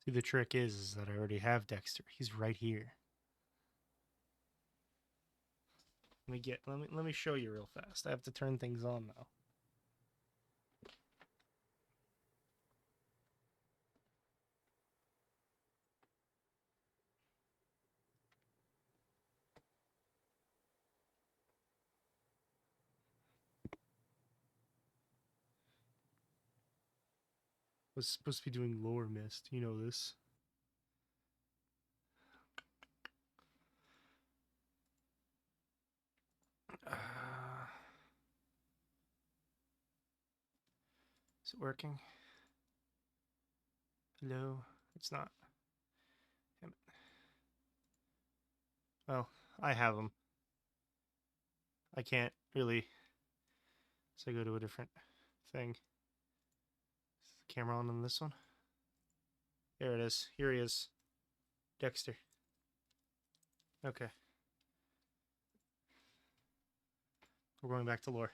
See, the trick is that I already have Dexter. He's right here. Let me show you real fast. I have to turn things on now. Was supposed to be doing lower mist. You know this. Is it working? Hello? It's not. Damn it. Well, I have them. I can't really. So I go to a different thing. Is the camera on this one? There it is. Here he is. Dexter. Okay. We're going back to lore.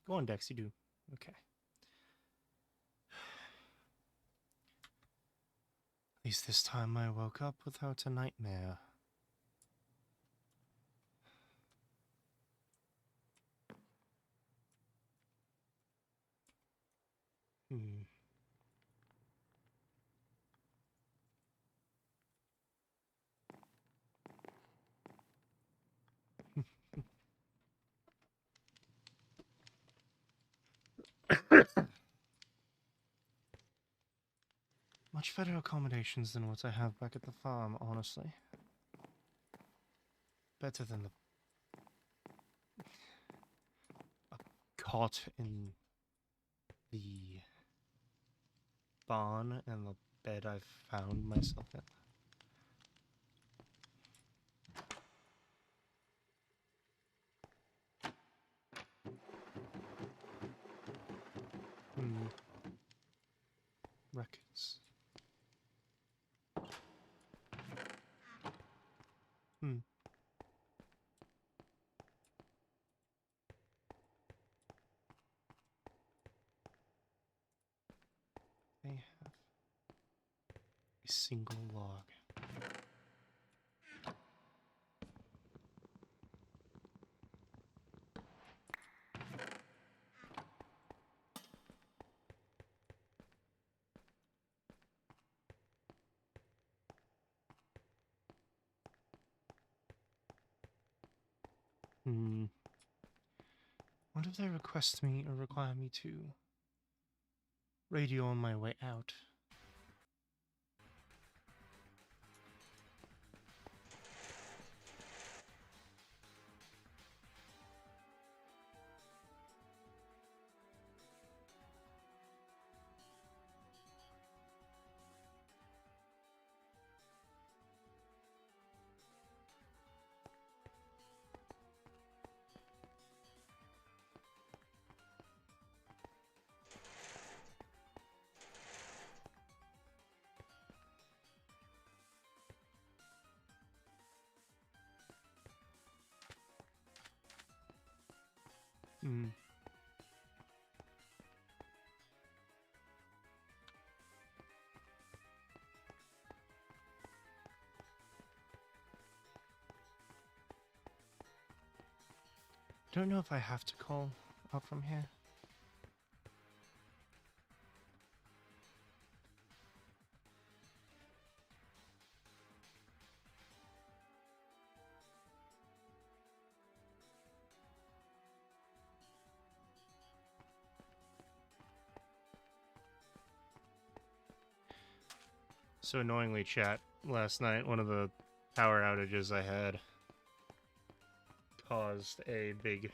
Go on, Dex. You do. Okay. At least this time I woke up without a nightmare. Hmm. Much better accommodations than what I have back at the farm, honestly. Better than a cot in the barn and the bed I've found myself in. Records. They have a single log. What if they request me or require me to radio on my way out? Don't know if I have to call out from here. So annoyingly, chat, last night, one of the power outages I had caused a big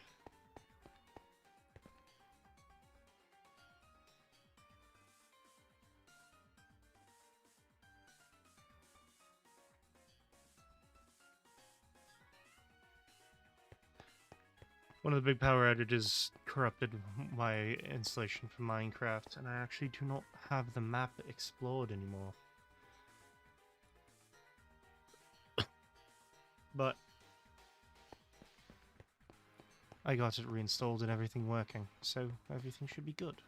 one of the big power outages corrupted my installation for Minecraft, and I actually do not have the map explored anymore. But I got it reinstalled and everything working, so everything should be good.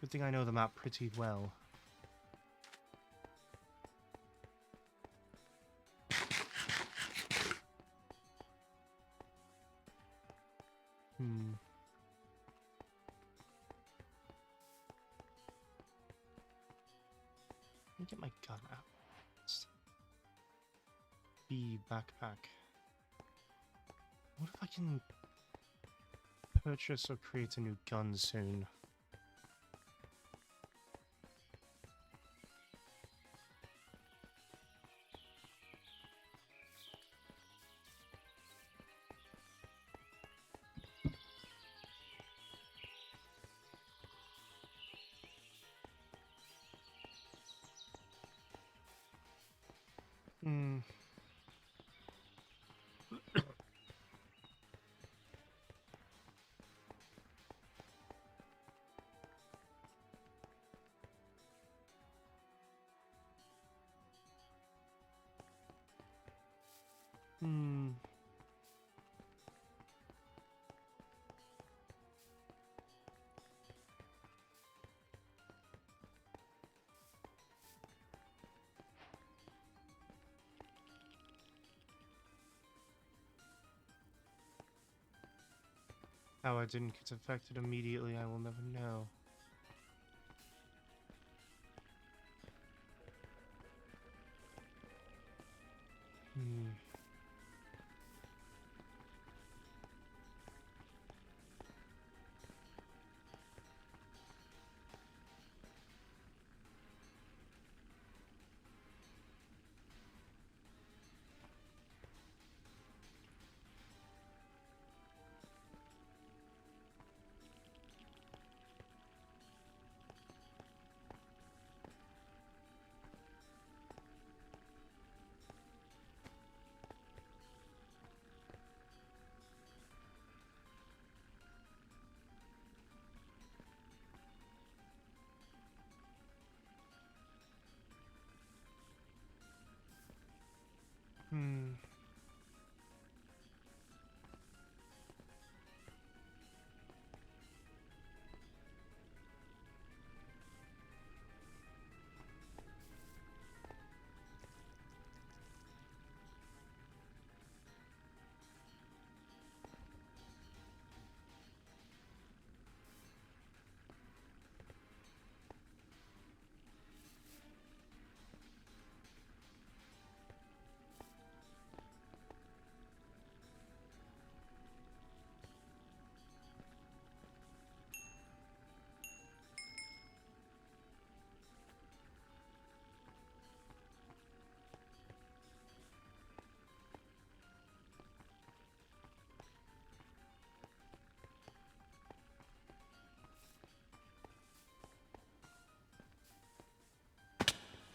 Good thing I know the map pretty well. Let me get my gun out. B backpack. What if I can purchase or create a new gun soon? Hmm. Hmm. How I didn't get affected immediately, I will never know. Hmm. Hmm.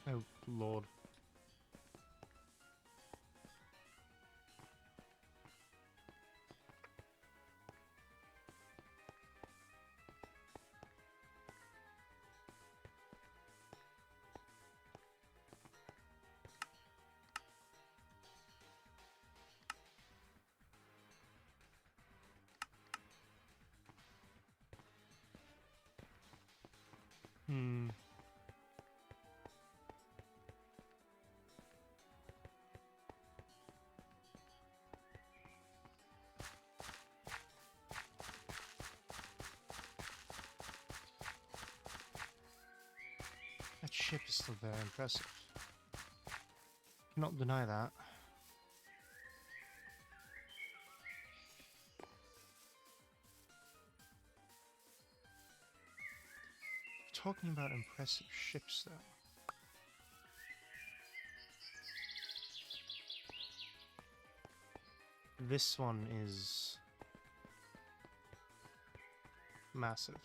Oh, Lord. Hmm. That ship is still very impressive. Cannot deny that. Talking about impressive ships, though. This one is massive.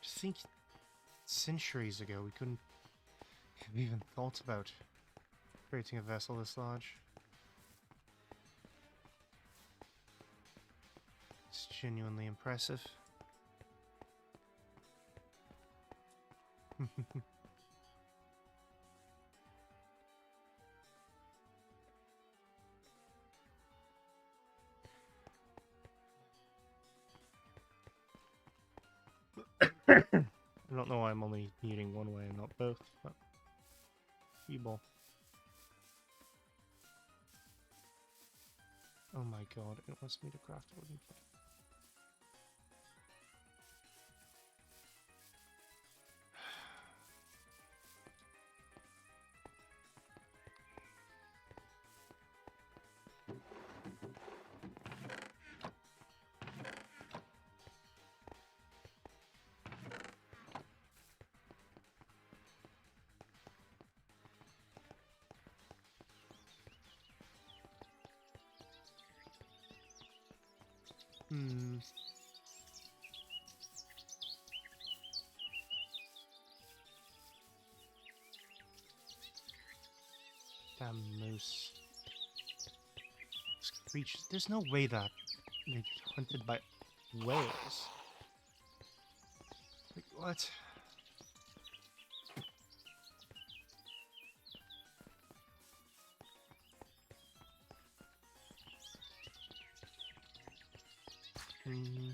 To think centuries ago we couldn't have even thought about creating a vessel this large. It's genuinely impressive. I don't know why I'm only muting one way and not both, but evil. Oh my god, it wants me to craft a wooden plate. Hmm. Damn moose. This creature. There's no way that they get hunted by whales. Like, what? Hmm.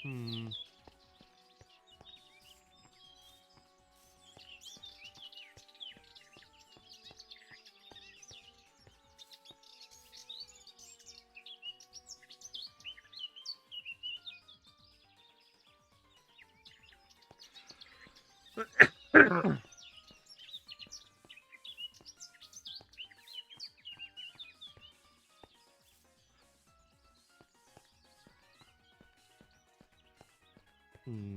Hmm. Hmm.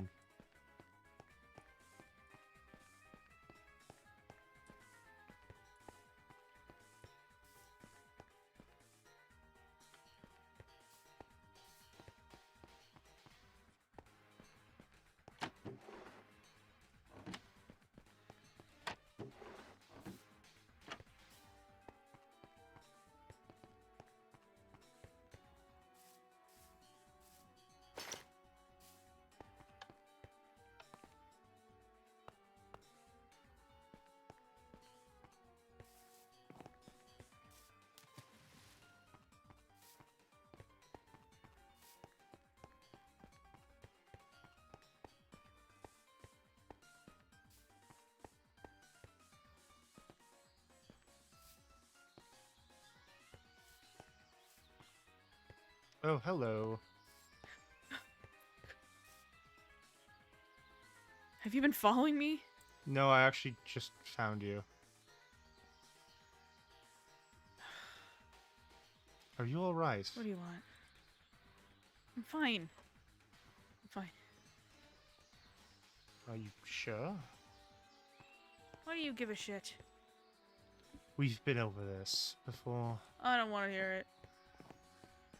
Oh, hello. Have you been following me? No, I actually just found you. Are you alright? What do you want? I'm fine. I'm fine. Are you sure? Why do you give a shit? We've been over this before. I don't want to hear it.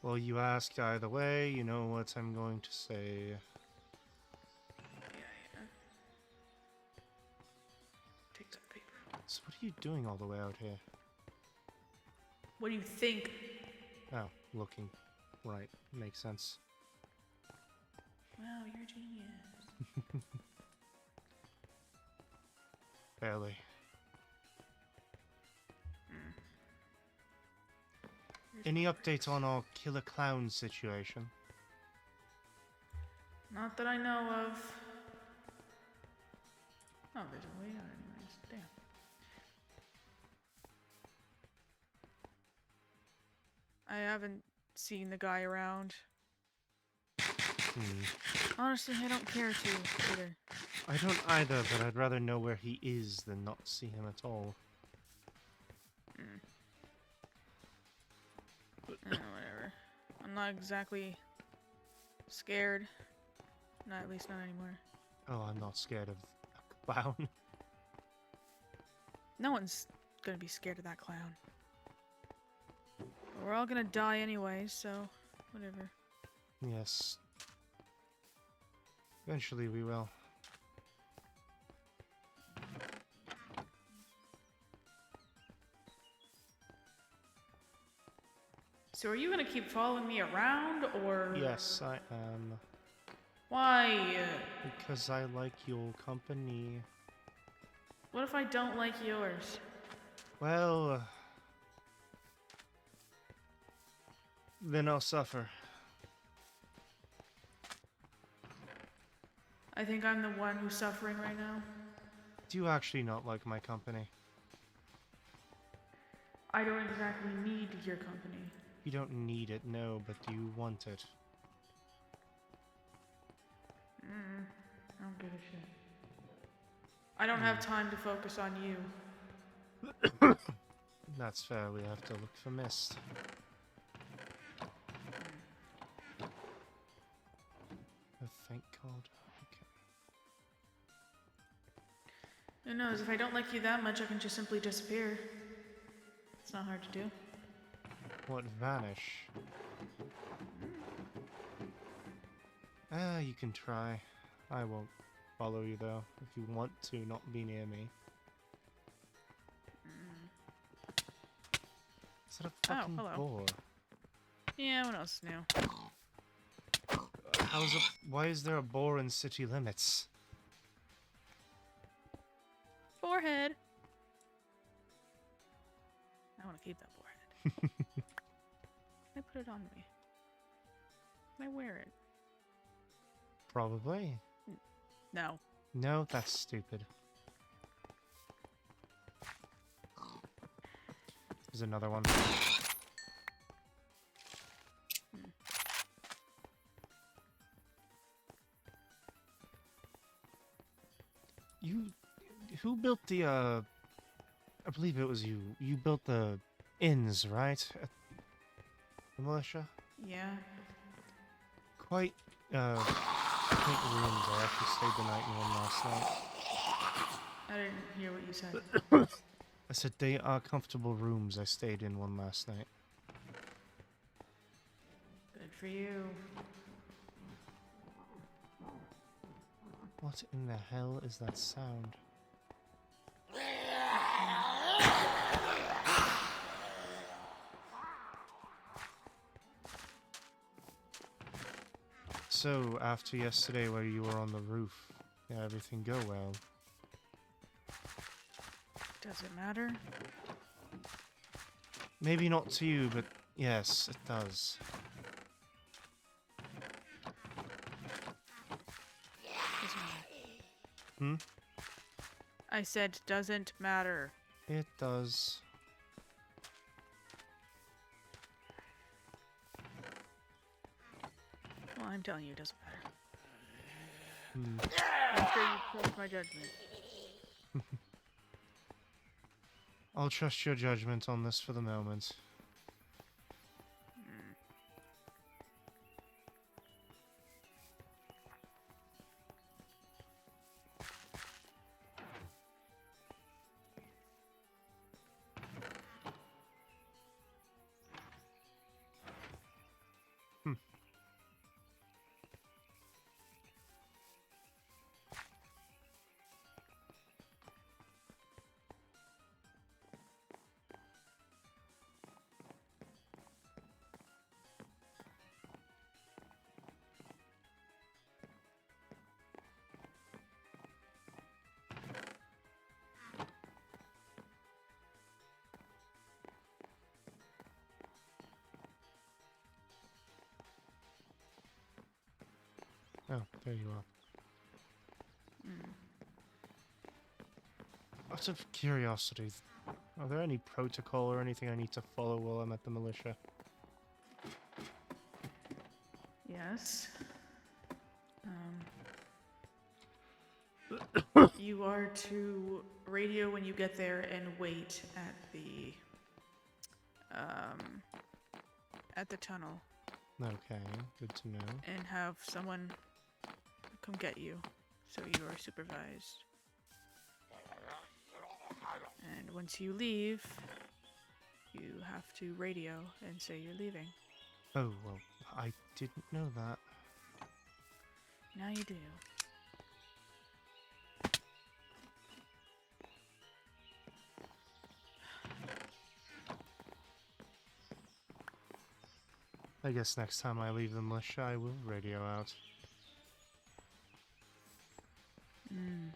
Well, you asked either way, you know what I'm going to say. Yeah. Take some paper. So what are you doing all the way out here? What do you think? Oh, looking. Right, makes sense. Wow, you're a genius. Barely. Any update on our killer clown situation? Not that I know of. Oh, there's a way out anyways. Damn. I haven't seen the guy around. Honestly, I don't care to either. I don't either, but I'd rather know where he is than not see him at all. Whatever. I'm not exactly scared. Not at least not anymore. Oh, I'm not scared of a clown. No one's gonna be scared of that clown. But we're all gonna die anyway, so whatever. Yes. Eventually we will. So are you gonna keep following me around, or... Yes, I am. Why? Because I like your company. What if I don't like yours? Well, then I'll suffer. I think I'm the one who's suffering right now. Do you actually not like my company? I don't exactly need your company. You don't need it, no, but do you want it? I don't give a shit. I don't have time to focus on you. That's fair, we have to look for mist. Oh, thank God. Okay. Who knows, if I don't like you that much, I can just simply disappear. It's not hard to do. What, vanish? You can try. I won't follow you though, if you want to not be near me. Is that a fucking hello. boar? Yeah, what else new? Why is there a boar in city limits? Forehead! I want to keep that forehead. Can I put it on me? Can I wear it? Probably. No. No, that's stupid. There's another one. Who built the, I believe it was you. You built the inns, right? At the militia? Yeah. Quite, quaint rooms. I actually stayed the night in one last night. I didn't hear what you said. I said they are comfortable rooms. I stayed in one last night. Good for you. What in the hell is that sound? So, after yesterday where you were on the roof, did everything go well? Does it matter? Maybe not to you, but yes, it does. Doesn't matter. Hmm? I said doesn't matter. It does. Well, I'm telling you it doesn't matter. Hmm. I'm sure you trust my judgment. I'll trust your judgment on this for the moment. Oh, there you are. Out of curiosity, are there any protocol or anything I need to follow while I'm at the militia? Yes. You are to radio when you get there and wait at the tunnel Okay, good to know. and have someone come get you, so you are supervised. And once you leave, you have to radio and say you're leaving. Oh, well, I didn't know that. Now you do. I guess next time I leave the militia, I will radio out. Hmm.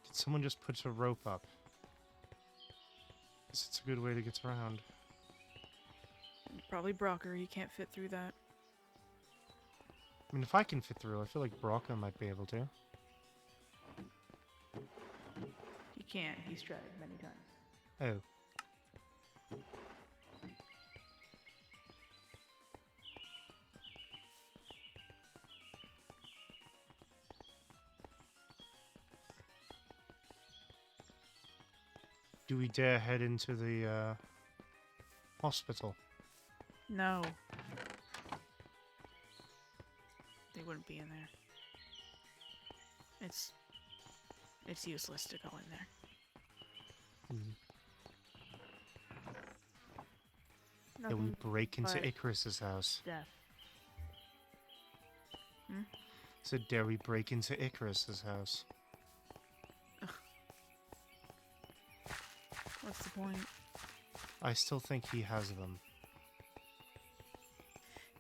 Did someone just put a rope up? 'Cause it's a good way to get around. Probably Brocker. He can't fit through that. I mean, if I can fit through, I feel like Broca might be able to. He can't. He's tried many times. Oh. Do we dare head into the hospital? No. They wouldn't be in there. It's useless to go in there. Did we Nothing break into but Icarus's house? death. So dare we break into Icarus's house? What's the point? I still think he has them.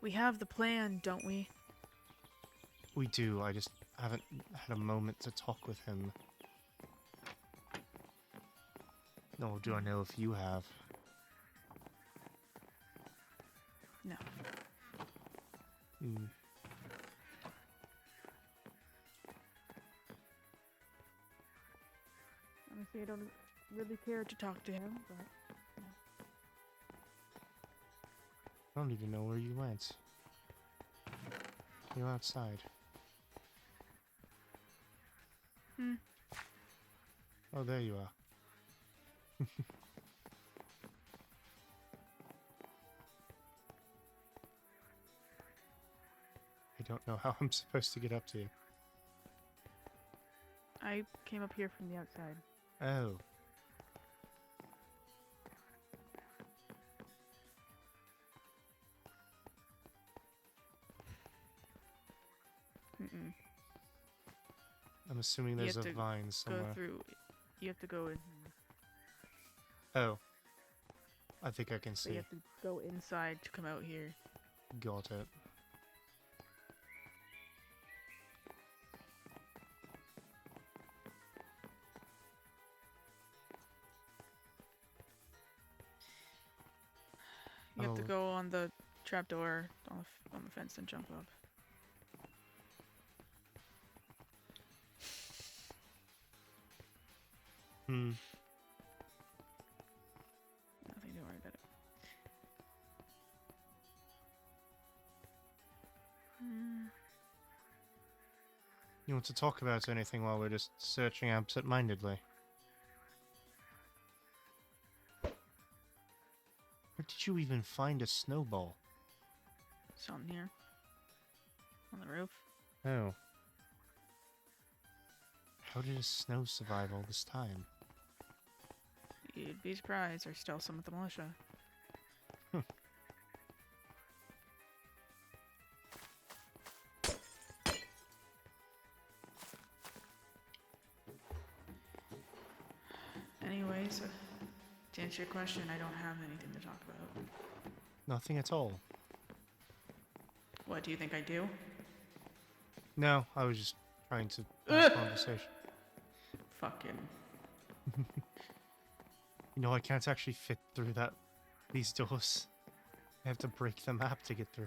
We have the plan, don't we? We do, I just haven't had a moment to talk with him. Nor do I know if you have. No. Hmm. Honestly, I don't really care to talk to him, but... I don't even know where you went. You're outside. Hmm. Oh, there you are. I don't know how I'm supposed to get up to you. I came up here from the outside. Oh. Mm-mm. I'm assuming You there's have a to vine somewhere. Go through... You have to go in... Oh. I think I can So see. you have to go inside to come out here. Got it. You have to Oh. go on the trapdoor on the fence and jump up. Hmm. Nothing to worry about it. You want to talk about anything while we're just searching absent-mindedly? Where did you even find a snowball? Something here. On the roof. Oh. How did a snow survive all this time? You'd be surprised. There's still some of the militia. Anyways, to answer your question, I don't have anything to talk about. Nothing at all. What, do you think I do? No, I was just trying to have a conversation. Fucking... You know, I can't actually fit through these doors. I have to break the map to get through.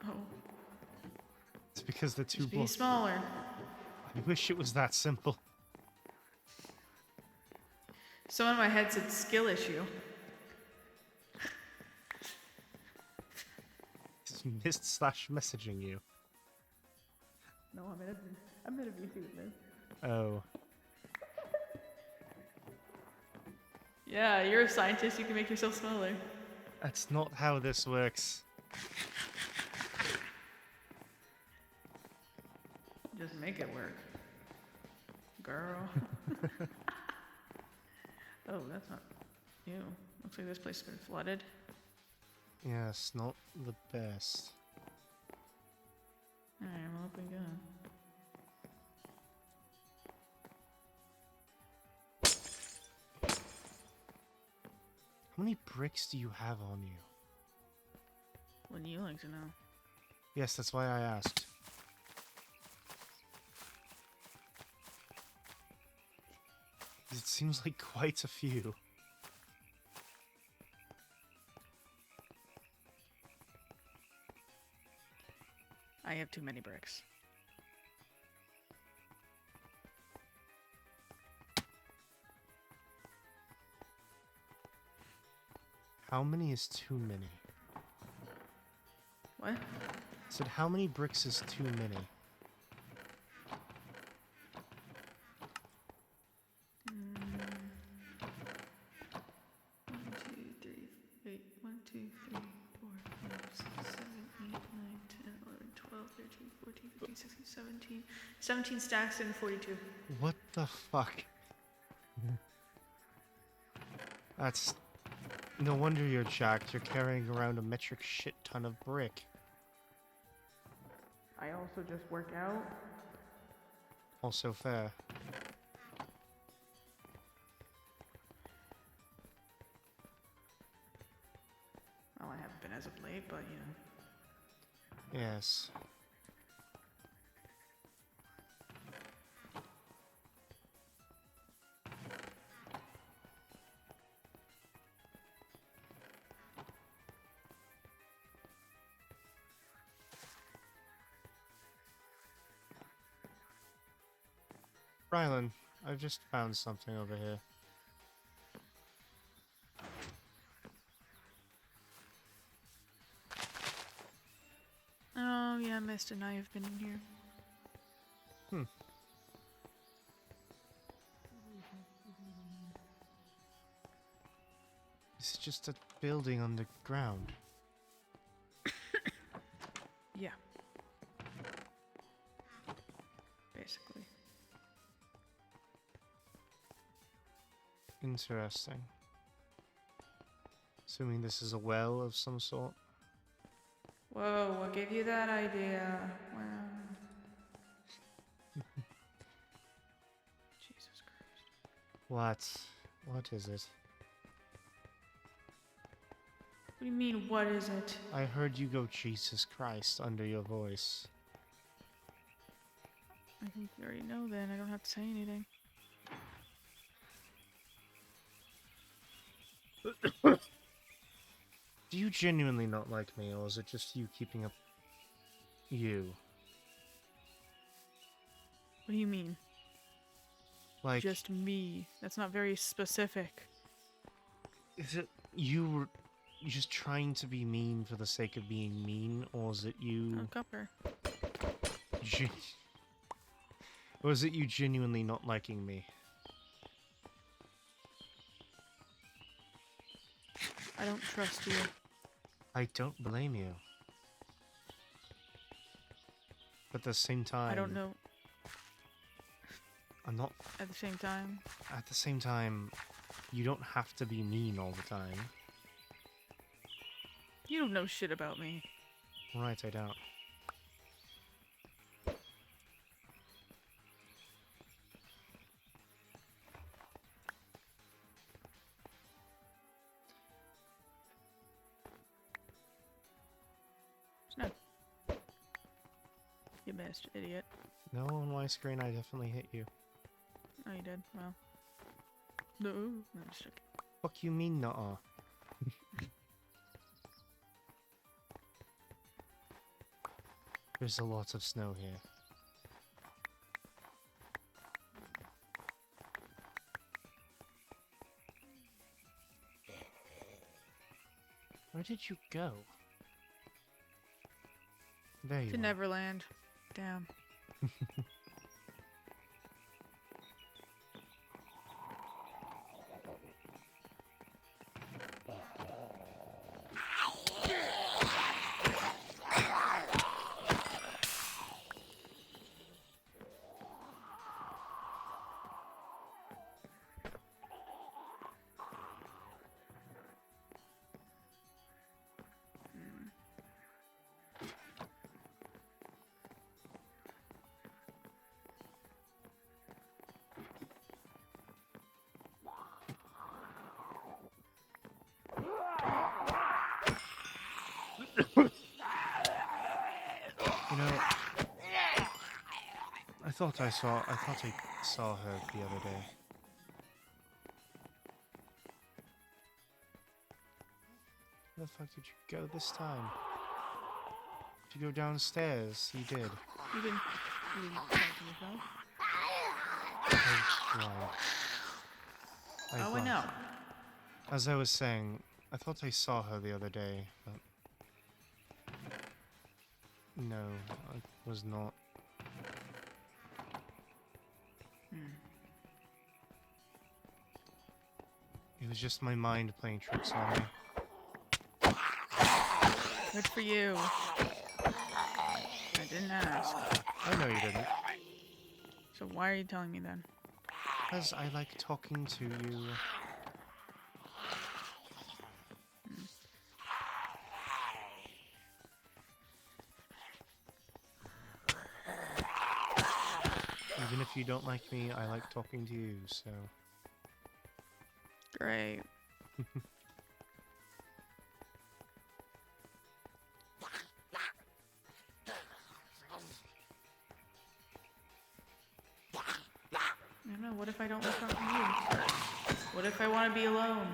Oh. It's because the two Just be blocks. smaller. I wish it was that simple. Someone in my head said skill issue. It's missed/messaging you. No, I'm gonna be this. Oh. Yeah, you're a scientist. You can make yourself smaller. That's not how this works. Just make it work, girl. Oh, that's not... Ew. Looks like this place has been flooded. Yes, not the best. Alright, well, up we go. How many bricks do you have on you? Wouldn't you like to know? Yes, that's why I asked. It seems like quite a few. I have too many bricks. How many is too many? What? I said, how many bricks is too many? One, two, three, 8, 1, 2, 3, 4, 5, 6, 7, 8, 9, 10, 11, 12, 13, 14, 15, 16, 17. 17 stacks and 42. What the fuck? That's... No wonder you're jacked. You're carrying around a metric shit ton of brick. I also just work out. Also fair. Well, I haven't been as of late, but you know. Yes. Rylan, I've just found something over here. Oh, yeah, Mist and I have been in here. Hmm. It's just a building underground. Yeah. Basically. Interesting. Assuming this is a well of some sort. Whoa, what gave you that idea? Wow. Jesus Christ. What is it? What do you mean, what is it? I heard you go Jesus Christ under your voice. I think you already know then. I don't have to say anything. Do you genuinely not like me, or is it just you keeping up you? What do you mean? Like, Just me. That's not very specific. is it you just trying to be mean for the sake of being mean, or is it you... Oh, copper. Or is it you genuinely not liking me? I don't trust you. I don't blame you. But at the same time... I don't know. I'm not... At the same time. At the same time, you don't have to be mean all the time. You don't know shit about me. Right, I don't. No. You missed, idiot. No, on my screen I definitely hit you. Oh, you did? Well. No. No, I'm just joking. Fuck you mean, nuh-uh. There's a lot of snow here. Where did you go? There you To are. Neverland. Damn. thought I saw her the other day. Where the fuck did you go this time? Did you go downstairs? You did. You didn't talk to yourself? I lied. Oh, I lied. know. As I was saying, I thought I saw her the other day, but... No, I was not. It was just my mind playing tricks on me. Good for you. I didn't ask. I know you didn't. So why are you telling me then? Because I like talking to you. Even if you don't like me, I like talking to you, so... Great. I don't know, what if I don't want to talk to you? What if I want to be alone?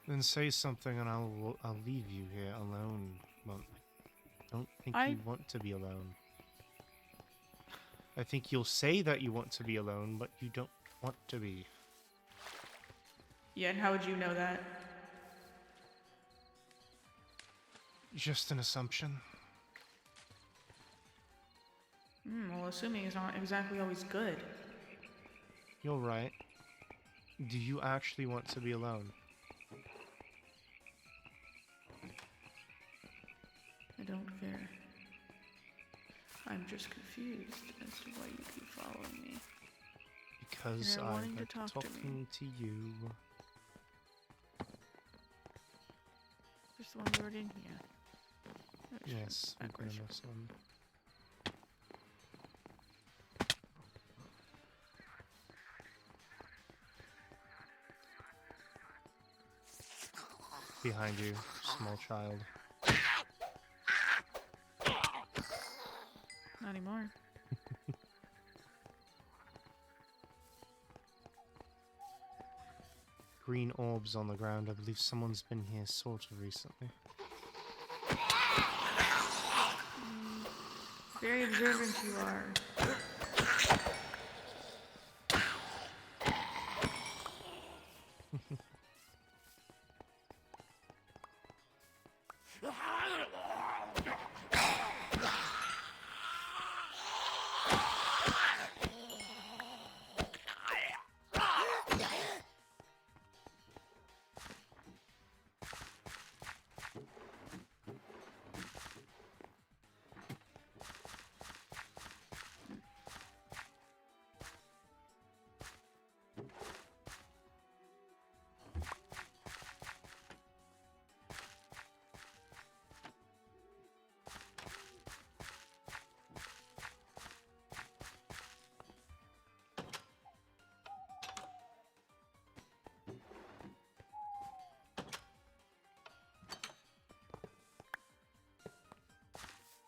Then say something and I'll leave you here alone. Well, I don't think you want to be alone. I think you'll say that you want to be alone, but you don't want to be. Yeah, and how would you know that? Just an assumption. Well, assuming is not exactly always good. You're right. Do you actually want to be alone? I don't care. I'm just confused as to why you keep following me. Because You're I wanting to like talk to talking to you. Just the one lured in here. Oh, Yes, I'm backwards. gonna miss one. Behind you, small child. Not anymore. Green orbs on the ground. I believe someone's been here sort of recently. Very observant you are.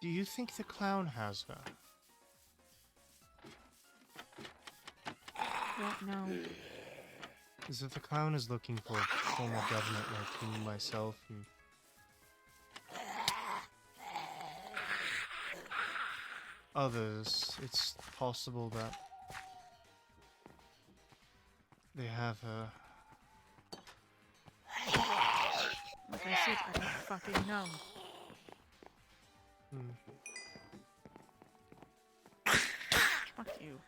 Do you think the clown has her? Don't know. Is that the clown is looking for a form of government like me, myself, and... others. It's possible that they have her. Like I said, I don't fucking know. Fuck you.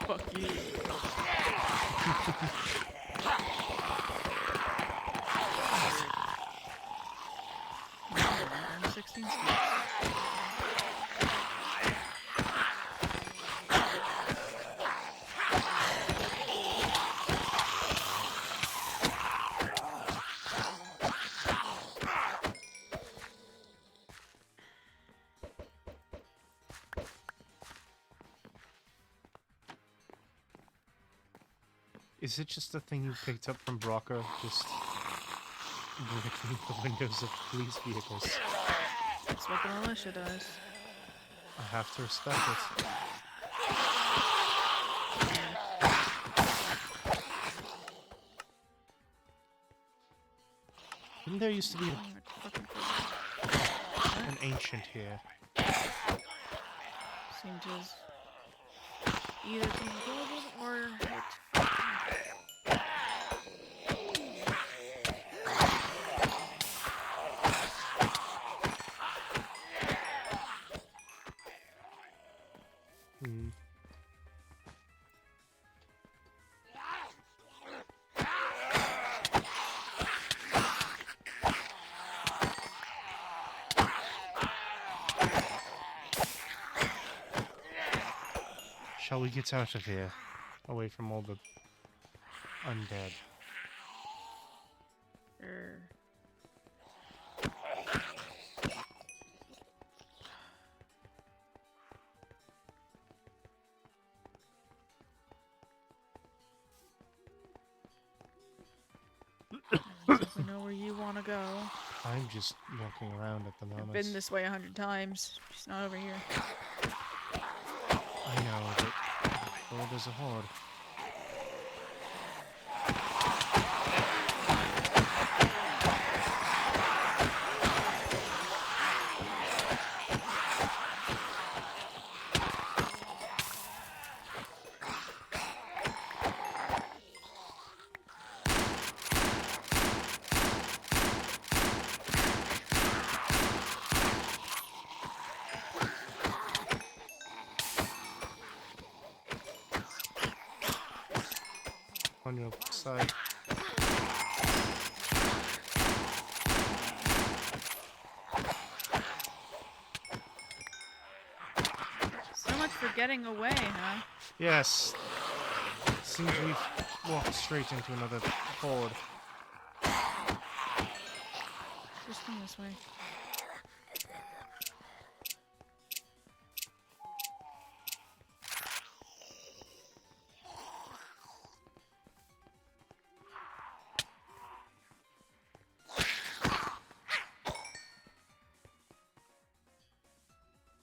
Fuck you. 16 steps. Is it just a thing you picked up from Brocker? Just breaking the windows of police vehicles. That's what the militia does. I have to respect it. Didn't there used to be an ancient here? Seemed to either be golden or hit. Hmm. Shall we get out of here? Away from all the undead. We know where you want to go. I'm just walking around at the moment. I've been this way 100 times. She's not over here. I know, but horde is a horde. On your side. So much for getting away, huh? Yes. Seems we've walked straight into another horde. Just come this way.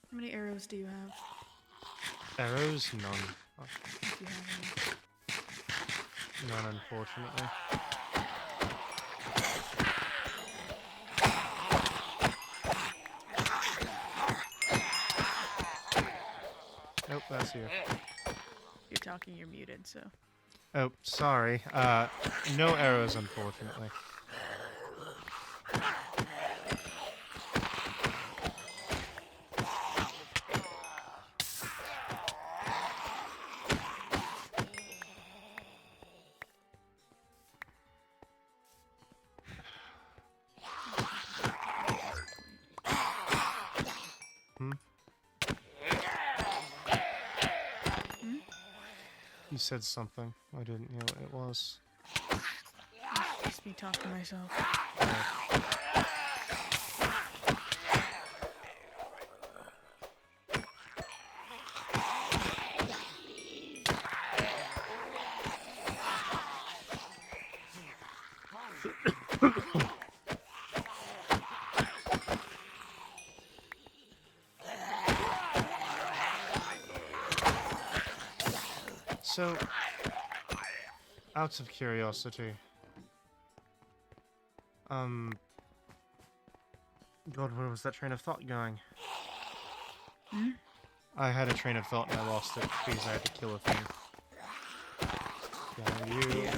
How many arrows do you have? Arrows? None. If you have any. None, unfortunately. Nope, that's you. You're talking, you're muted, so. Oh, sorry. No arrows, unfortunately. You said something. I didn't hear what it was. Just me talking to myself. So, out of curiosity, God, where was that train of thought going? Hmm? I had a train of thought and I lost it because I had to kill a thing. Yeah, you.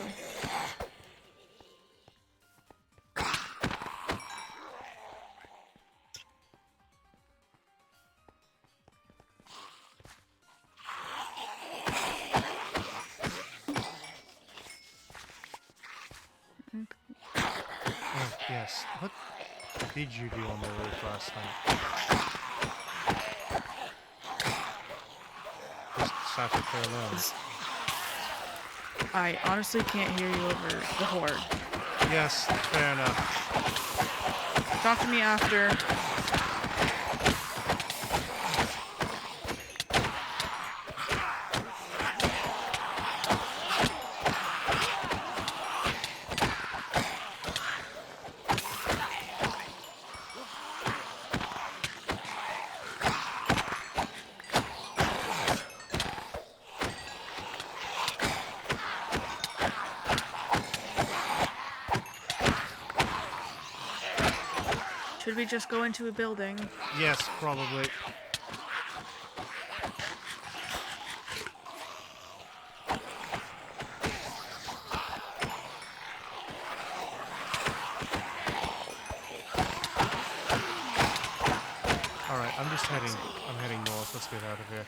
Oh, yes. What did you do on the roof last night? Just sat there alone. I honestly can't hear you over the horde. Yes, fair enough. Talk to me after. Should we just go into a building? Yes, probably. Alright, I'm heading north. Let's get out of here.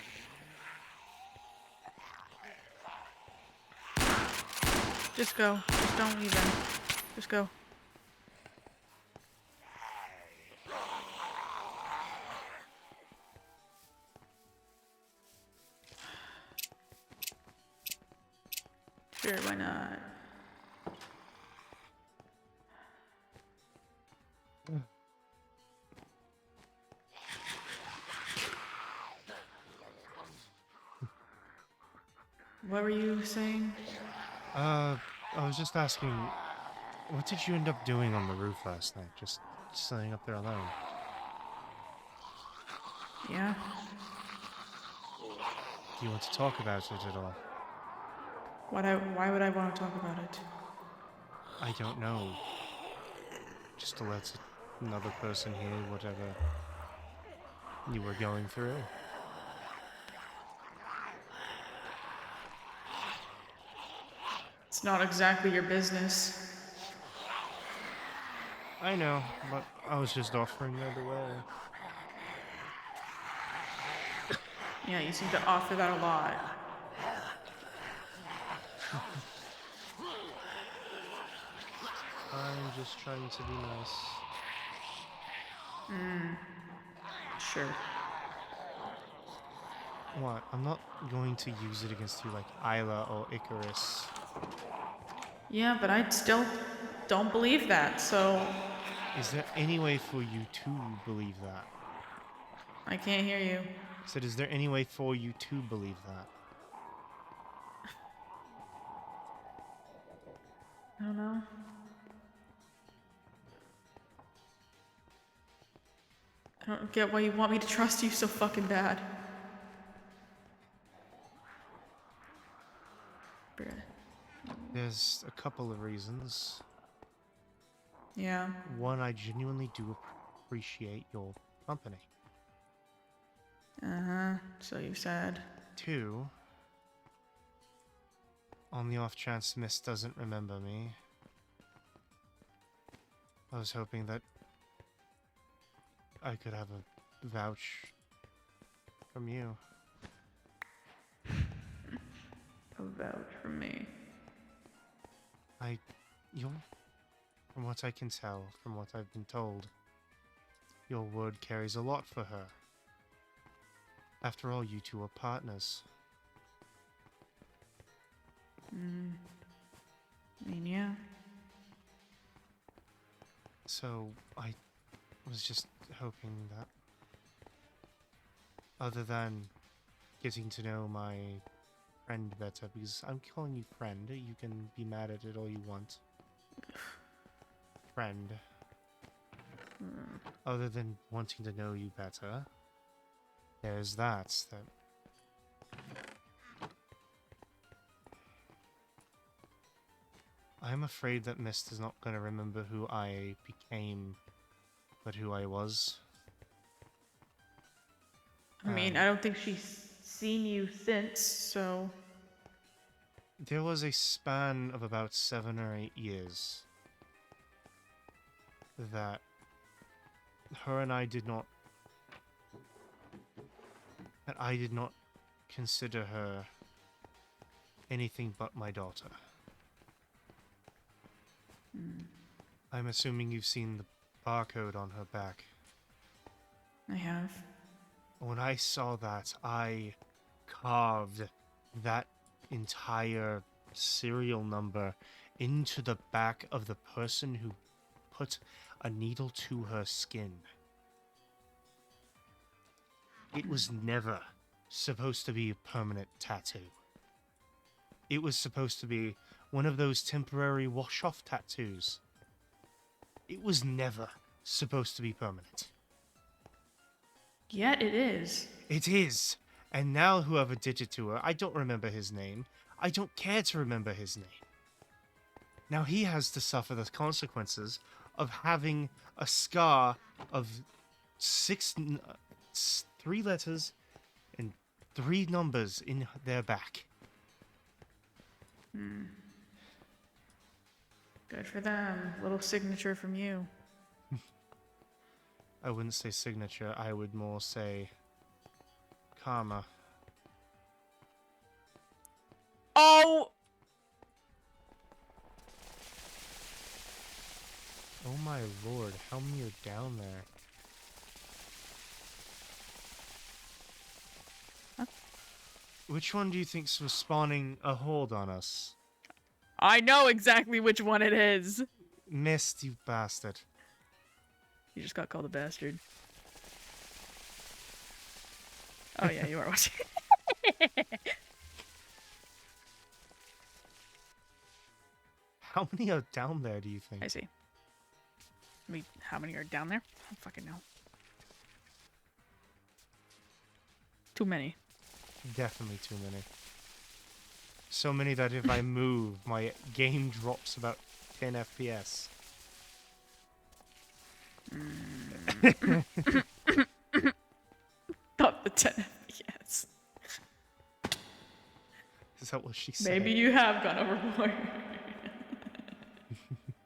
Just go. Just don't leave him. Just go. Sure, why not? What were you saying? I was just asking, what did you end up doing on the roof last night? Just sitting up there alone? Yeah. Do you want to talk about it at all? Why would I want to talk about it? I don't know. Just to let another person hear whatever you were going through. It's not exactly your business. I know, but I was just offering the other way. Yeah, you seem to offer that a lot. I'm just trying to be nice. Sure. What? I'm not going to use it against you like Isla or Icarus. Yeah, but I still don't believe that, so Is there any way for you to believe that? I can't hear you. I said, is there any way for you to believe that? I don't know. I don't get why you want me to trust you so fucking bad. Bruh. There's a couple of reasons. Yeah. One, I genuinely do appreciate your company. Uh-huh. So you said. Two, on the off chance Miss doesn't remember me, I was hoping that I could have a vouch from you. A vouch from me. From what I can tell, from what I've been told, your word carries a lot for her. After all, you two are partners. I mean, yeah. So, I was just hoping that, other than getting to know my friend better, because I'm calling you friend, you can be mad at it all you want. Friend. Other than wanting to know you better, there's that. I'm afraid that Mist is not going to remember who I became, but who I was. I mean, I don't think she's seen you since, so... There was a span of about 7 or 8 years that her and I did not... that I did not consider her anything but my daughter. I'm assuming you've seen the barcode on her back. I have. When I saw that, I carved that entire serial number into the back of the person who put a needle to her skin. It was never supposed to be a permanent tattoo. It was supposed to be one of those temporary wash-off tattoos. It was never supposed to be permanent. Yet it is. It is. And now whoever did it to her, I don't remember his name. I don't care to remember his name. Now he has to suffer the consequences of having a scar of 3 letters and 3 numbers in their back. Good for them. Little signature from you. I wouldn't say signature, I would more say karma. Oh! Oh my lord, how many are down there? Huh? Which one do you think's spawning a hold on us? I know exactly which one it is. Missed, you bastard. You just got called a bastard. Oh yeah, you are watching. How many are down there, do you think? I see. I mean, how many are down there? I don't fucking know. Too many. Definitely too many. So many that if I move, my game drops about 10 FPS. Up the 10 FPS. Is that what she said? Maybe you have gone overboard.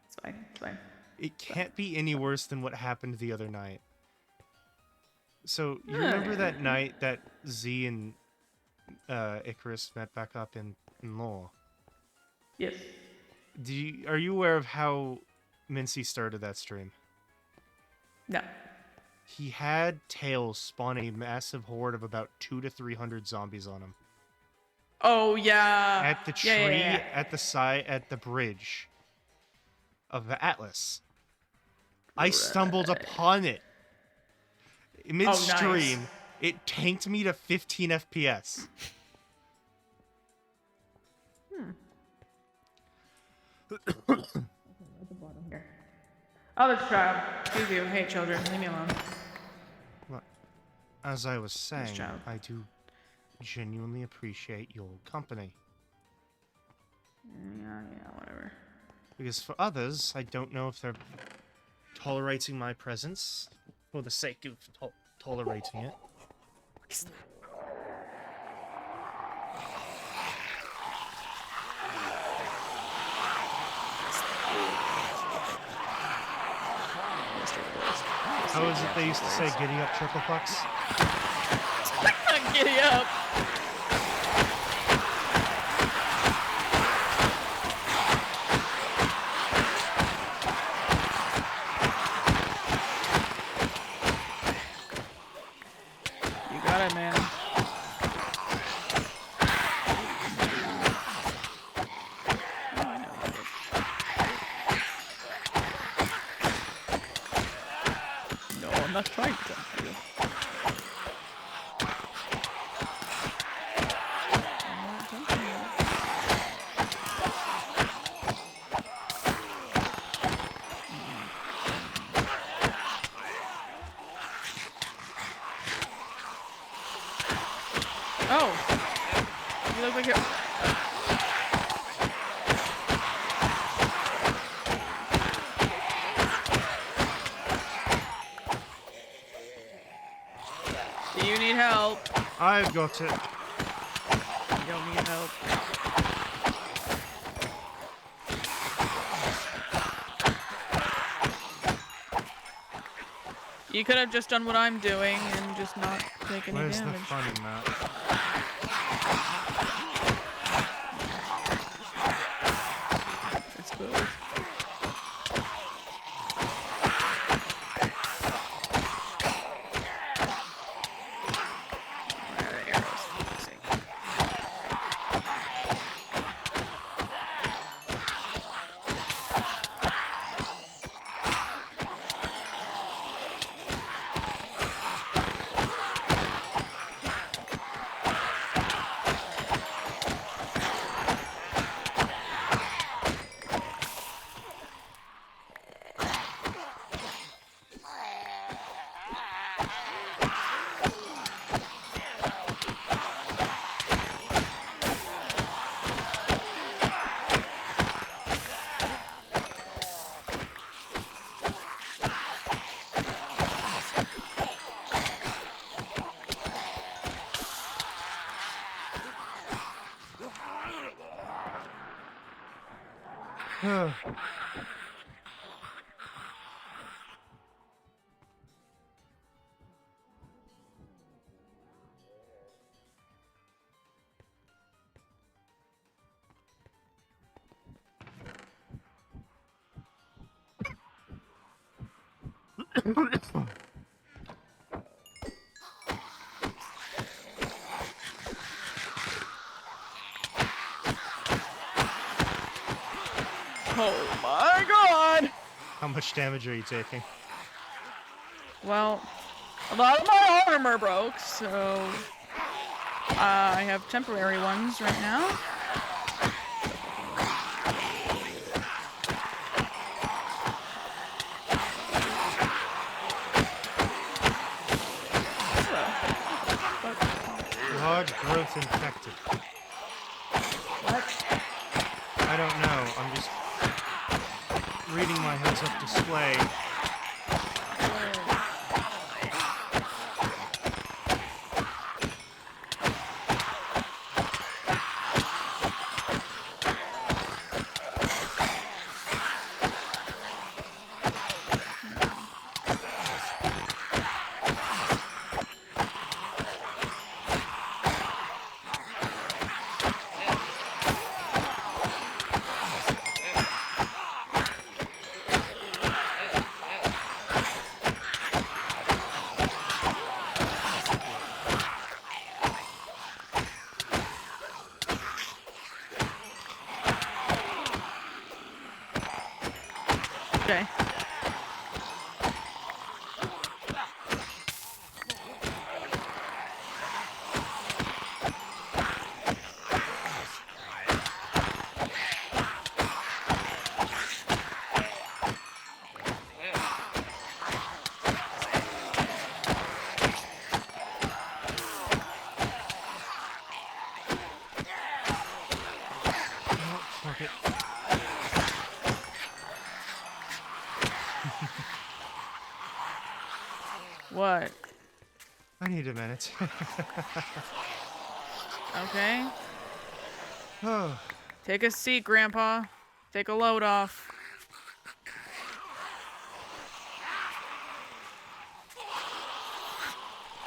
It's fine. It's fine. It can't be any worse than what happened the other night. So, you remember that night that Z and Icarus met back up in Law? Yes. Are you aware of how Mincy started that stream? No. He had Tails spawn a massive horde of about 200 to 300 zombies on him. Oh yeah. At the tree, at the side, at the bridge of the Atlas. I stumbled upon it. Midstream, nice. it tanked me to 15 FPS. Oh, that's child. Excuse you. Hey, children. Leave me alone. As I was saying, child. I do genuinely appreciate your company. Yeah, whatever. Because for others, I don't know if they're tolerating my presence for the sake of tolerating it. What is that? How is it they used to say, giddy up, triple pucks? Giddy up. You got it, man. No, I'm not trying to. Oh! You look like you're... Do you need help? I've got it. You don't need help. You could have just done what I'm doing and just not take any Where's damage. the fun in that? I suppose. Where are the arrows? For fuck's sake? Oh my god! How much damage are you taking? Well, a lot of my armor broke, so I have temporary ones right now. Large growth infected. What? I don't know. I'm just reading my heads-up display. Okay. Oh, fuck it. What? I need a minute. Okay. Oh, Take a seat, Grandpa. Take a load off.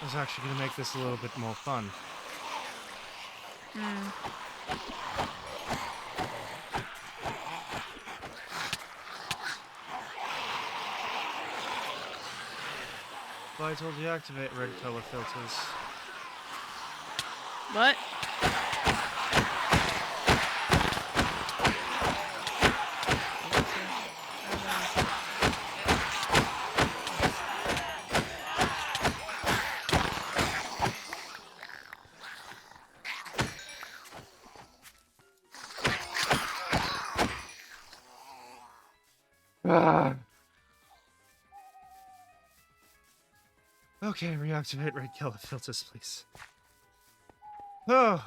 I was actually going to make this a little bit more fun. Well, I told you to activate red color filters. What? Okay, reactivate red color filters, please. Oh!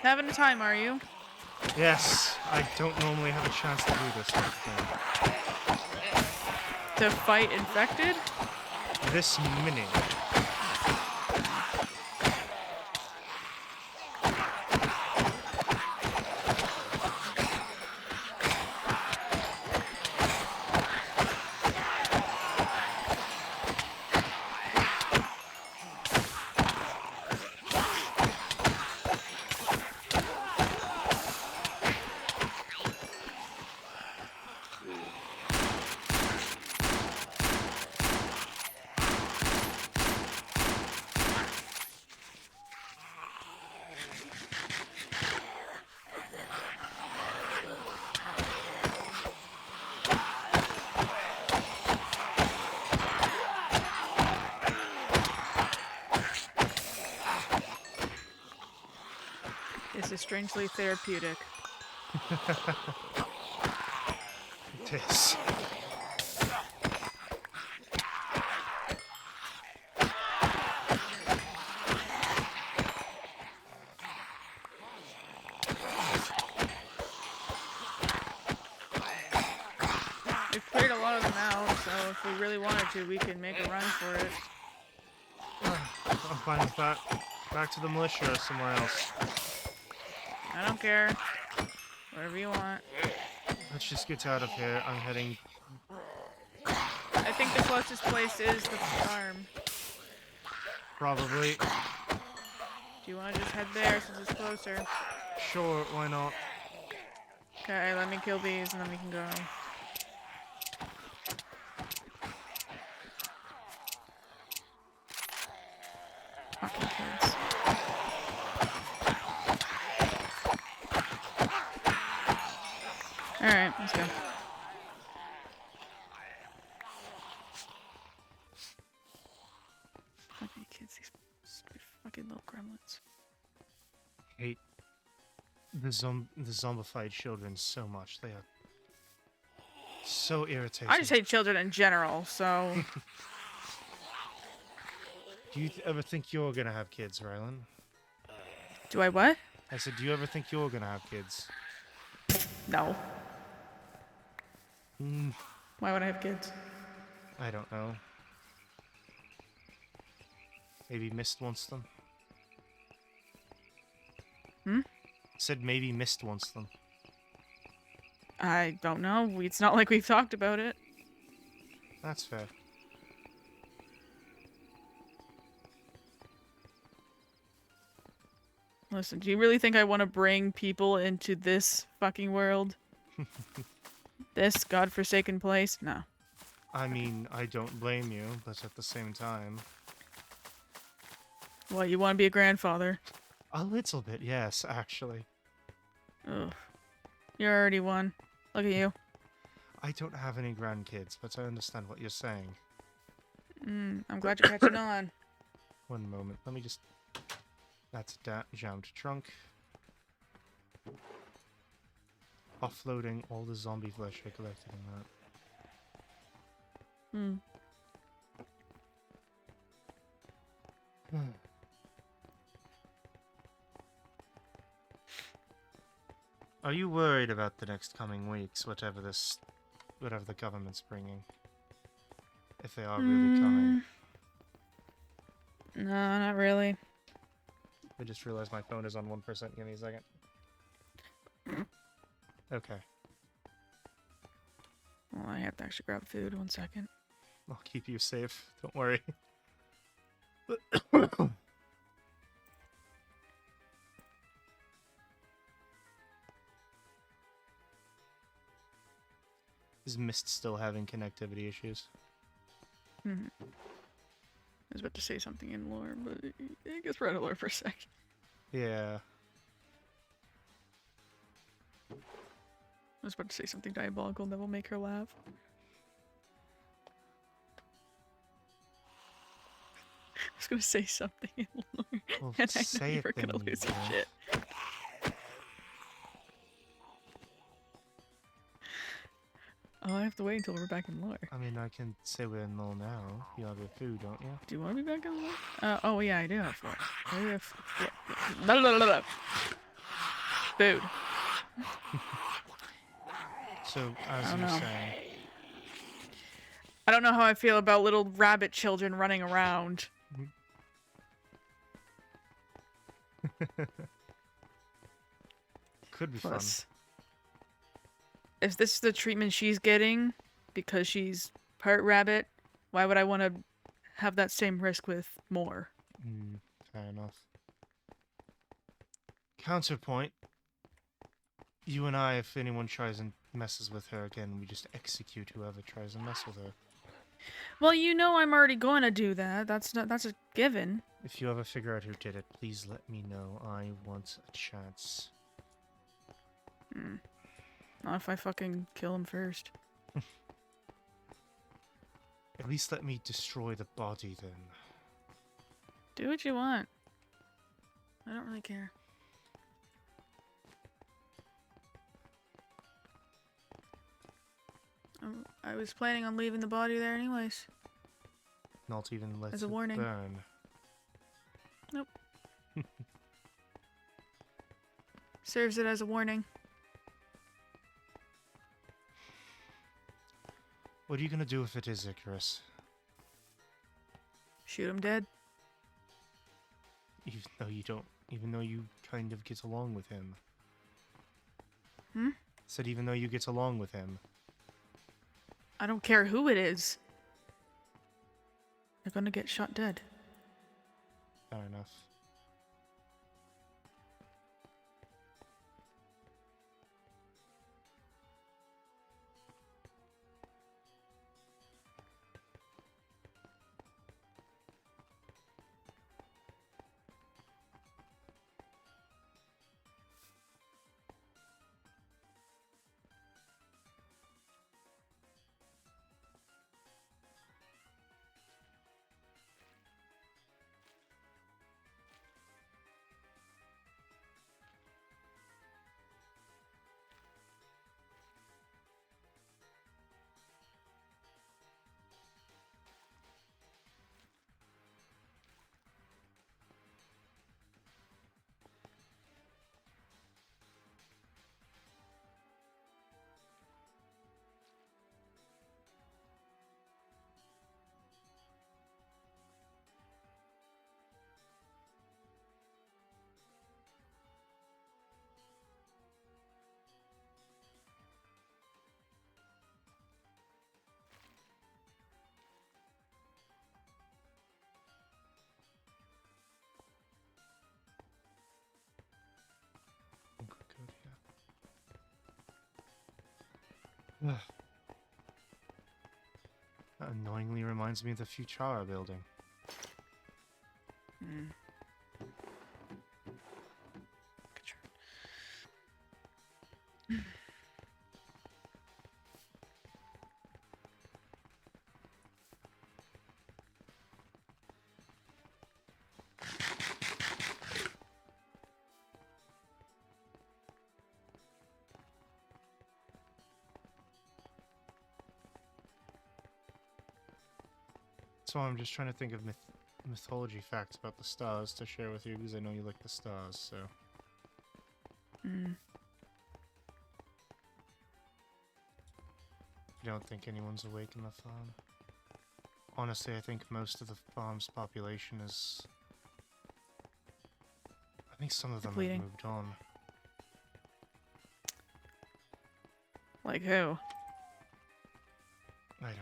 Having a time, are you? Yes, I don't normally have a chance to do this kind of thing. To fight infected? This mini. This is strangely therapeutic. It is. if we really wanted to, we can make a run for it. I'm fine with that. Back to the militia or somewhere else. I don't care. Whatever you want. Let's just get out of here. I'm heading... I think the closest place is the farm. Probably. Do you want to just head there since it's closer? Sure, why not? Okay, let me kill these and then we can go. Fucking kids. Alright, let's go. Fucking kids, these stupid fucking little gremlins. Hate the zombified children so much. They are so irritating. I just hate children in general, so... Do you ever think you're gonna have kids, Rylan? Do I what? I said, do you ever think you're gonna have kids? No. Mm, Why would I have kids? I don't know. Maybe Mist wants them. Hmm? Said maybe Mist wants them. I don't know. It's not like we've talked about it. That's fair. Listen, do you really think I want to bring people into this fucking world? This godforsaken place? No. I mean, I don't blame you, but at the same time... What, you want to be a grandfather? A little bit, yes, actually. Ugh. You're already one. Look at you. I don't have any grandkids, but I understand what you're saying. I'm glad you're catching on. One moment, let me just... That's a jammed trunk. Offloading all the zombie flesh I collected in that. Are you worried about the next coming weeks, whatever the government's bringing? If they are really coming. No, not really. I just realized my phone is on 1%. Give me a second. Okay. Well, I have to actually grab food. 1 second. I'll keep you safe. Don't worry. Is Mist still having connectivity issues? I was about to say something in lore, but I guess we're out of lore for a sec. Yeah. I was about to say something diabolical that will make her laugh. I was gonna say something in lore, Well, and I say knew you it were gonna then, lose your you shit. Oh, I have to wait until we're back in lore. I mean, I can say we're in lore now. You have your food, don't you? Do you want to be back in lore? Oh yeah, I do have lore. I do have food. So, as you were saying... I don't know how I feel about little rabbit children running around. Could be Plus, fun. if this is the treatment she's getting because she's part rabbit, why would I want to have that same risk with more? Fair enough. Counterpoint. You and I, if anyone tries and messes with her again, we just execute whoever tries and mess with her. Well, you know I'm already going to do that. That's a given. If you ever figure out who did it, please let me know. I want a chance. Not if I fucking kill him first. At least let me destroy the body, then. Do what you want. I don't really care. I was planning on leaving the body there anyways. Not even let As a it warning. burn. Nope. Serves it as a warning. What are you gonna do if it is Icarus? Shoot him dead. Even though you kind of get along with him. Hmm? Said even though you get along with him. I don't care who it is. They're gonna get shot dead. Fair enough. I think we're good here. Ugh. That annoyingly reminds me of the Futura building. Hmm. So I'm just trying to think of mythology facts about the stars to share with you because I know you like the stars, so. Hmm. I don't think anyone's awake in the farm. Honestly, I think most of the farm's population is... I think some of them Depleting. have moved on. Like who? I don't know.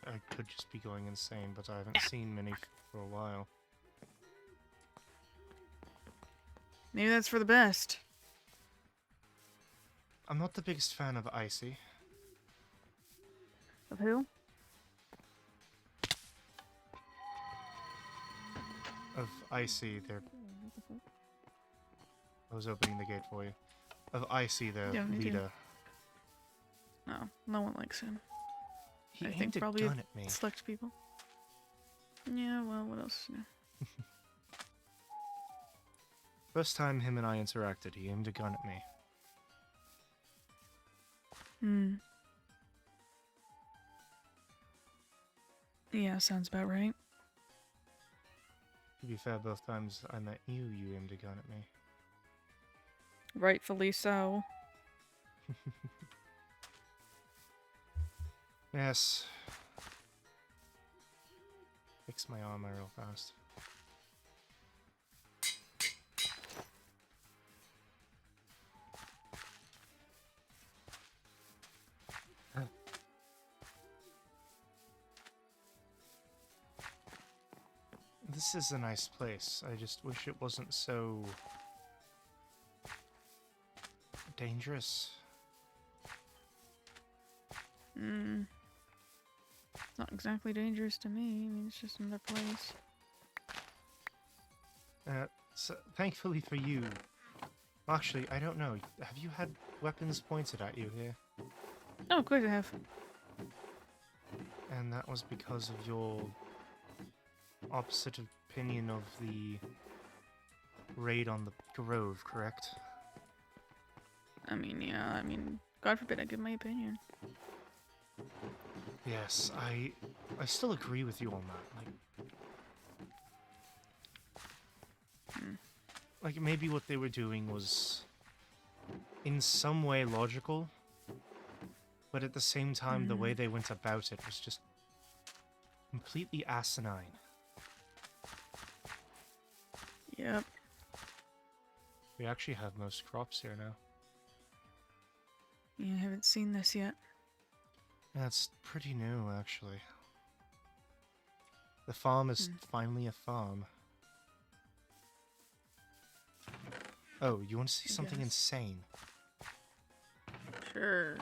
I could just be going insane, but I haven't seen many for a while. Maybe that's for the best. I'm not the biggest fan of Icy. Of who? Of Icy, their... I was opening the gate for you. Of Icy, their Yeah, me too. leader. No, no one likes him. He I aimed think a probably gun at me. select people. Yeah, well, what else? Yeah. First time him and I interacted, he aimed a gun at me. Hmm. Yeah, sounds about right. To be fair, both times I met you, you aimed a gun at me. Rightfully so. Yes. Fix my armor real fast. This is a nice place. I just wish it wasn't so... dangerous. Hmm. It's not exactly dangerous to me. I mean, it's just another place. So, thankfully for you... Actually, I don't know. Have you had weapons pointed at you here? Oh, of course I have. And that was because of your opposite opinion of the raid on the Grove, correct? I mean, yeah, I mean, God forbid I give my opinion. Yes, I still agree with you on that. Like maybe what they were doing was in some way logical, But at the same time, the way they went about it was just completely asinine. Yep. We actually have most crops here now. Yeah, I haven't seen this yet. That's pretty new, actually. The farm is finally a farm. Oh, you want to see something insane? Sure.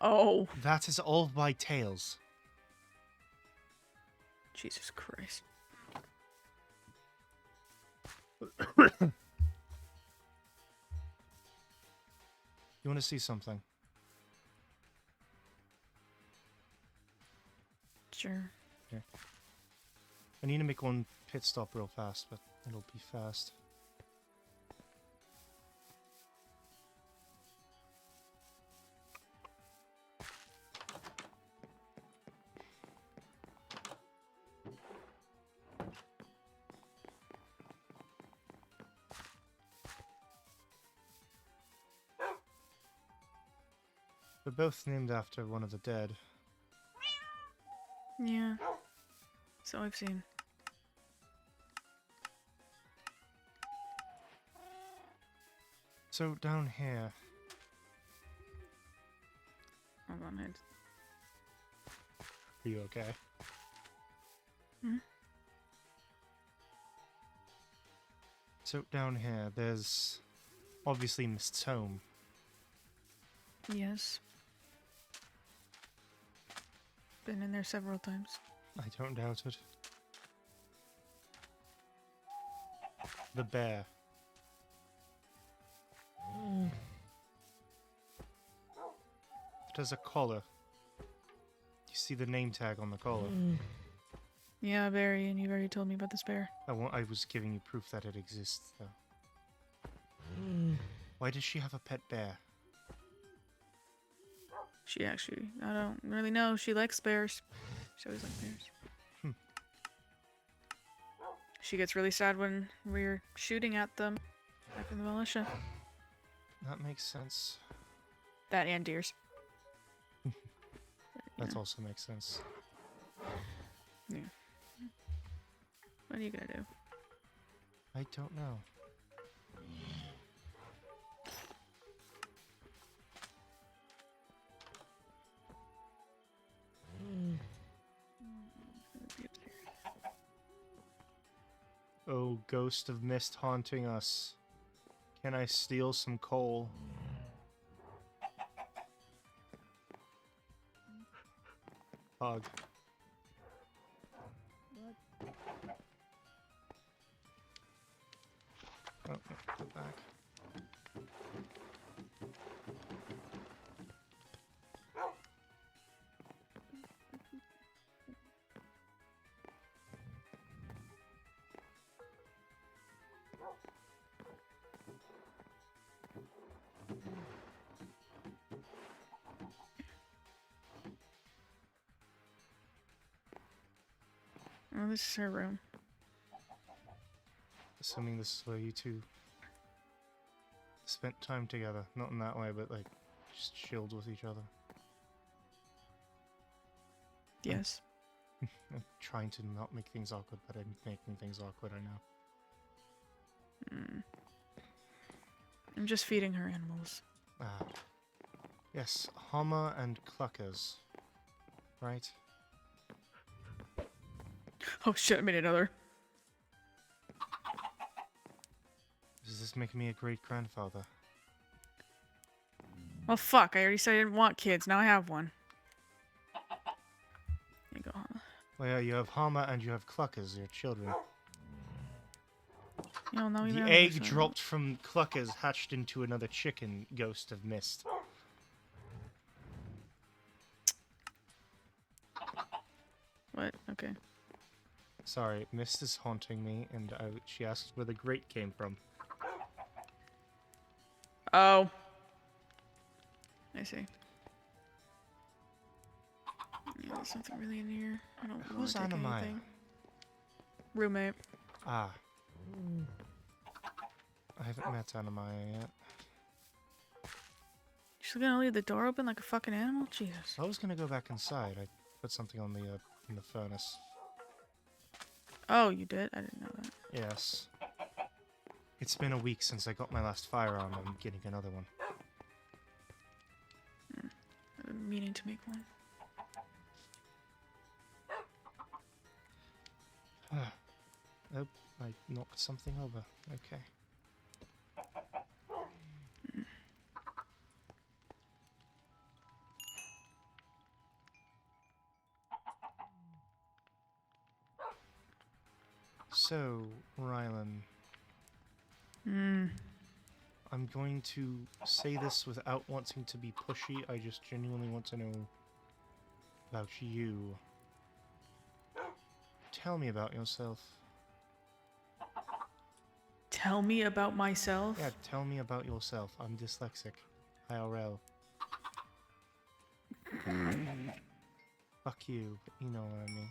Oh. That is all by tails. Jesus Christ. You want to see something? Sure. Here. I need to make one pit stop real fast, but it'll be fast. They're both named after one of the dead. Yeah. So I've seen. So down here, Hold on, are you okay? Hmm? So down here, there's obviously Mist's home. Yes. Been in there several times. I don't doubt it. The bear. It has a collar. You see the name tag on the collar. Yeah, Barry, and you've already told me about this bear. I was giving you proof that it exists, though. Why does she have a pet bear? She actually, I don't really know. She likes bears. She always liked bears. She gets really sad when we're shooting at them back in the militia. That makes sense. That and deers. That also makes sense. Yeah. What are you gonna do? I don't know. Oh, ghost of mist haunting us. Can I steal some coal? Hug. Oh, no, go back. Oh, this is her room. Assuming this is where you two spent time together. Not in that way, but like, just chilled with each other. Yes. I'm trying to not make things awkward, but I'm making things awkward, I know. I'm just feeding her animals. Ah. Yes, Homer and Cluckers. Right? Oh shit, I made another. Does this make me a great-grandfather? Well, fuck, I already said I didn't want kids. Now I have one. There you go, Hama. Well, yeah, you have Homer and you have Cluckers, your children. You don't know even The know egg this, dropped from Cluckers hatched into another chicken, Ghost of Mist. What? Okay. Sorry, Mist is haunting me, and she asked where the grate came from. Oh. I see. Yeah, there's nothing really in here. I don't want Who's to take Anamaya? anything. Roommate. Ah. I haven't met Anamaya yet. She's gonna leave the door open like a fucking animal? Jesus. I was gonna go back inside. I put something on the in the furnace. Oh, you did? I didn't know that. Yes. It's been a week since I got my last firearm. I'm getting another one. I've been meaning to make one. Oh, I knocked something over. Okay. So, Rylan, I'm going to say this without wanting to be pushy. I just genuinely want to know about you. Tell me about yourself. Tell me about myself? Yeah, tell me about yourself. I'm dyslexic. IRL. Fuck you, but you know what I mean.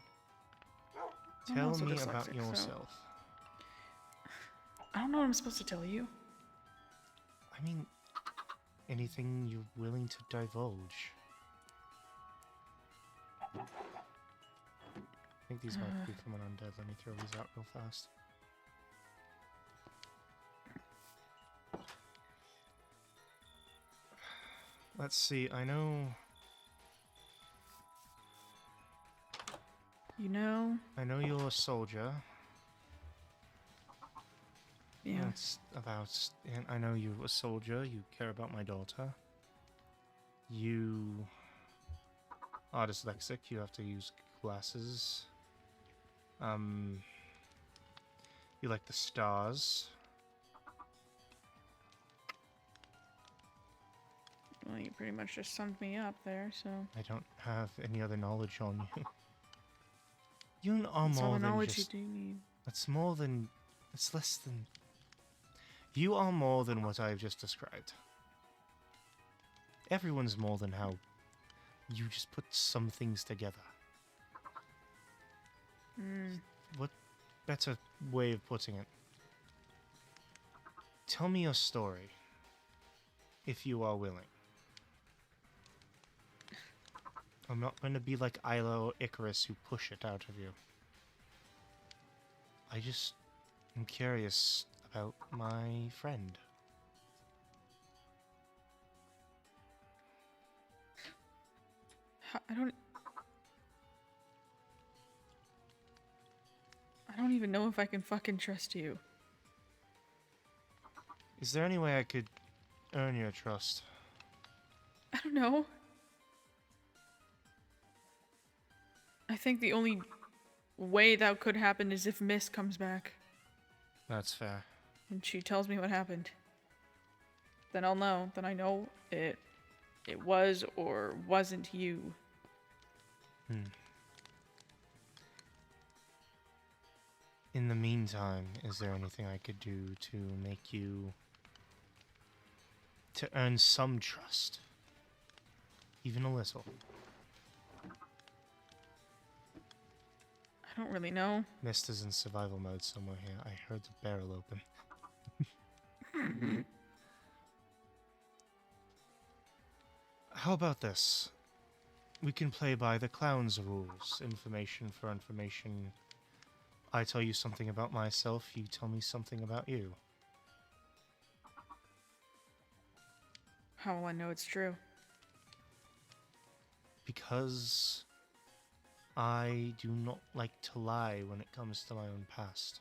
I'm Tell also me dyslexic, about so- yourself. I don't know what I'm supposed to tell you. I mean, anything you're willing to divulge. I think these might be from an undead. Let me throw these out real fast. Let's see, I know You know? you're a soldier. Yeah. That's about... And I know you're a soldier, you care about my daughter. You are dyslexic, you have to use glasses. You like the stars. Well, you pretty much just summed me up there, so... I don't have any other knowledge on you. You are That's all more the than knowledge just... you do need. It's more than... It's less than... You are more than what I've just described. Everyone's more than how you just put some things together. What better way of putting it? Tell me your story, if you are willing. I'm not going to be like Isla or Icarus who push it out of you. I just am curious about my friend. I don't even know if I can fucking trust you. Is there any way I could earn your trust? I don't know. I think the only way that could happen is if Miss comes back That's fair. and she tells me what happened. Then I'll know. Then I know it was or wasn't you. In the meantime, is there anything I could do to make you... to earn some trust? Even a little. I don't really know. Mist is in survival mode somewhere here. I heard the barrel open. How about this? We can play by the clown's rules. Information for information. I tell you something about myself, you tell me something about you. How will I know it's true? Because I do not like to lie when it comes to my own past.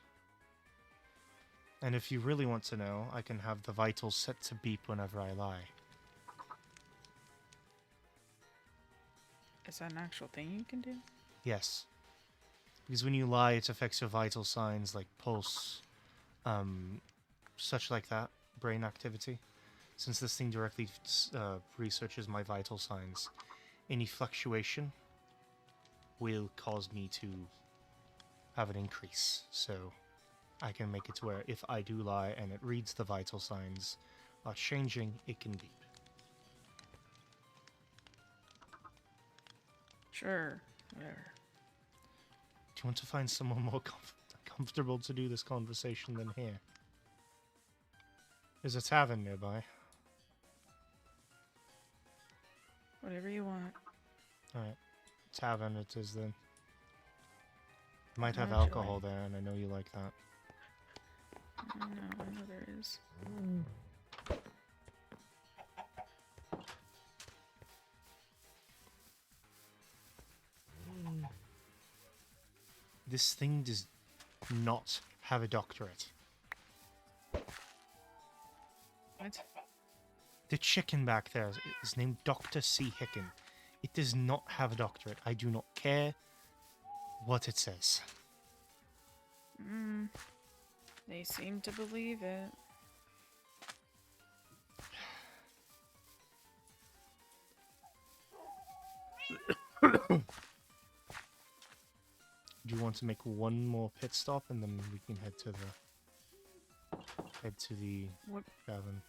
And if you really want to know, I can have the vitals set to beep whenever I lie. Is that an actual thing you can do? Yes. Because when you lie, it affects your vital signs like pulse, such like that, brain activity. Since this thing directly researches my vital signs, any fluctuation will cause me to have an increase. So I can make it to where if I do lie and it reads the vital signs are changing, it can beep. Sure. Whatever. Do you want to find someone more comfortable to do this conversation than here? There's a tavern nearby. Whatever you want. Alright. Tavern it is then. Might have How'd you alcohol like- there, and I know you like that. I know there is. This thing does not have a doctorate. What? The chicken back there is named Dr. C. Hicken. It does not have a doctorate. I do not care what it says. They seem to believe it. Do you want to make one more pit stop and then we can head to the What? cabin?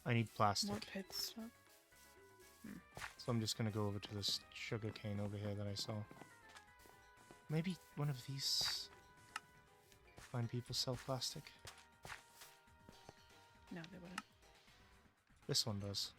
I need plastic, What pits? so I'm just gonna go over to this sugar cane over here that I saw. Maybe one of these fine people sell plastic. No, they wouldn't. This one does.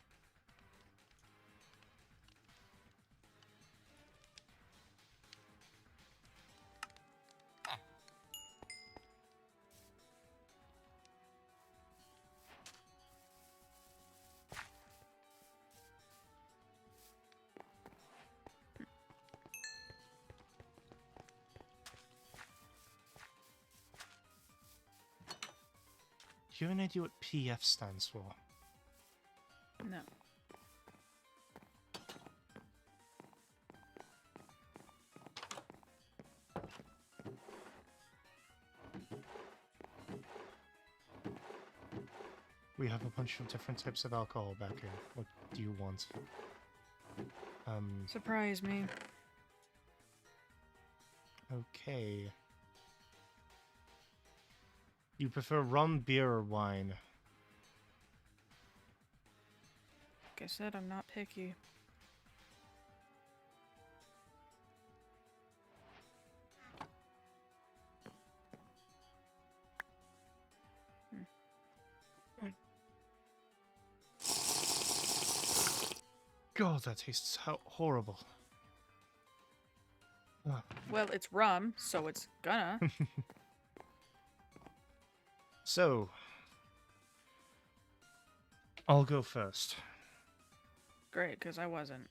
Do you have an idea what PF stands for? No. We have a bunch of different types of alcohol back here. What do you want? Surprise me. Okay. You prefer rum, beer, or wine? Like I said, I'm not picky. God, that tastes horrible. Ah. Well, it's rum, so it's gonna. So, I'll go first. Great, because I wasn't.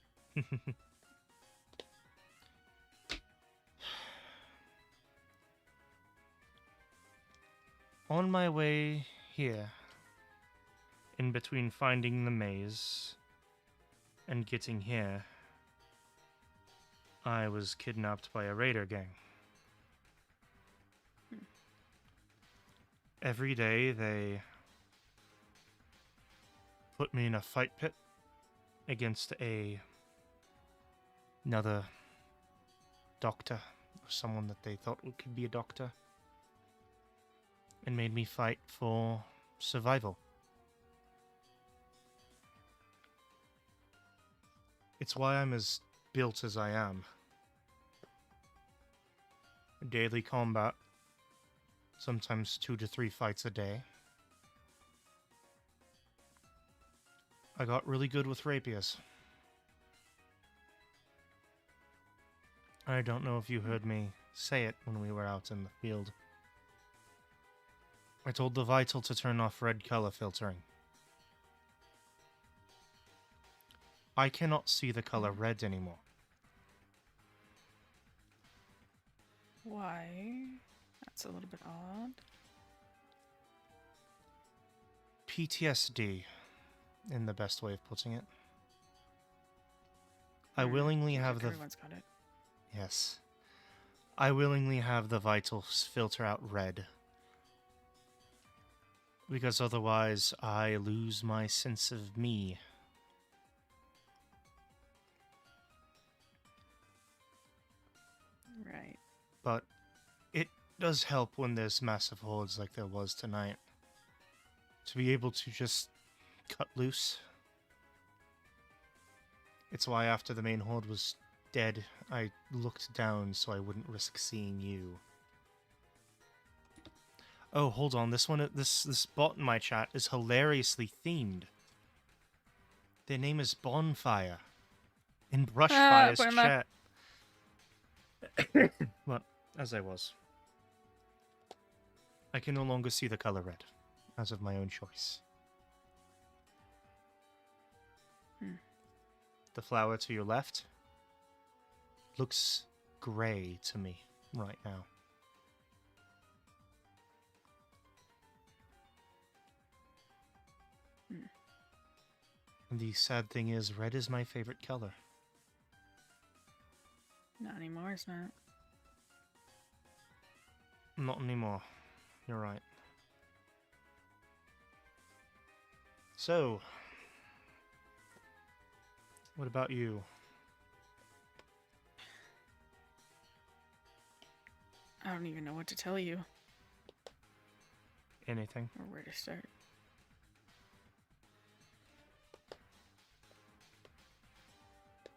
On my way here, in between finding the maze and getting here, I was kidnapped by a raider gang. Every day they put me in a fight pit against another doctor, or someone that they thought could be a doctor, and made me fight for survival. It's why I'm as built as I am. Daily combat, sometimes 2 to 3 fights a day. I got really good with rapiers. I don't know if you heard me say it when we were out in the field. I told the Vital to turn off red color filtering. I cannot see the color red anymore. Why? That's a little bit odd. PTSD, in the best way of putting it. I willingly have the... Everyone's got it. Yes. I willingly have the Vitals filter out red. Because otherwise I lose my sense of me. Right. But it does help when there's massive hordes like there was tonight. To be able to just cut loose. It's why after the main horde was dead, I looked down so I wouldn't risk seeing you. Oh, hold on. This bot in my chat is hilariously themed. Their name is Bonfire. in Brushfire's put 'em up. chat. Well, as I was. I can no longer see the color red, as of my own choice. The flower to your left looks gray to me right now. And the sad thing is, red is my favorite color. Not anymore, it's not. Not anymore. You're right. So, what about you? I don't even know what to tell you Anything? or where to start.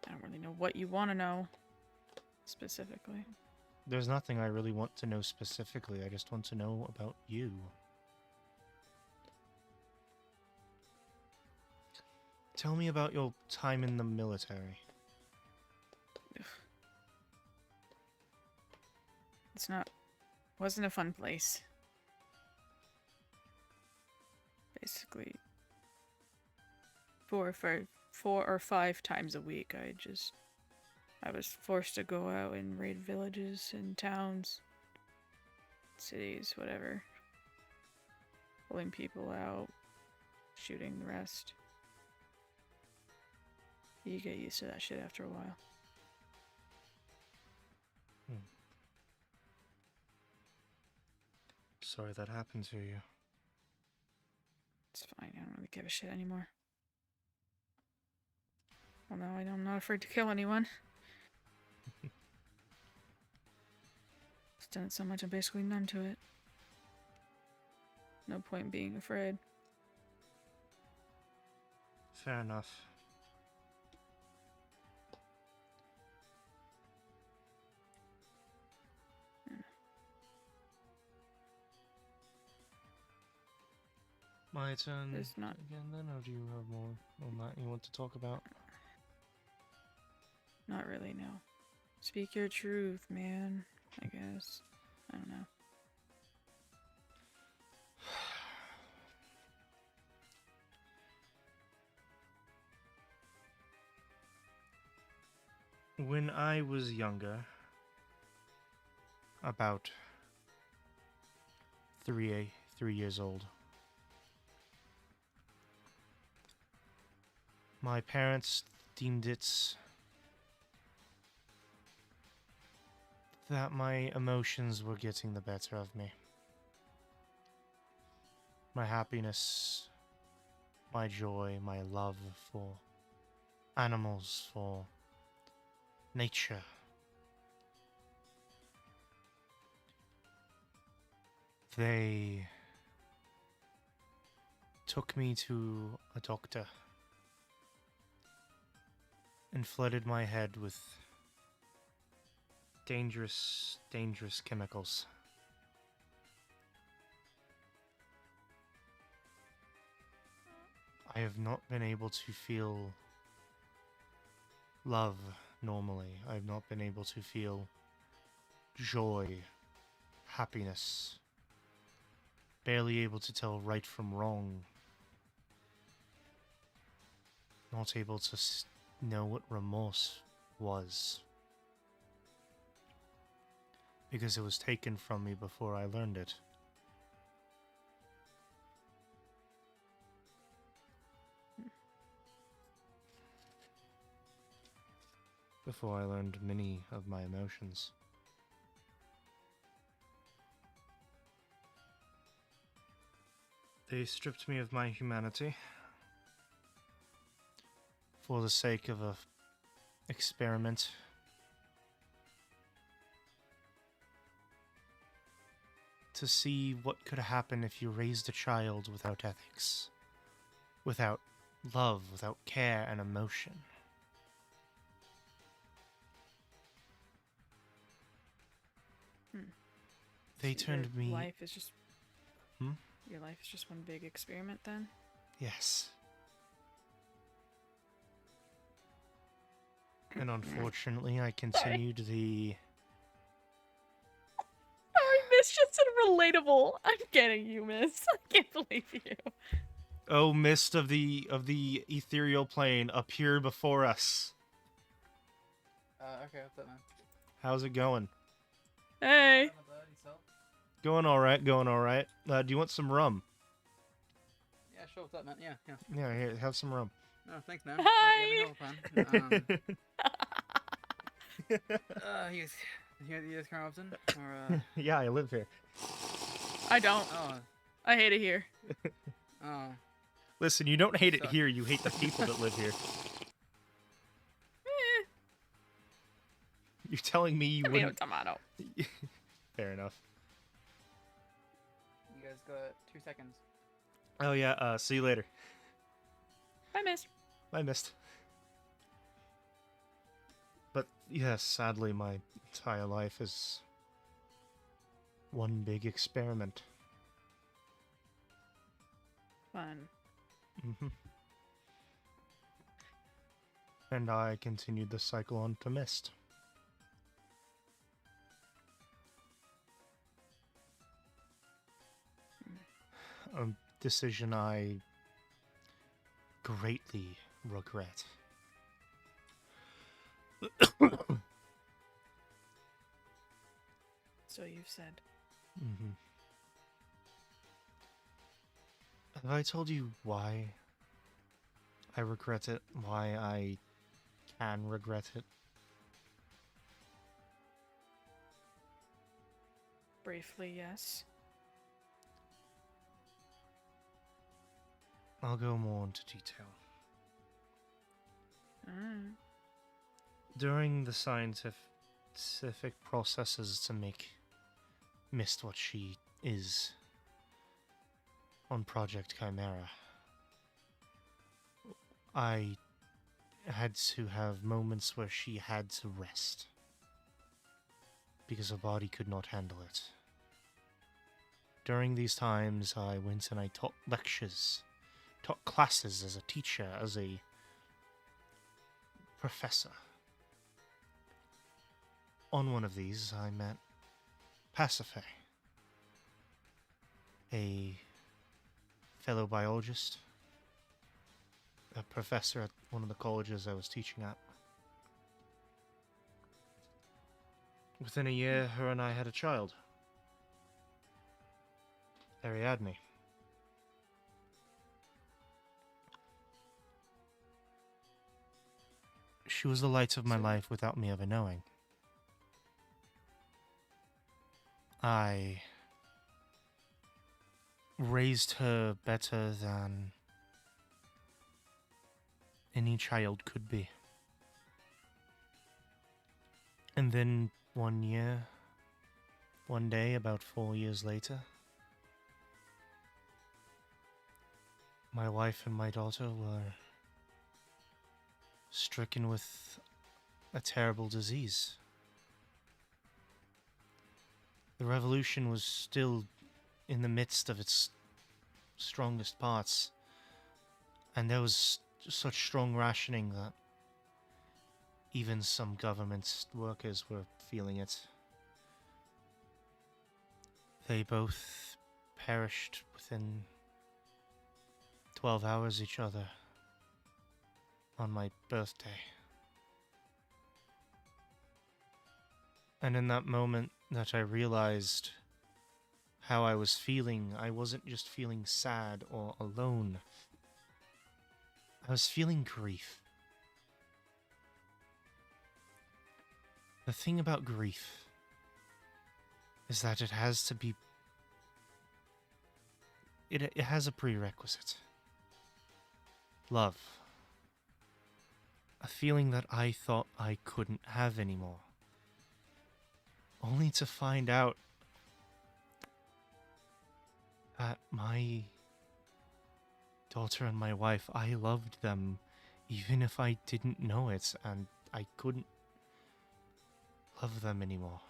I don't really know what you want to know specifically. There's nothing I really want to know specifically. I just want to know about you. Tell me about your time in the military. Wasn't a fun place. Basically, 4 or 5 times a week, I was forced to go out and raid villages and towns, cities, whatever. Pulling people out, shooting the rest. You get used to that shit after a while. Sorry that happened to you. It's fine, I don't really give a shit anymore. Well, now I know I'm not afraid to kill anyone. I've done it so much, I'm basically numb to it. No point being afraid. Fair enough. My turn There's not- again then, or do you have more on that you want to talk about? Not really, no. Speak your truth, man. I guess. I don't know. When I was younger, about 3 years old, my parents deemed it that my emotions were getting the better of me. My happiness, my joy, my love for animals, for nature. They took me to a doctor and flooded my head with dangerous chemicals. I have not been able to feel love normally. I have not been able to feel joy, happiness, barely able to tell right from wrong, not able to know what remorse was, because it was taken from me before I learned it. Before I learned many of my emotions. They stripped me of my humanity for the sake of a experiment. To see what could happen if you raised a child without ethics, without love, without care and emotion. They So turned me... Life is just... Your life is just one big experiment, then? Yes. And unfortunately, I continued the... Sorry, Miss just said relatable. I'm getting you, Miss. I can't believe you. Oh, mist of the ethereal plane, appear before us. Okay, what's up, man? How's it going? Hey. Going alright, going alright. Do you want some rum? Yeah, sure, what's up, man? Yeah. Yeah, here, have some rum. Oh, thanks, man. Hi. You have a plan. You guys come often? Or, Yeah, I live here. I don't. oh, I hate it here. oh. Listen, you don't hate it Suck. here, you hate the people that live here. You're telling me you Tomato, wouldn't... tomato. Fair enough. You guys got 2 seconds. Oh yeah, see you later. Bye, Miss. I missed. But yes, sadly my entire life is one big experiment. Fun. Mm-hmm. And I continued the cycle on to Mist. A decision I greatly regret. So you've said. Mm-hmm. Have I told you why I regret it? Why I can regret it? Briefly, yes. I'll go more into detail. Mm. During the scientific processes to make Mist what she is on Project Chimera, I had to have moments where she had to rest because her body could not handle it. During these times, I went and I taught lectures, taught classes as a teacher, as a professor. On one of these, I met Pasiphae, a fellow biologist, a professor at one of the colleges I was teaching at. Within a year, her and I had a child, Ariadne. She was the light of my life without me ever knowing. I raised her better than any child could be. And then one day, about 4 years later, my wife and my daughter were stricken with a terrible disease. The revolution was still in the midst of its strongest parts, and there was such strong rationing that even some government workers were feeling it. They both perished within 12 hours each other on my birthday. And in that moment that I realized how I was feeling, I wasn't just feeling sad or alone. I was feeling grief. The thing about grief is that it has to be... It has a prerequisite. Love. A feeling that I thought I couldn't have anymore. Only to find out that my daughter and my wife, I loved them even if I didn't know it, and I couldn't love them anymore.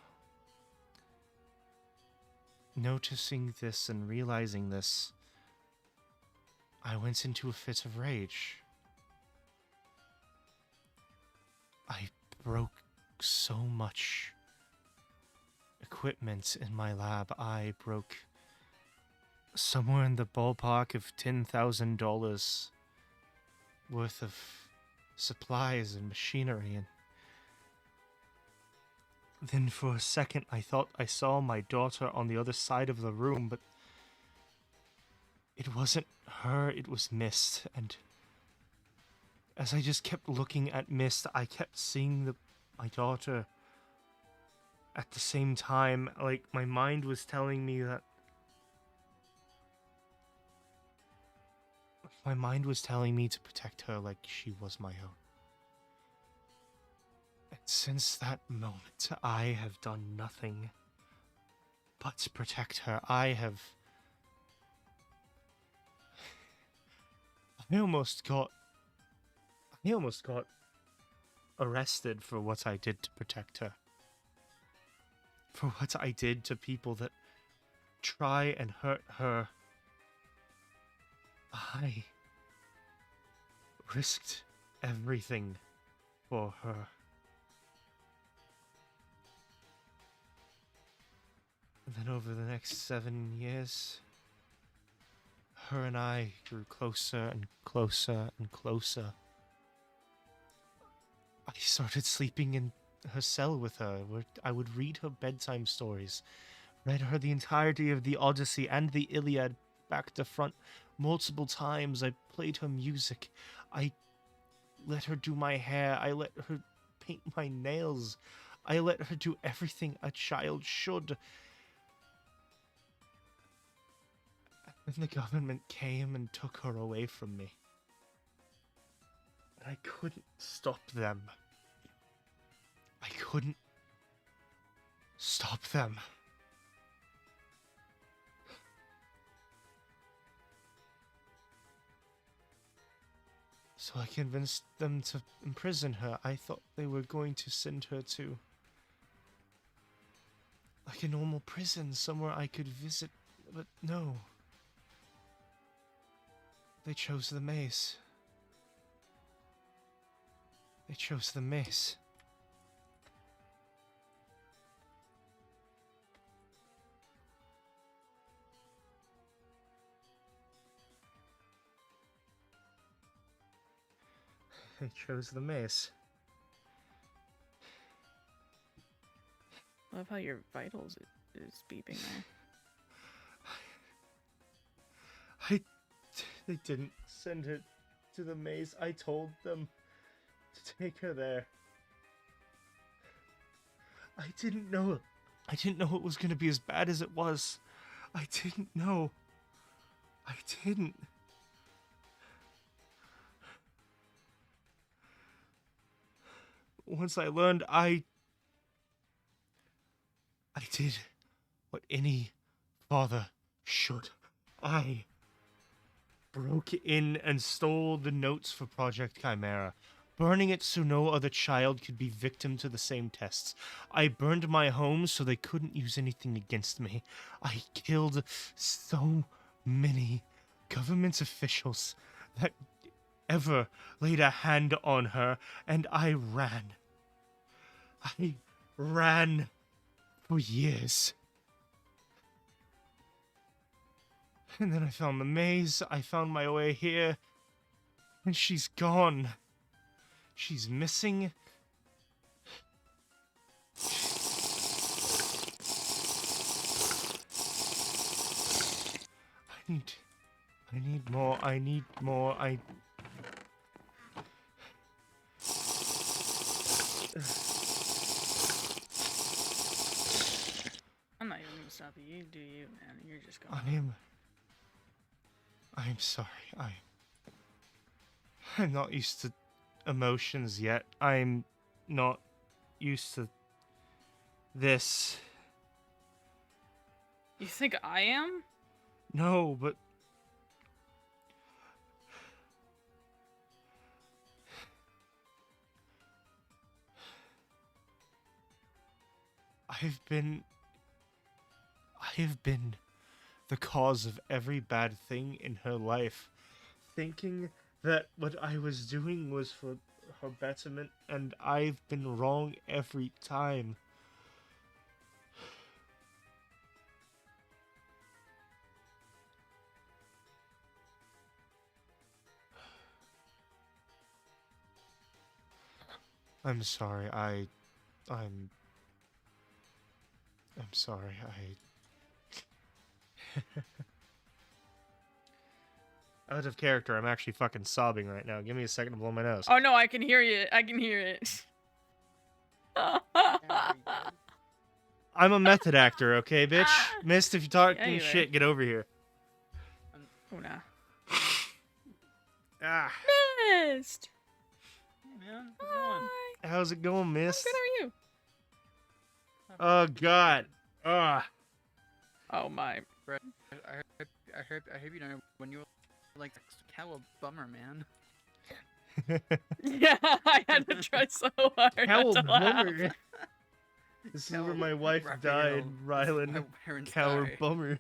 Noticing this and realizing this, I went into a fit of rage. I broke so much equipment in my lab. I broke somewhere in the ballpark of $10,000 worth of supplies and machinery, and then for a second I thought I saw my daughter on the other side of the room, but it wasn't her, it was Mist. And as I just kept looking at Mist, I kept seeing my daughter at the same time. Like, my mind was telling me that my mind was telling me to protect her like she was my own. And since that moment, I have done nothing but protect her. I almost got arrested for what I did to protect her. For what I did to people that try and hurt her. I risked everything for her. And then over the next 7 years, her and I grew closer and closer and closer. I started sleeping in her cell with her, where I would read her bedtime stories, read her the entirety of the Odyssey and the Iliad back to front multiple times. I played her music. I let her do my hair. I let her paint my nails. I let her do everything a child should. And the government came and took her away from me. And I couldn't stop them. I couldn't stop them. So I convinced them to imprison her. I thought they were going to send her to like a normal prison, somewhere I could visit, but no. They chose the maze. They chose the maze. They chose the maze. Love how your vitals is beeping there. They didn't send her to the maze. I told them to take her there. I didn't know it was going to be as bad as it was. I didn't know. I didn't. Once I learned, I did what any father should. I broke in and stole the notes for Project Chimera, burning it so no other child could be victim to the same tests. I burned my home so they couldn't use anything against me. I killed so many government officials that ever laid a hand on her, and I ran. I ran for years. And then I found the maze, I found my way here, and she's gone. She's missing. I need more, I'm not even gonna stop you. You do you, man. You're just going. I'm sorry. I'm not used to emotions yet. I'm not used to this. You think I am? No, but I've been the cause of every bad thing in her life, thinking that what I was doing was for her betterment, and I've been wrong every time. I'm sorry, I'm sorry, Out of character, I'm actually fucking sobbing right now. Give me a second to blow my nose. Oh no, I can hear you. I can hear it. I'm a method actor, okay, bitch? Mist, if you're talking Anyway. shit, get over here. Oh nah. Ah, Mist! Hey man, how's it going? Hi. how's it going, Mist? How good are you? Oh, God. Ah. Oh my. I heard you know when you were like cow a bummer, man. Yeah, I had to try so hard Cow not to laugh. bummer. This is Cow where my wife died, My Rylan. parents Cow died. bummer.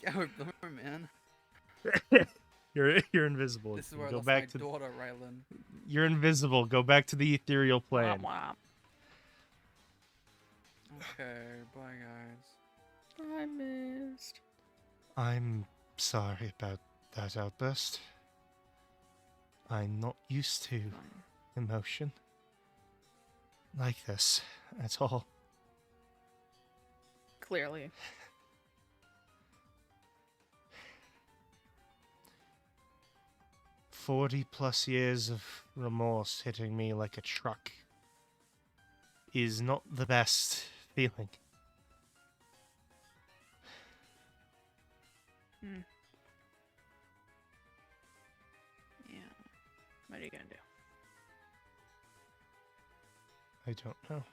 Cow bummer, man. You're invisible. This is where I Go lost back my to. daughter, Rylan. You're invisible. Go back to the ethereal plane. Womp Okay, bye guys. womp. I missed. I'm sorry about that outburst. I'm not used to emotion like this at all. Clearly. +40 years of remorse hitting me like a truck is not the best feeling. Yeah. What are you gonna do? I don't know.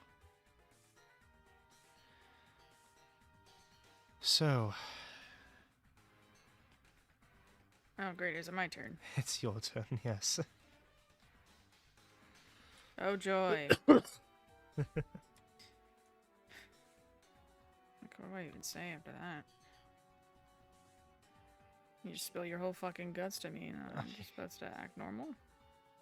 So, Oh great, is it my turn? it's your turn, yes. Oh joy. Like, what do I even say after that? You just spill your whole fucking guts to me and I'm just supposed to act normal?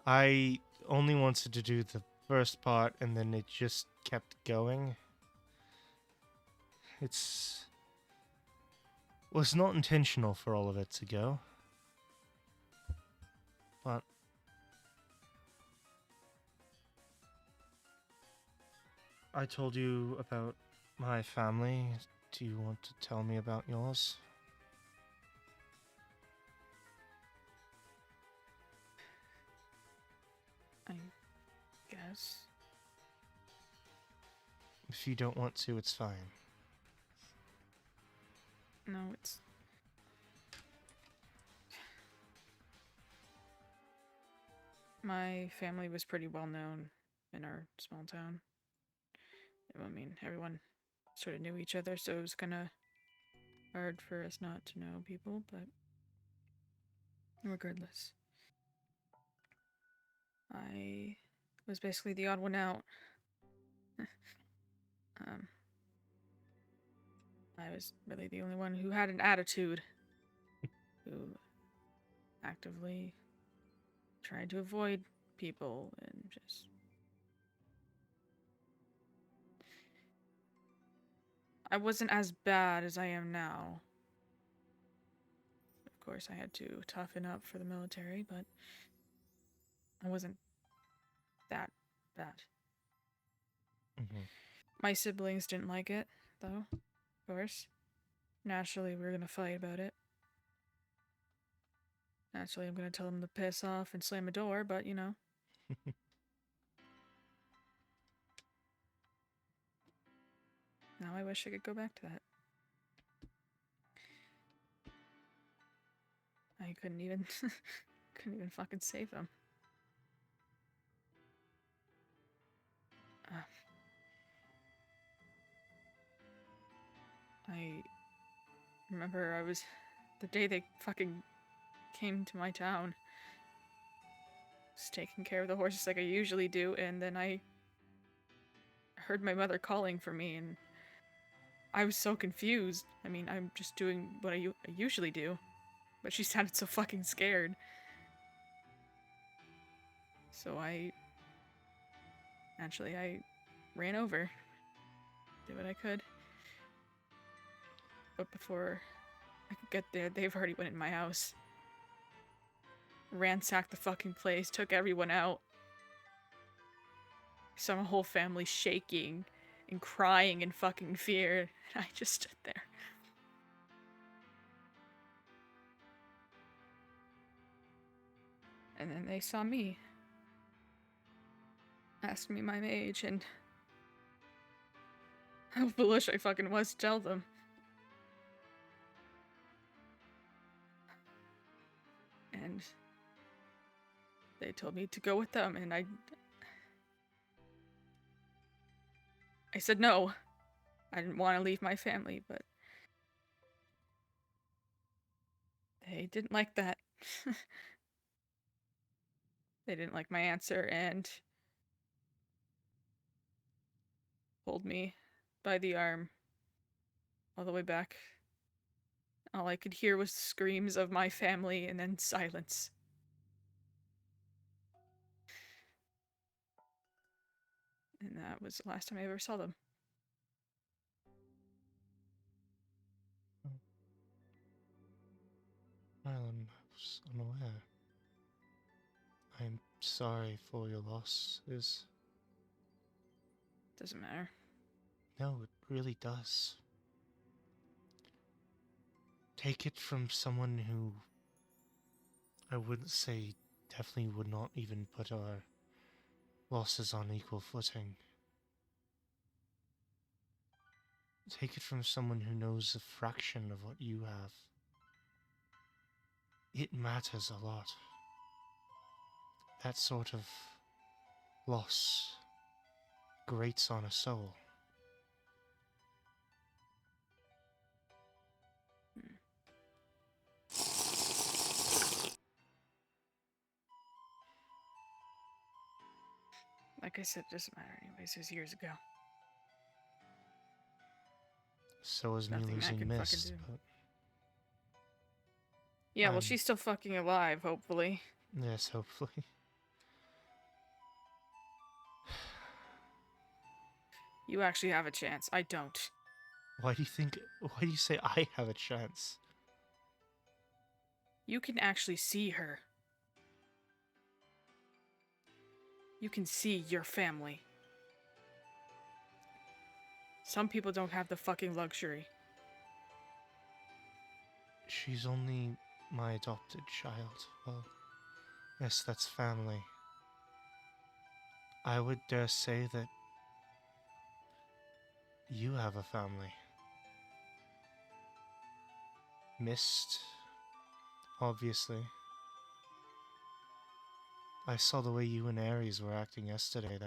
I only wanted to do the first part and then it just kept going. Was not intentional for all of it to go. But I told you about my family. Do you want to tell me about yours? I guess. If you don't want to, it's fine. No, it's... My family was pretty well known in our small town. I mean, everyone sort of knew each other, so it was kind of hard for us not to know people, but regardless. I was basically the odd one out. I was really the only one who had an attitude, who actively tried to avoid people and just... I wasn't as bad as I am now. Of course, I had to toughen up for the military, but I wasn't that bad. Mm-hmm. My siblings didn't like it, though, of course. Naturally, we were gonna fight about it. Naturally, I'm gonna tell them to piss off and slam a door, but, you know. Now I wish I could go back to that. I couldn't even... couldn't even fucking save them. I remember the day they fucking came to my town. Was taking care of the horses like I usually do, and then I heard my mother calling for me, and I was so confused. I mean, I'm just doing what I usually do, but she sounded so fucking scared. So I ran over, did what I could. But before I could get there, they've already went in my house. Ransacked the fucking place, took everyone out. Saw my whole family shaking and crying in fucking fear. And I just stood there. And then they saw me. Asked me my age and how foolish I fucking was to tell them. And they told me to go with them, and I said no. I didn't want to leave my family, but they didn't like that. They didn't like my answer and pulled me by the arm all the way back. All I could hear was screams of my family and then silence. And that was the last time I ever saw them. Rylan, I was unaware. I'm sorry for your losses. Doesn't matter. No, it really does. Take it from someone who I wouldn't say definitely would not even put our losses on equal footing. Take it from someone who knows a fraction of what you have. It matters a lot. That sort of loss grates on a soul. Like I said, it doesn't matter anyways. It was years ago. So is me Nothing I losing can fucking Mist, do. but Yeah, well, she's still fucking alive, hopefully. yes, hopefully. You actually have a chance. I don't. Why do you say I have a chance? You can actually see her. You can see your family. Some people don't have the fucking luxury. She's only my adopted child. Well, yes, that's family. I would dare say that you have a family. Mist, obviously. I saw the way you and Ares were acting yesterday.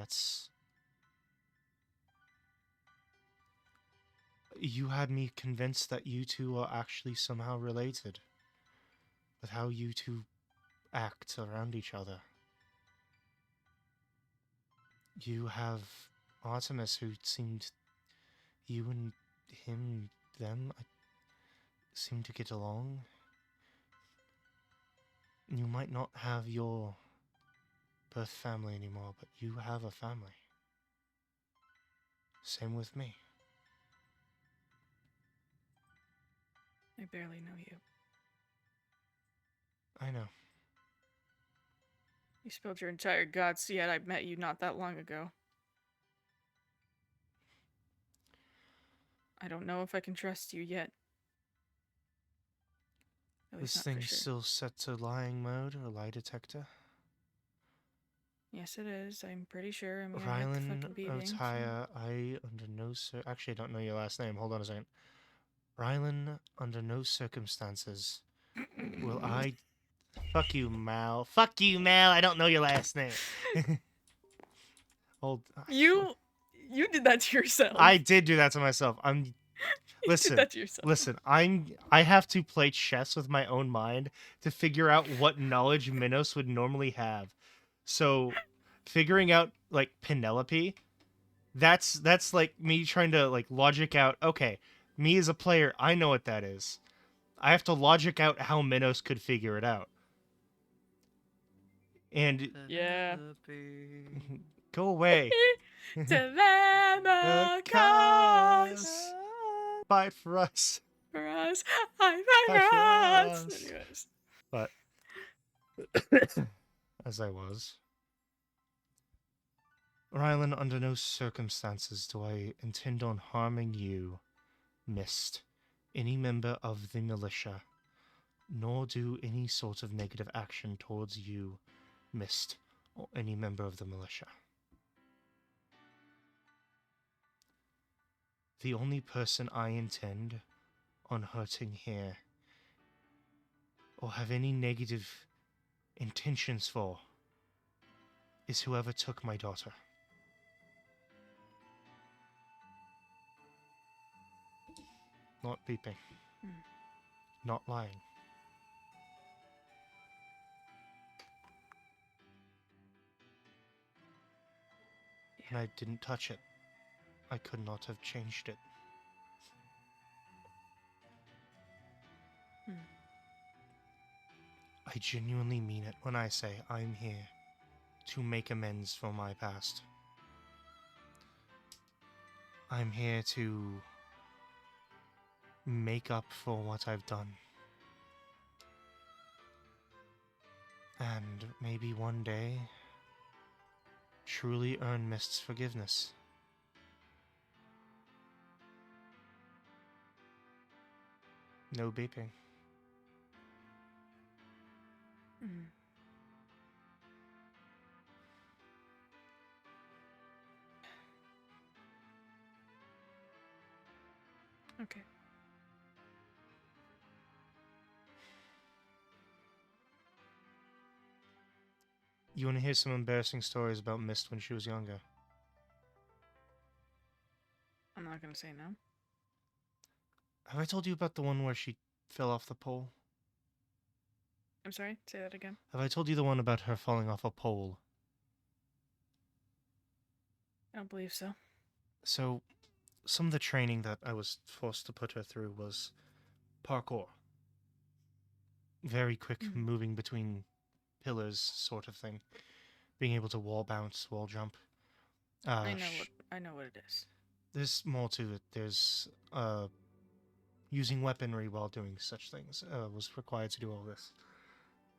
You had me convinced that you two are actually somehow related. With how you two act around each other. You have Artemis, who seemed... You and him, them, seem to get along. You might not have your birth family anymore, but you have a family. Same with me. I barely know you. I know. You spilled your entire guts, yet I met you not that long ago. I don't know if I can trust you yet. At least This not for thing's sure. still set to lying mode or lie detector. Yes, it is. I'm pretty sure. I'm gonna get the Rylan fucking beating. Otaya, I under no actually I don't know your last name. Hold on a second. Rylan, under no circumstances will I... Fuck you, Mal. Fuck you, Mal. I don't know your last name. Hold. You did that to yourself. I did do that to myself. You did that to yourself. Listen. I have to play chess with my own mind to figure out what knowledge Minos would normally have. So, figuring out like Penelope, that's like me trying to like logic out. Okay, me as a player, I know what that is. I have to logic out how Minos could figure it out. And Yeah. Penelope. go away. Dilemma cause Fight for us. for us. I Fight fight for for us. us. Anyways. But as I was, Rylan, under no circumstances do I intend on harming you, Mist, any member of the militia, nor do any sort of negative action towards you, Mist, or any member of the militia. The only person I intend on hurting here, or have any negative intentions for, is whoever took my daughter. Not beeping. Not lying. And I didn't touch it. I could not have changed it. I genuinely mean it when I say I'm here to make amends for my past. I'm here to make up for what I've done. And maybe one day, truly earn Mist's forgiveness. No beeping. Okay. You want to hear some embarrassing stories about Mist when she was younger? I'm not gonna say no. Have I told you about the one where she fell off the pole? I'm sorry, say that again. Have I told you the one about her falling off a pole? I don't believe so. So, some of the training that I was forced to put her through was parkour. Very quick moving between pillars sort of thing. Being able to wall bounce, wall jump. I know what it is. There's more to it. There's using weaponry while doing such things was required to do all this.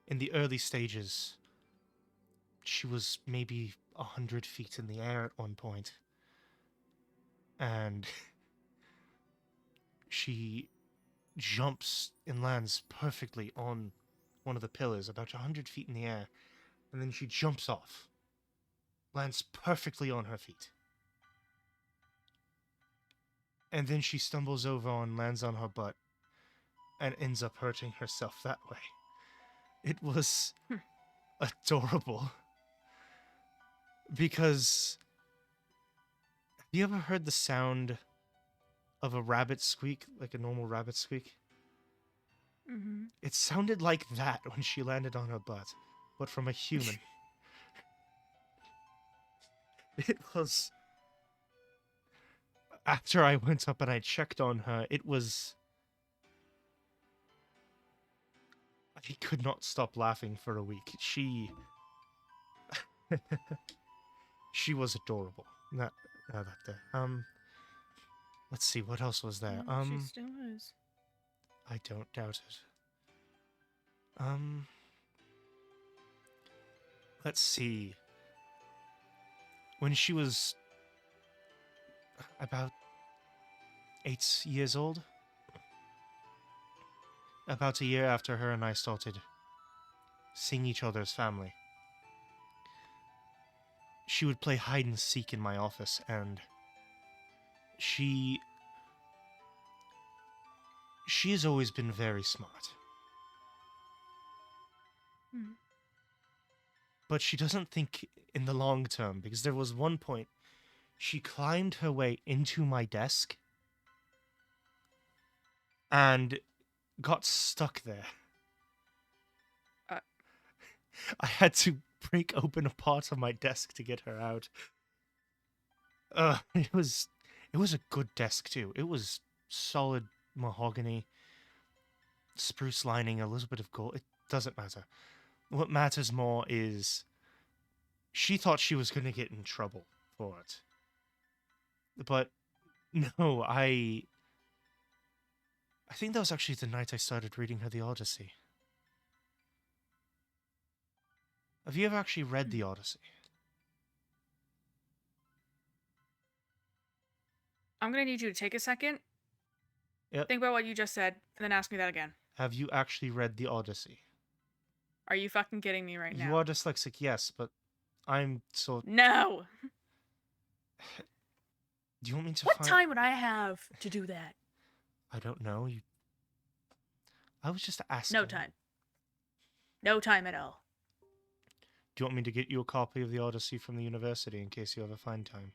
In the early stages, she was maybe 100 feet in the air at one point. And she jumps and lands perfectly on one of the pillars, about 100 feet in the air. And then she jumps off, lands perfectly on her feet. And then she stumbles over and lands on her butt and ends up hurting herself that way. It was adorable. Because have you ever heard the sound of a rabbit squeak, like a normal rabbit squeak? Mm-hmm. It sounded like that when she landed on her butt, but from a human. It was... After I went up and I checked on her, it was... I could not stop laughing for a week. She... she was adorable. That day. Let's see, what else was there? Yeah, she still is. I don't doubt it. Let's see. When she was about 8 years old, about a year after her and I started seeing each other's family, she would play hide and seek in my office, and she has always been very smart. But she doesn't think in the long term, because there was one point she climbed her way into my desk and got stuck there. I had to break open a part of my desk to get her out. It was a good desk too. It was solid mahogany, spruce lining, a little bit of gold. It doesn't matter. what matters more is she thought she was going to get in trouble for it. But no, I think that was actually the night I started reading her the Odyssey. Have you ever actually read the Odyssey? I'm gonna need you to take a second. Yep. Think about what you just said, and then ask me that again. Have you actually read the Odyssey? Are you fucking kidding me right now? You are dyslexic, yes, but I'm so... No! Do you want me to What time would I have to do that? I don't know. I was just asking. No time. No time at all. Do you want me to get you a copy of the Odyssey from the university in case you ever find time?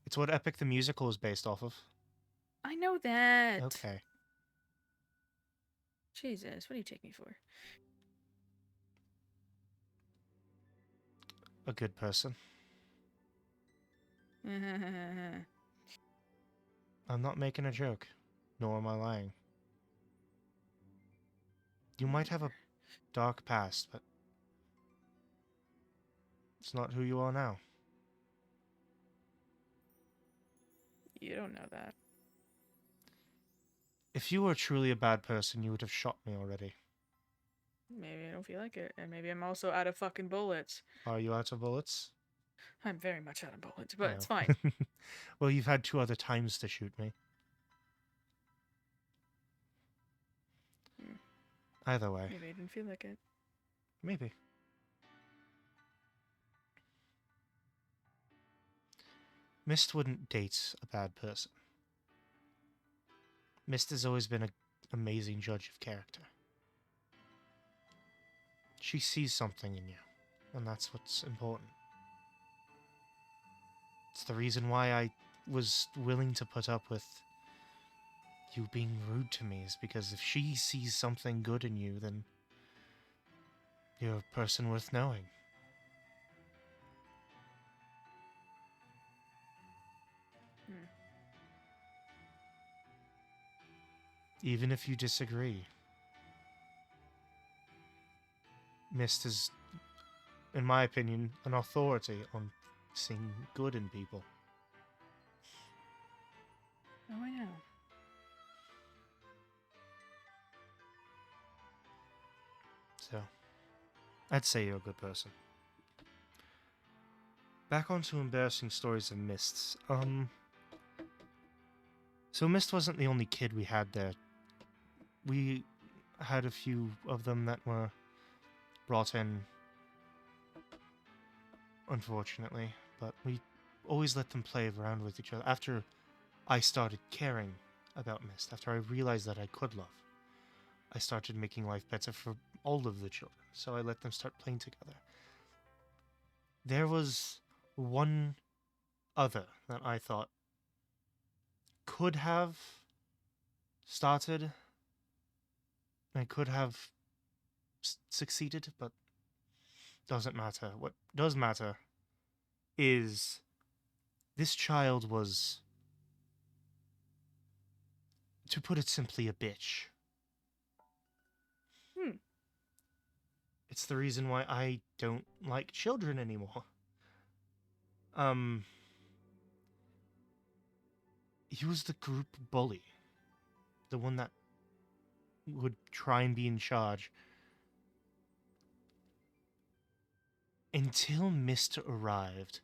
It's what Epic the Musical is based off of. I know that. Okay. Jesus, what do you take me for? A good person. I'm not making a joke, nor am I lying. You might have a dark past, but it's not who you are now. You don't know that. If you were truly a bad person, you would have shot me already. Maybe I don't feel like it, and maybe I'm also out of fucking bullets. Are you out of bullets? I'm very much out of bullets, but it's Oh. fine. Well, you've had 2 other times to shoot me. Either way. Maybe I didn't feel like it. Maybe. Mist wouldn't date a bad person. Mist has always been an amazing judge of character. She sees something in you, and that's what's important. It's the reason why I was willing to put up with you being rude to me, is because if she sees something good in you, then you're a person worth knowing. Even if you disagree. Mist is, in my opinion, an authority on seeing good in people. Oh, I know. So, I'd say you're a good person. Back onto embarrassing stories of Mist's. So Mist wasn't the only kid we had there. We had a few of them that were brought in, unfortunately, but we always let them play around with each other. After I started caring about Mist, after I realized that I could love, I started making life better for all of the children, so I let them start playing together. There was one other that I thought could have started, I could have succeeded, but doesn't matter. What does matter is this child was, to put it simply, a bitch. It's the reason why I don't like children anymore. He was the group bully. The one that would try and be in charge. Until Mr. arrived.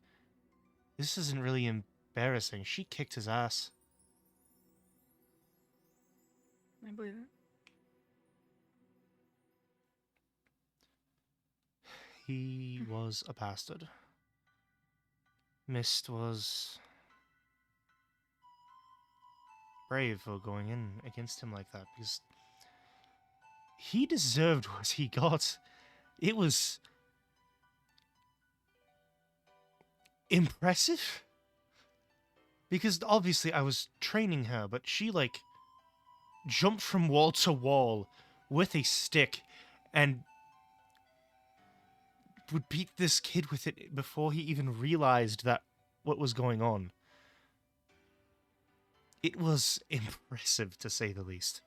This isn't really embarrassing. She kicked his ass. I believe it. He was a bastard. Mist was brave for going in against him like that, because he deserved what he got. It was impressive. Because obviously I was training her, but she, like, jumped from wall to wall with a stick and would beat this kid with it before he even realized that what was going on. It was impressive, to say the least.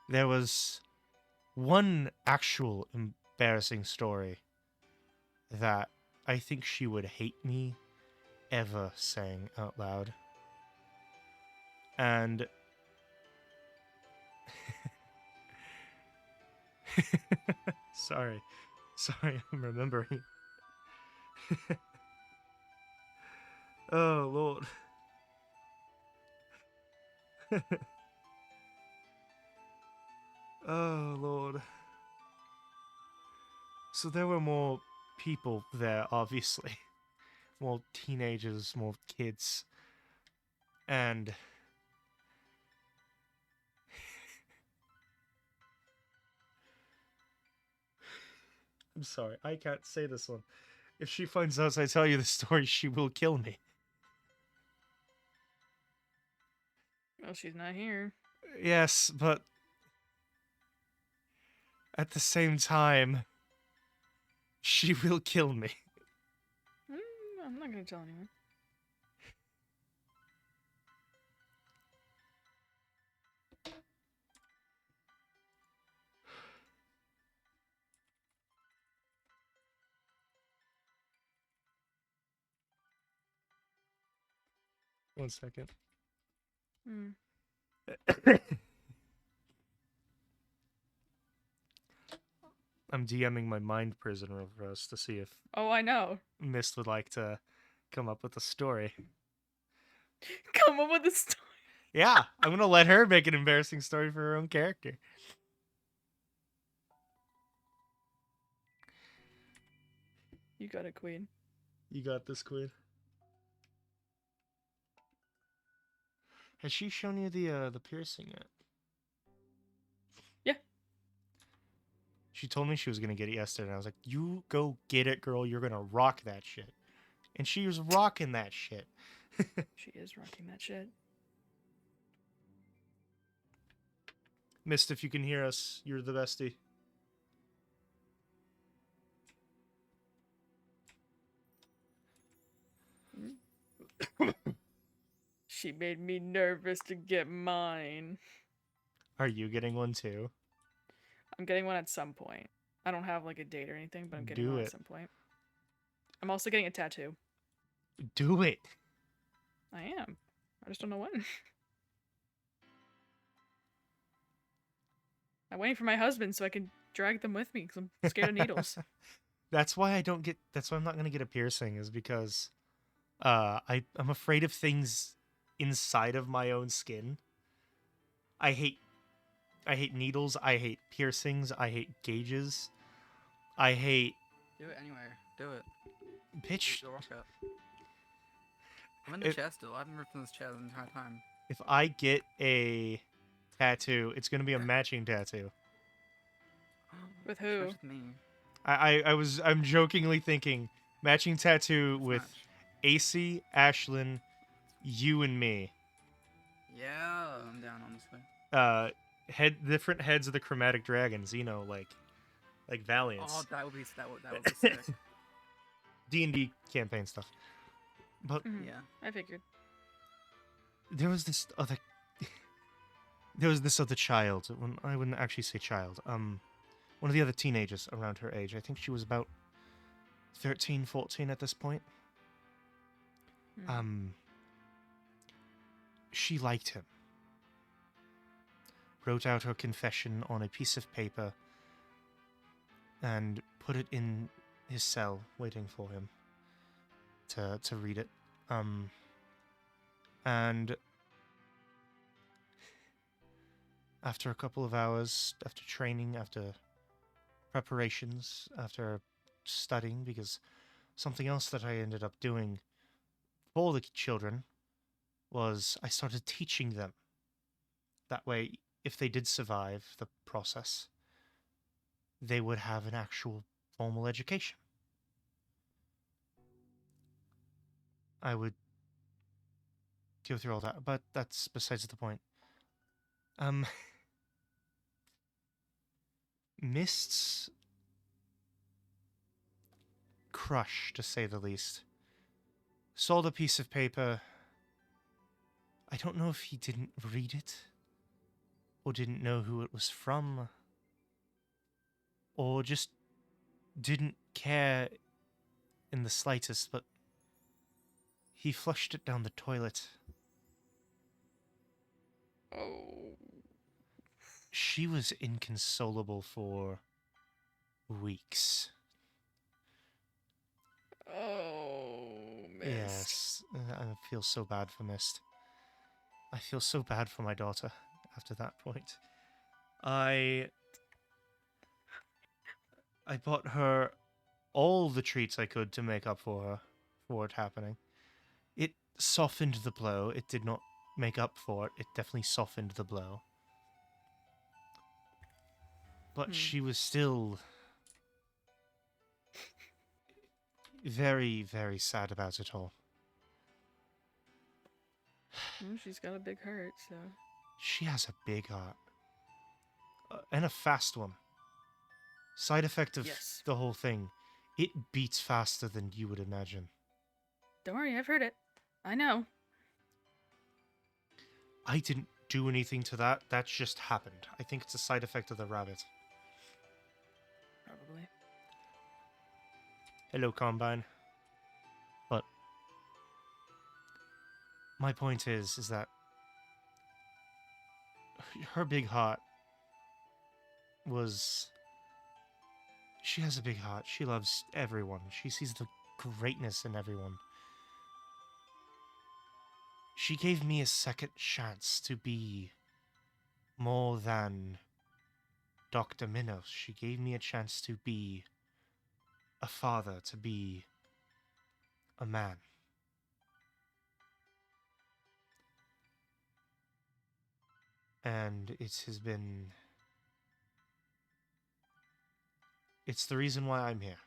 there was one actual embarrassing story that I think she would hate me ever saying out loud. And sorry, I'm remembering. Oh Lord. Oh Lord. So there were more people there, obviously. More teenagers, more kids. And I'm sorry, I can't say this one. If she finds out I tell you the story, she will kill me. Well, she's not here. Yes, but at the same time, she will kill me. I'm not gonna tell anyone. One second. Hmm. I'm DMing my mind prisoner for us to see if Oh, I know. Mist would like to come up with a story. Come up with a story. Yeah, I'm gonna let her make an embarrassing story for her own character. You got it, queen. You got this, queen. Has she shown you the piercing yet? Yeah. She told me she was gonna get it yesterday, and I was like, "You go get it, girl. You're gonna rock that shit." And she was rocking that shit. She is rocking that shit. Mist, if you can hear us, you're the bestie. She made me nervous to get mine. Are you getting one too? I'm getting one at some point. I don't have like a date or anything, but I'm getting Do one it. at some point. I'm also getting a tattoo. Do it. I am. I just don't know when. I'm waiting for my husband so I can drag them with me because I'm scared of needles. That's why I'm not gonna get a piercing, is because I'm afraid of things inside of my own skin. I hate needles, I hate piercings, I hate gauges. I hate Do it anyway. Do it. bitch. Go rock it. I'm in the chest still. I haven't ripped in this chest the entire time. If I get a tattoo, it's gonna be a matching tattoo. With who? With me. I'm jokingly thinking matching tattoo Let's with match. AC, Ashlyn, you and me. Yeah, I'm down honestly. Different heads of the chromatic dragons, you know, like Valiance. Oh, that would be sick. D&D campaign stuff. But Mhm. Yeah. I figured. there was this other child. When I wouldn't actually say child. One of the other teenagers around her age. I think she was about 13, 14 at this point. She liked him. Wrote out her confession on a piece of paper and put it in his cell, waiting for him to read it. And after a couple of hours, after training, after preparations, after studying, because something else that I ended up doing for the children was I started teaching them. That way, if they did survive the process, they would have an actual formal education. I would go through all that, but that's besides the point. Mist's crush, to say the least, saw the piece of paper. I don't know if he didn't read it, or didn't know who it was from, or just didn't care in the slightest, but he flushed it down the toilet. Oh. She was inconsolable for weeks. Oh, Mist. Yes, I feel so bad for Mist. I feel so bad for my daughter after that point. I bought her all the treats I could to make up for her for it happening. It softened the blow. It did not make up for it. It definitely softened the blow. But she was still very, very sad about it all. Well, she's got a big heart, so. She has a big heart. And a fast one. Side effect of Yes. the whole thing, it beats faster than you would imagine. Don't worry, I've heard it. I know. I didn't do anything to that. That just happened. I think it's a side effect of the rabbit. Probably. Hello, Combine. But my point is that her big heart was... She has a big heart. She loves everyone. She sees the greatness in everyone. She gave me a second chance to be more than Dr. Minos. She gave me a chance to be a father, to be a man. And it has been... It's the reason why I'm here.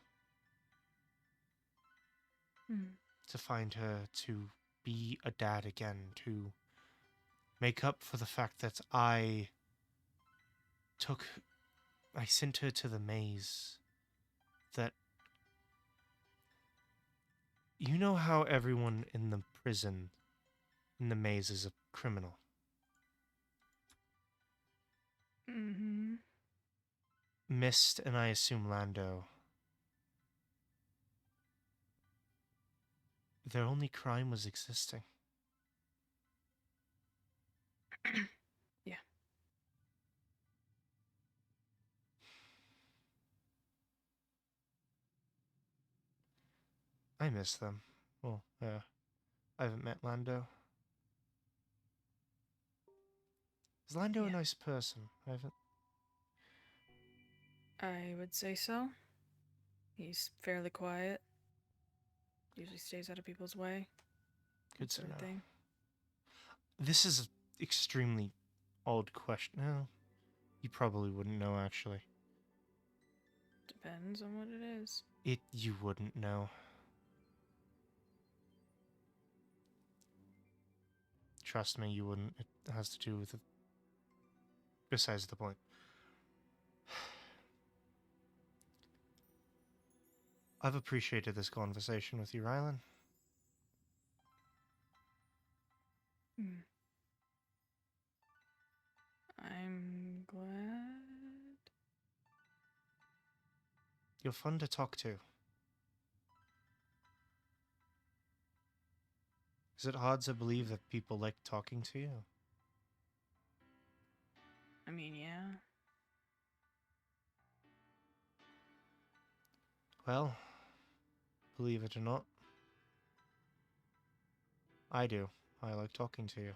To find her, to be a dad again, to make up for the fact that I sent her to the maze. That... You know how everyone in the prison, in the maze, is a criminal? Mm-hmm. Mist, and I assume Lando, their only crime was existing. Yeah. I miss them. Well, yeah. I haven't met Lando. Is Lando a Yeah. nice person? I haven't... I would say so. He's fairly quiet. Usually stays out of people's way. Good That sort to of know. thing. This is an extremely odd question. No, you probably wouldn't know, actually. Depends on what it is. You wouldn't know. Trust me, you wouldn't. It has to do with... Besides the point. I've appreciated this conversation with you, Rylan. I'm glad. You're fun to talk to. Is it hard to believe that people like talking to you? I mean, yeah. Well, believe it or not, I do. I like talking to you.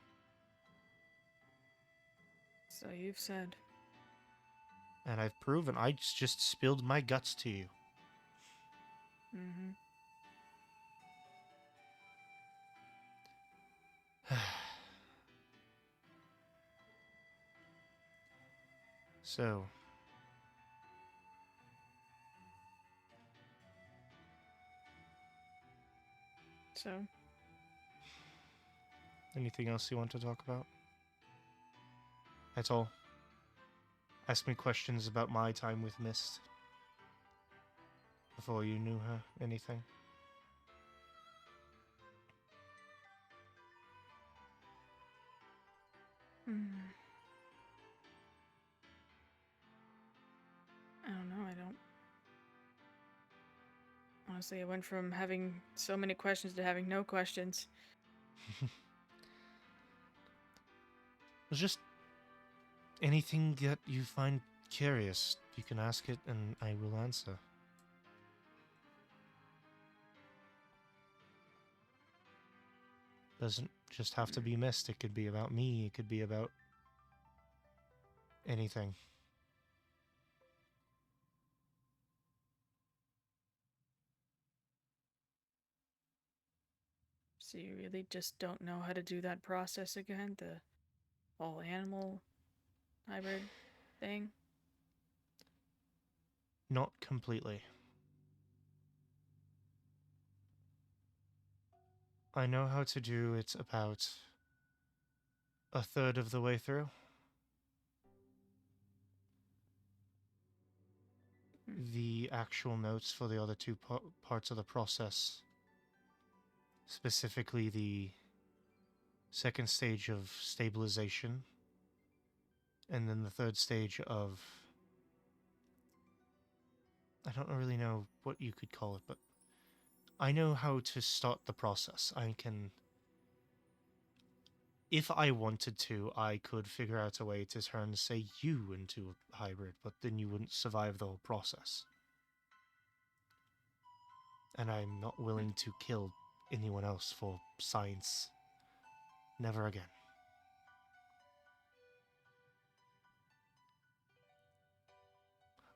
So you've said. And I've proven I just spilled my guts to you. Mm-hmm. So, So, anything else you want to talk about? That's all. Ask me questions about my time with Mist. Before you knew her. Anything. Hmm. I don't know. I don't. Honestly, I went from having so many questions to having no questions. It's just anything that you find curious, you can ask it and I will answer. Doesn't just have to be mist, it could be about me, it could be about anything. So you really just don't know how to do that process again? The whole animal hybrid thing? Not completely. I know how to do it about a third of the way through. The actual notes for the other two parts of the process, specifically the second stage of stabilization, and then the third stage of... I don't really know what you could call it, but I know how to start the process. I can... If I wanted to, I could figure out a way to turn, say, you into a hybrid, but then you wouldn't survive the whole process. And I'm not willing to kill anyone else for science. Never again.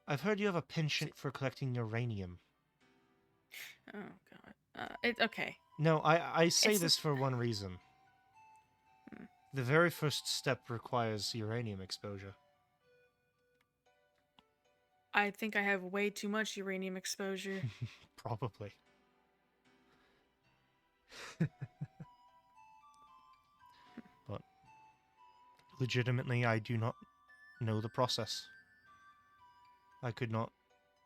I've heard you have a penchant for collecting uranium. Oh god. Okay. No, I say It's this for one reason. The very first step requires uranium exposure. I think I have way too much uranium exposure. Probably. But legitimately, I do not know the process. I could not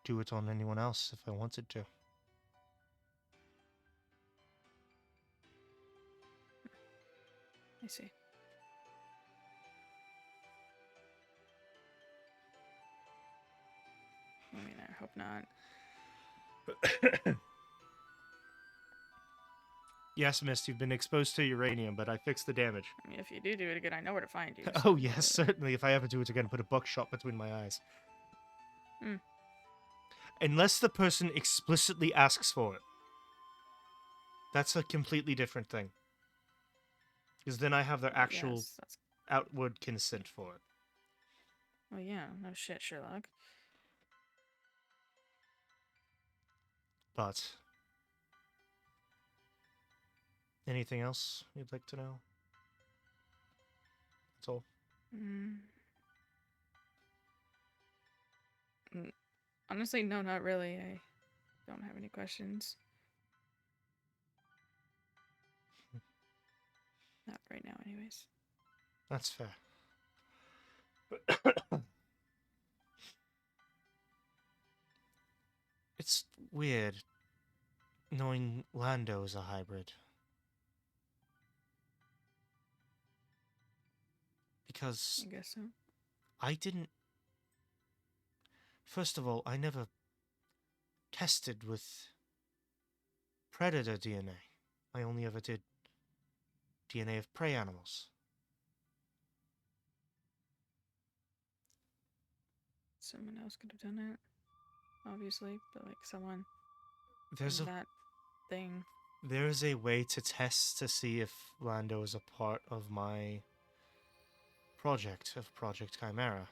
do it on anyone else if I wanted to. I see. I mean, I hope not. Yes, Mist, you've been exposed to uranium, but I fixed the damage. I mean, if you do it again, I know where to find you. Oh, yes, certainly. If I ever do it again, put a buckshot between my eyes. Mm. Unless the person explicitly asks for it. That's a completely different thing. Because then I have their actual Yes, that's... outward consent for it. Well, yeah, no shit, Sherlock. But... anything else you'd like to know? That's all. Honestly, no, not really. I don't have any questions. Not right now, anyways. That's fair. It's weird knowing Lando is a hybrid. Because I guess so. I didn't... First of all, I never tested with predator DNA. I only ever did DNA of prey animals. Someone else could have done it, obviously, but like someone There's in a that thing. There is a way to test to see if Lando is a part of my project, of Project Chimera.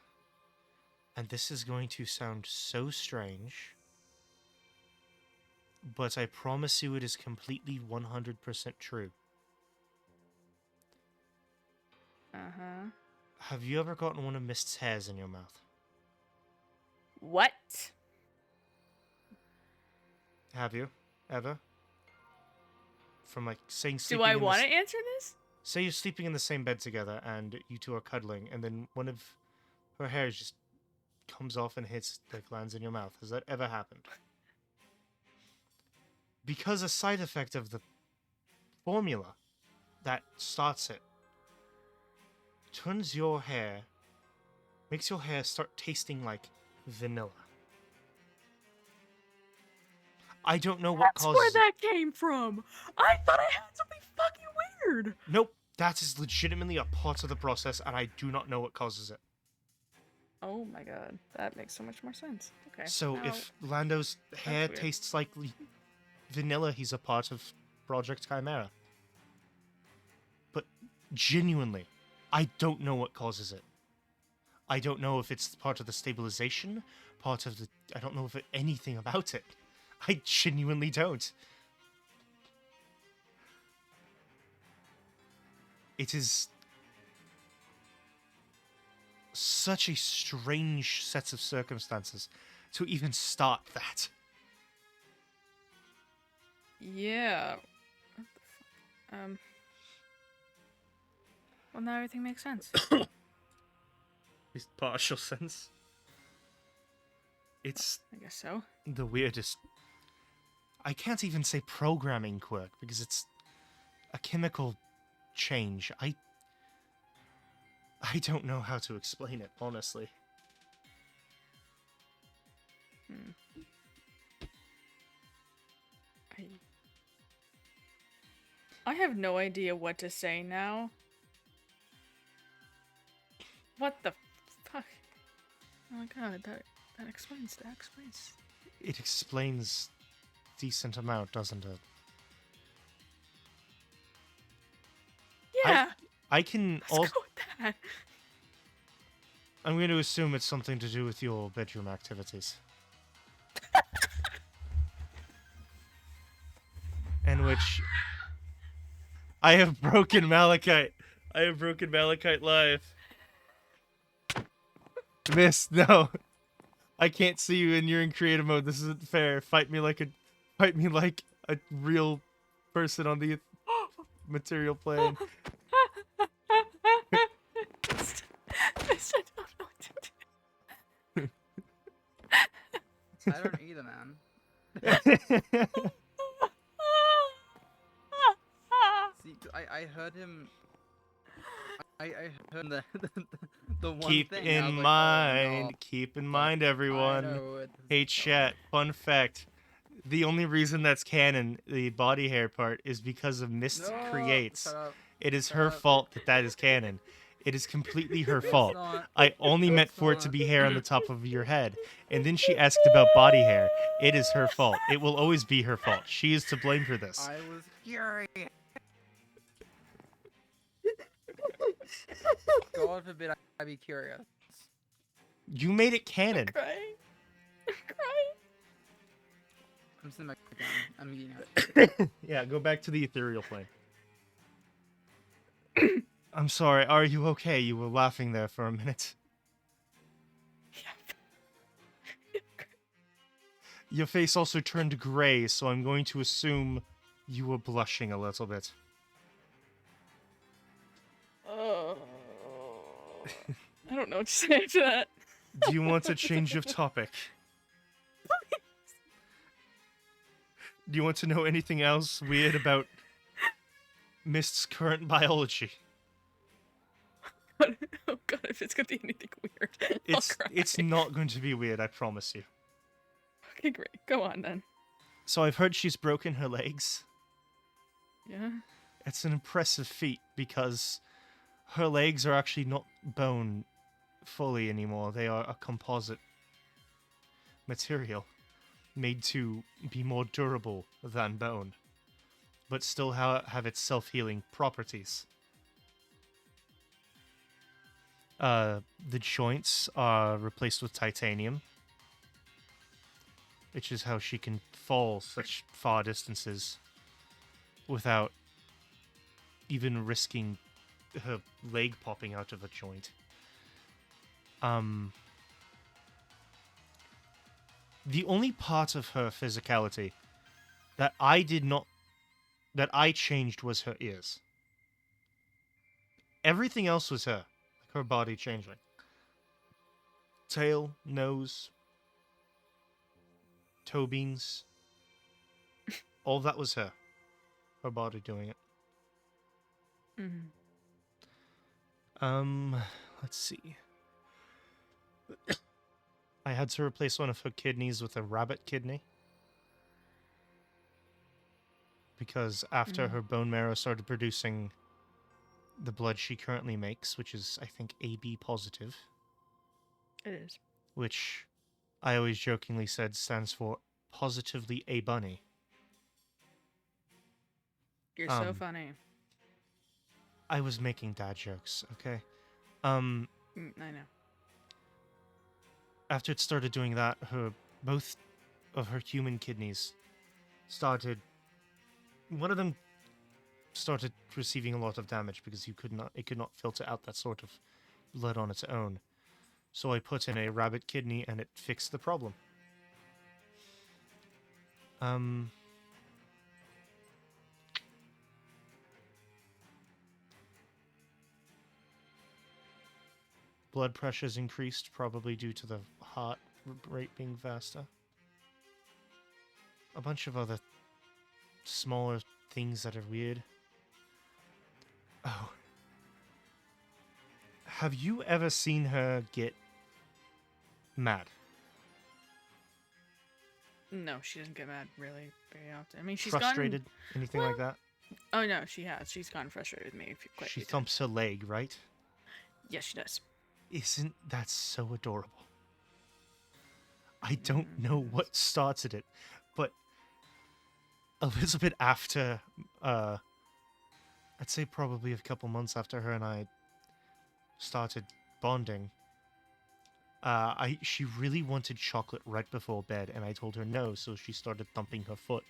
And this is going to sound so strange, but I promise you it is completely 100% true. Uh-huh. Have you ever gotten one of Mist's hairs in your mouth? What? Have you? Ever? From like saying Do sleeping I in want the... to answer this? Say you're sleeping in the same bed together and you two are cuddling and then one of her hairs just comes off and hits, like lands in your mouth. Has that ever happened? Because a side effect of the formula that starts it turns your hair, makes your hair start tasting like vanilla. I don't know what That's causes where it. that came from. I thought I had something fucking weird. Nope, that is legitimately a part of the process, and I do not know what causes it. Oh my god, that makes so much more sense. Okay. So now- if Lando's hair weird. tastes like vanilla, he's a part of Project Chimera. But genuinely, I don't know what causes it. I don't know if it's part of the stabilization, part of the... I don't know if anything about it. I genuinely don't. It is such a strange set of circumstances to even start that. Yeah. What the fuck? Well, now everything makes sense. It's partial sense. It's I guess so. the weirdest. I can't even say programming quirk because it's a chemical change. I don't know how to explain it, honestly. I have no idea what to say now. What the fuck? Oh my god, that explains. It explains decent amount, doesn't it? Yeah. I can Let's also. go with that. I'm going to assume it's something to do with your bedroom activities. In which I have broken Malachite. I have broken Malachite live. Miss, no. I can't see you and you're in creative mode. This isn't fair. Fight me like a real person on the material plane. I don't know what to do. I don't either, man. See, I heard him. I heard the one Keep thing. I was in like, mind, oh, no. keep in But mind, I everyone. know it. Hey chat, fun fact. The only reason that's canon, the body hair part, is because of Mist No, Creates. shut up. It is Shut her up. fault that is canon. It is completely her It's fault. not. I only meant It's for it to not. be hair on the top of your head. And then she asked about body hair. It is her fault. It will always be her fault. She is to blame for this. I was furious. God forbid I be curious. You made it canon. Crying. Crying. I'm sitting back down. I'm eating it. Yeah, go back to the ethereal plane. I'm sorry, are you okay? You were laughing there for a minute. Your face also turned gray, so I'm going to assume you were blushing a little bit. Oh. I don't know what to say after that. Do you want a change of topic? Do you want to know anything else weird about Mist's current biology? Oh god, if it's gonna be anything weird, I'll cry. It's not going to be weird, I promise you. Okay, great. Go on then. So I've heard she's broken her legs. Yeah. It's an impressive feat because her legs are actually not bone fully anymore. They are a composite material made to be more durable than bone, but still have its self-healing properties. The joints are replaced with titanium, which is how she can fall such far distances without even risking her leg popping out of a joint. The only part of her physicality that I changed was her ears. Everything else was her. Like her body changing. Tail, nose, toe beans. All that was her. Her body doing it. Mm-hmm. Let's see. I had to replace one of her kidneys with a rabbit kidney. Because after her bone marrow started producing the blood she currently makes, which is, I think, AB positive. It is. Which I always jokingly said stands for positively a bunny. You're so funny. I was making dad jokes, okay? I know. After it started doing that, both of her human kidneys started. One of them started receiving a lot of damage because it could not filter out that sort of blood on its own. So I put in a rabbit kidney and it fixed the problem. Blood pressure's increased, probably due to the heart rate being faster. A bunch of other smaller things that are weird. Oh. Have you ever seen her get mad? No, she doesn't get mad really very often. I mean, she's frustrated, anything like that? Oh no, she has. She's gotten frustrated with me quite a She few times. thumps her leg, right? Yes, she does. Isn't that so adorable? I don't know what started it, but a little bit after, I'd say probably a couple months after her and I started bonding, she really wanted chocolate right before bed, and I told her no, so she started thumping her foot.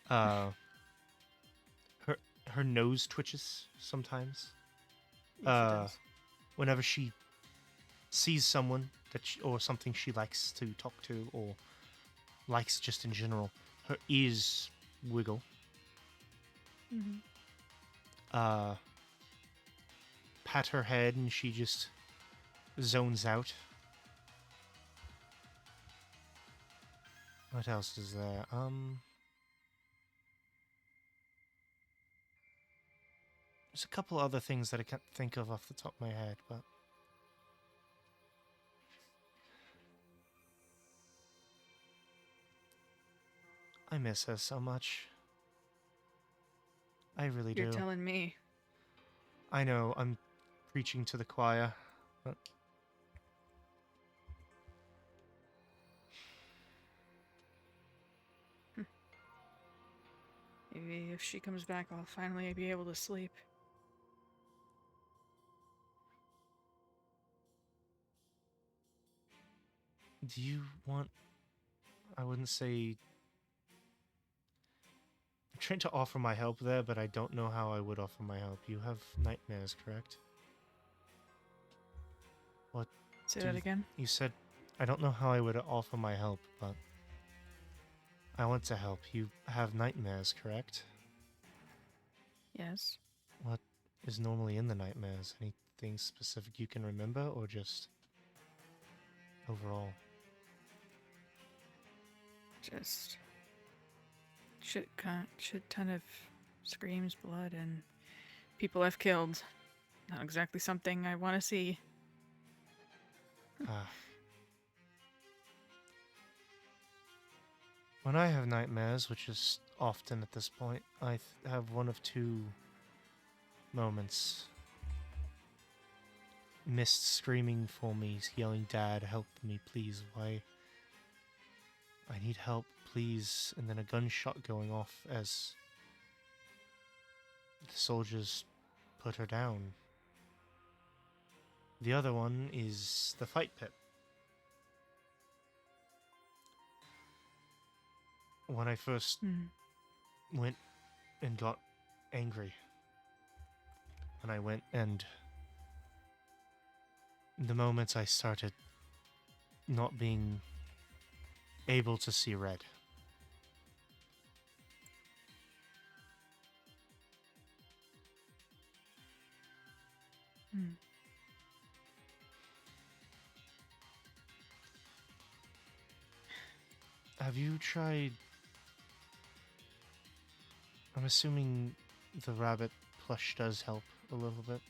Her nose twitches sometimes. Whenever she sees someone or something she likes to talk to or likes just in general, her ears wiggle. Pat her head and she just zones out. What else is there? There's a couple other things that I can't think of off the top of my head, but I miss her so much. I really do. You're telling me. I know, I'm preaching to the choir, but Maybe if she comes back, I'll finally be able to sleep. do you want... I wouldn't say... I'm trying to offer my help there, but I don't know how I would offer my help. You have nightmares, correct? What? Say that again? You said... I don't know how I would offer my help, but... I want to help. You have nightmares, correct? Yes. What is normally in the nightmares? Anything specific you can remember, or just... overall? Just... shit ton of screams, blood, and people I've killed. Not exactly something I want to see. When I have nightmares, which is often at this point, I have one of two moments. Mist screaming for me, yelling, "Dad, help me, please, why? I need help, please," and then a gunshot going off as the soldiers put her down. The other one is the fight pit. When I first went and got angry, and I went and the moments I started not being able to see red. Have you tried... I'm assuming the rabbit plush does help a little bit.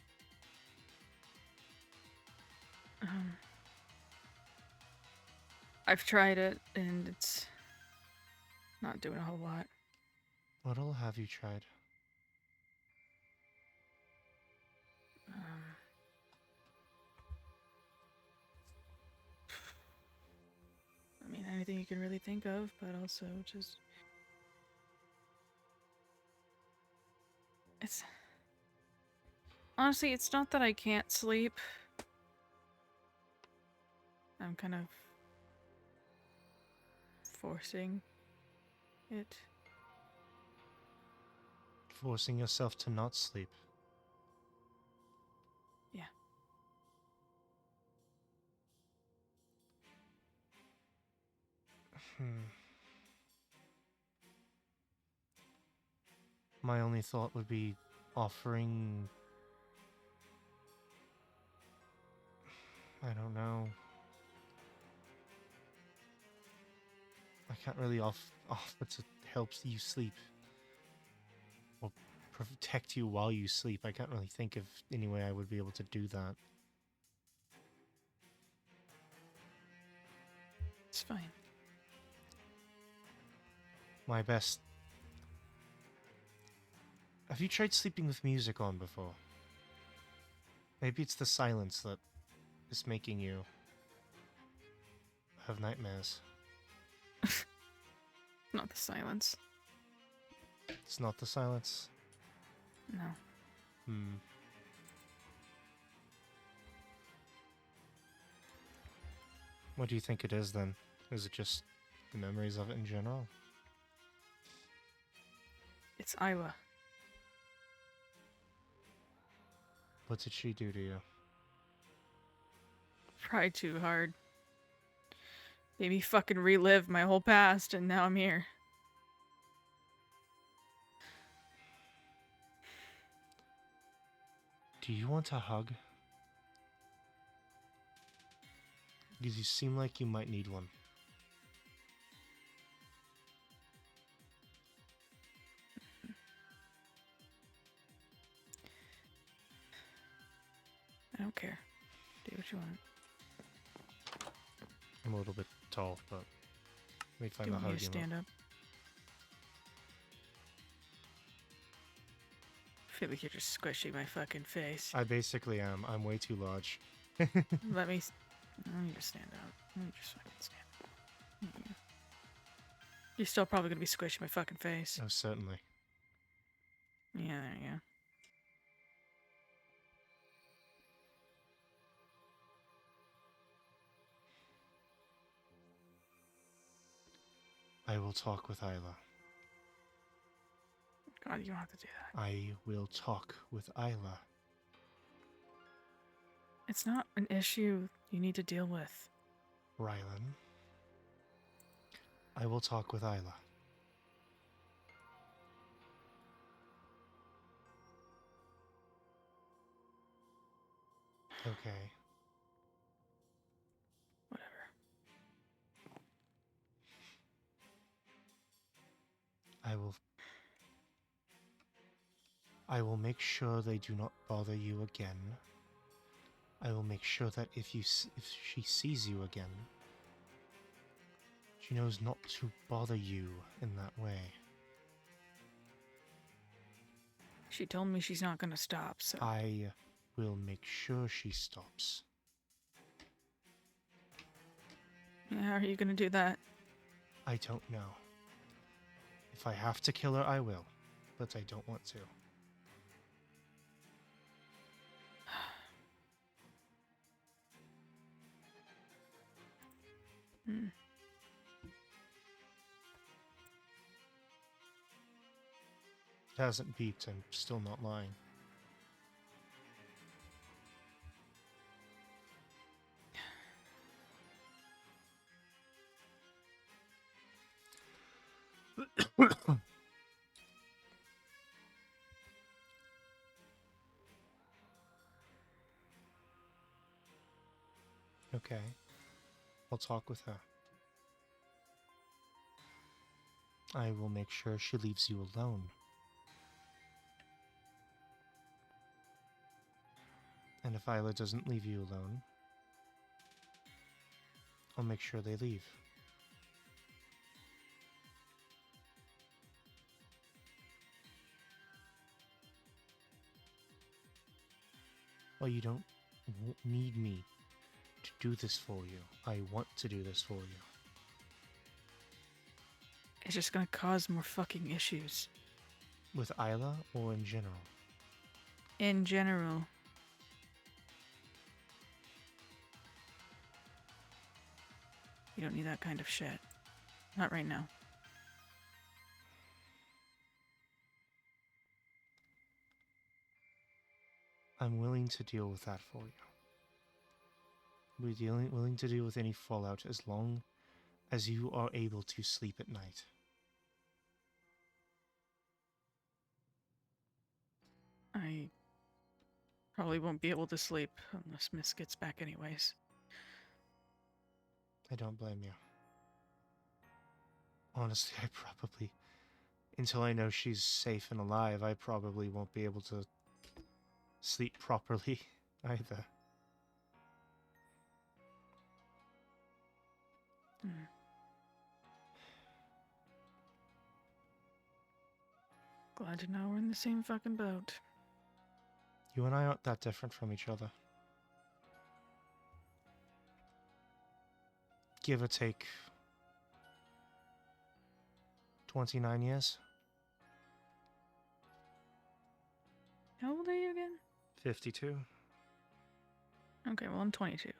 I've tried it, and it's not doing a whole lot. What all have you tried? I mean, anything you can really think of, but also just... It's... Honestly, it's not that I can't sleep. I'm kind of forcing it. Forcing yourself to not sleep. Yeah. My only thought would be offering... I don't know. I can't really offer to help you sleep. Or protect you while you sleep. I can't really think of any way I would be able to do that. It's fine. My best... Have you tried sleeping with music on before? Maybe it's the silence that is making you have nightmares. Not the silence. It's not the silence? No. Hmm. What do you think it is then? Is it just the memories of it in general? It's Isla. What did she do to you? Tried too hard. Made me fucking relive my whole past, and now I'm here. Do you want a hug? Because you seem like you might need one. I don't care. Do what you want. I'm a little bit tall, but let me find Do the you want hug. me to stand up? I feel like you're just squishing my fucking face. I basically am. I'm way too large. Let me just stand up. Let me just fucking stand up. You're still probably gonna be squishing my fucking face. Oh, certainly. Yeah, there you go. I will talk with Isla. God, you don't have to do that. I will talk with Isla. It's not an issue you need to deal with. Rylan. I will talk with Isla. Okay. Whatever. I will make sure they do not bother you again. I will make sure that if she sees you again, she knows not to bother you in that way. She told me she's not gonna stop, so... I will make sure she stops. Yeah, how are you gonna do that? I don't know. If I have to kill her, I will. But I don't want to. Hmm. It hasn't beeped. I'm still not lying. Okay. I'll talk with her. I will make sure she leaves you alone. And if Isla doesn't leave you alone, I'll make sure they leave. Well, you don't need me to do this for you. I want to do this for you. It's just gonna cause more fucking issues. With Isla or in general? In general. You don't need that kind of shit. Not right now. I'm willing to deal with that for you. Willing to deal with any fallout as long as you are able to sleep at night. I probably won't be able to sleep unless Miss gets back anyways. I don't blame you. Honestly, I probably, until I know she's safe and alive, I probably won't be able to sleep properly either. Hmm. Glad to know we're in the same fucking boat. You and I aren't that different from each other. Give or take 29 years? How old are you again? 52? Okay, well, I'm 22.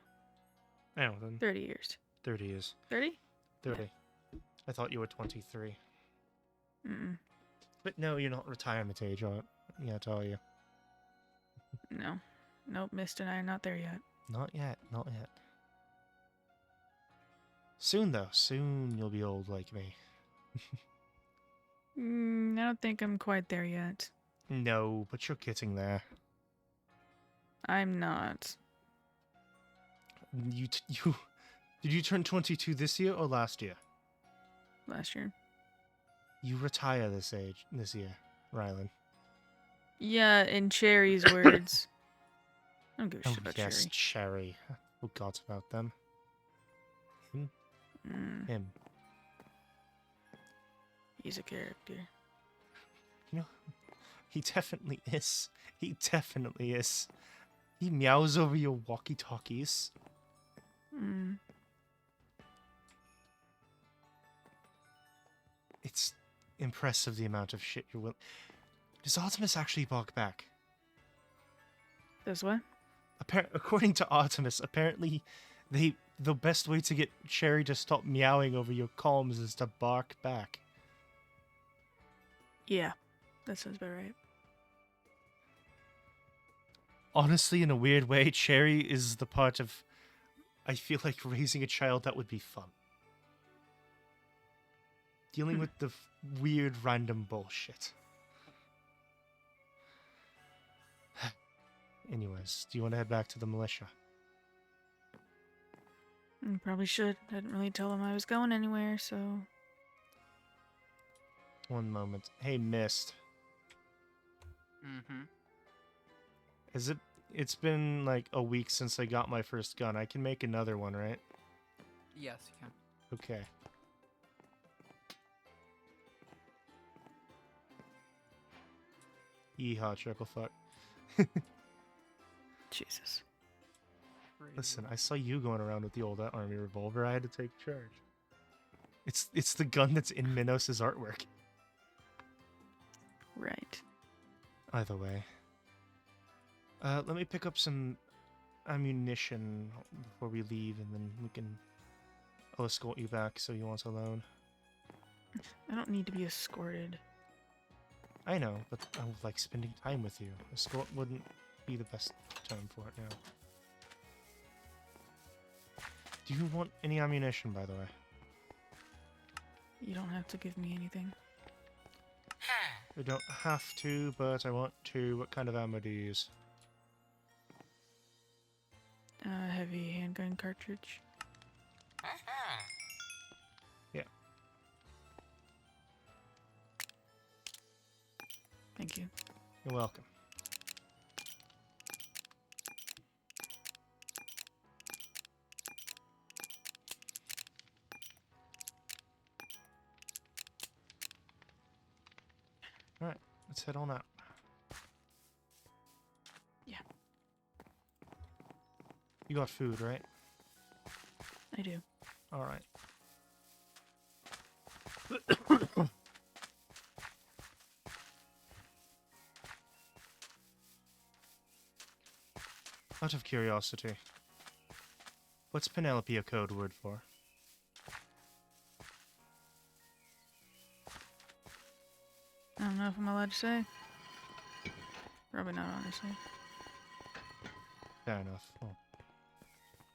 Oh, then 30 years. 30 years. 30? 30. I thought you were 23. Mm-mm. But no, you're not retirement age yet, are you? No. Nope, Mist and I are not there yet. Not yet, not yet. Soon, though. Soon you'll be old like me. I don't think I'm quite there yet. No, but you're getting there. I'm not. Did you turn 22 this year or last year? Last year. You retire this year, Rylan. Yeah, in Cherry's words. I don't give a shit about yes, Cherry. Cherry. Who forgot about them? Him. He's a character. You know, he definitely is. He definitely is. He meows over your walkie-talkies. It's impressive the amount of shit you're willing. Does Artemis actually bark back? Does what? According to Artemis, apparently the best way to get Cherry to stop meowing over your comms is to bark back. Yeah, that sounds about right. Honestly, in a weird way, Cherry is the part of, I feel like, raising a child that would be fun. Dealing with the weird random bullshit. Anyways, do you want to head back to the militia? Probably should. I didn't really tell him I was going anywhere, so... One moment. Hey, Mist. Mm-hmm. It's been like a week since I got my first gun. I can make another one, right? Yes, you can. Okay. Yeehaw, trickle fuck. Jesus. Listen, I saw you going around with the old army revolver. I had to take charge. It's the gun that's in Minos' artwork. Right. Either way. Let me pick up some ammunition before we leave, and then I'll escort you back so you aren't alone. I don't need to be escorted. I know, but I like spending time with you. Escort wouldn't be the best term for it now. Do you want any ammunition, by the way? You don't have to give me anything. I don't have to, but I want to. What kind of ammo do you use? Heavy handgun cartridge. Yeah. Thank you. You're welcome. Let's head on out. Yeah. You got food, right? I do. All right. Out of curiosity, what's Penelope a code word for? I don't know if I'm allowed to say. Probably not, honestly. Fair enough. Well,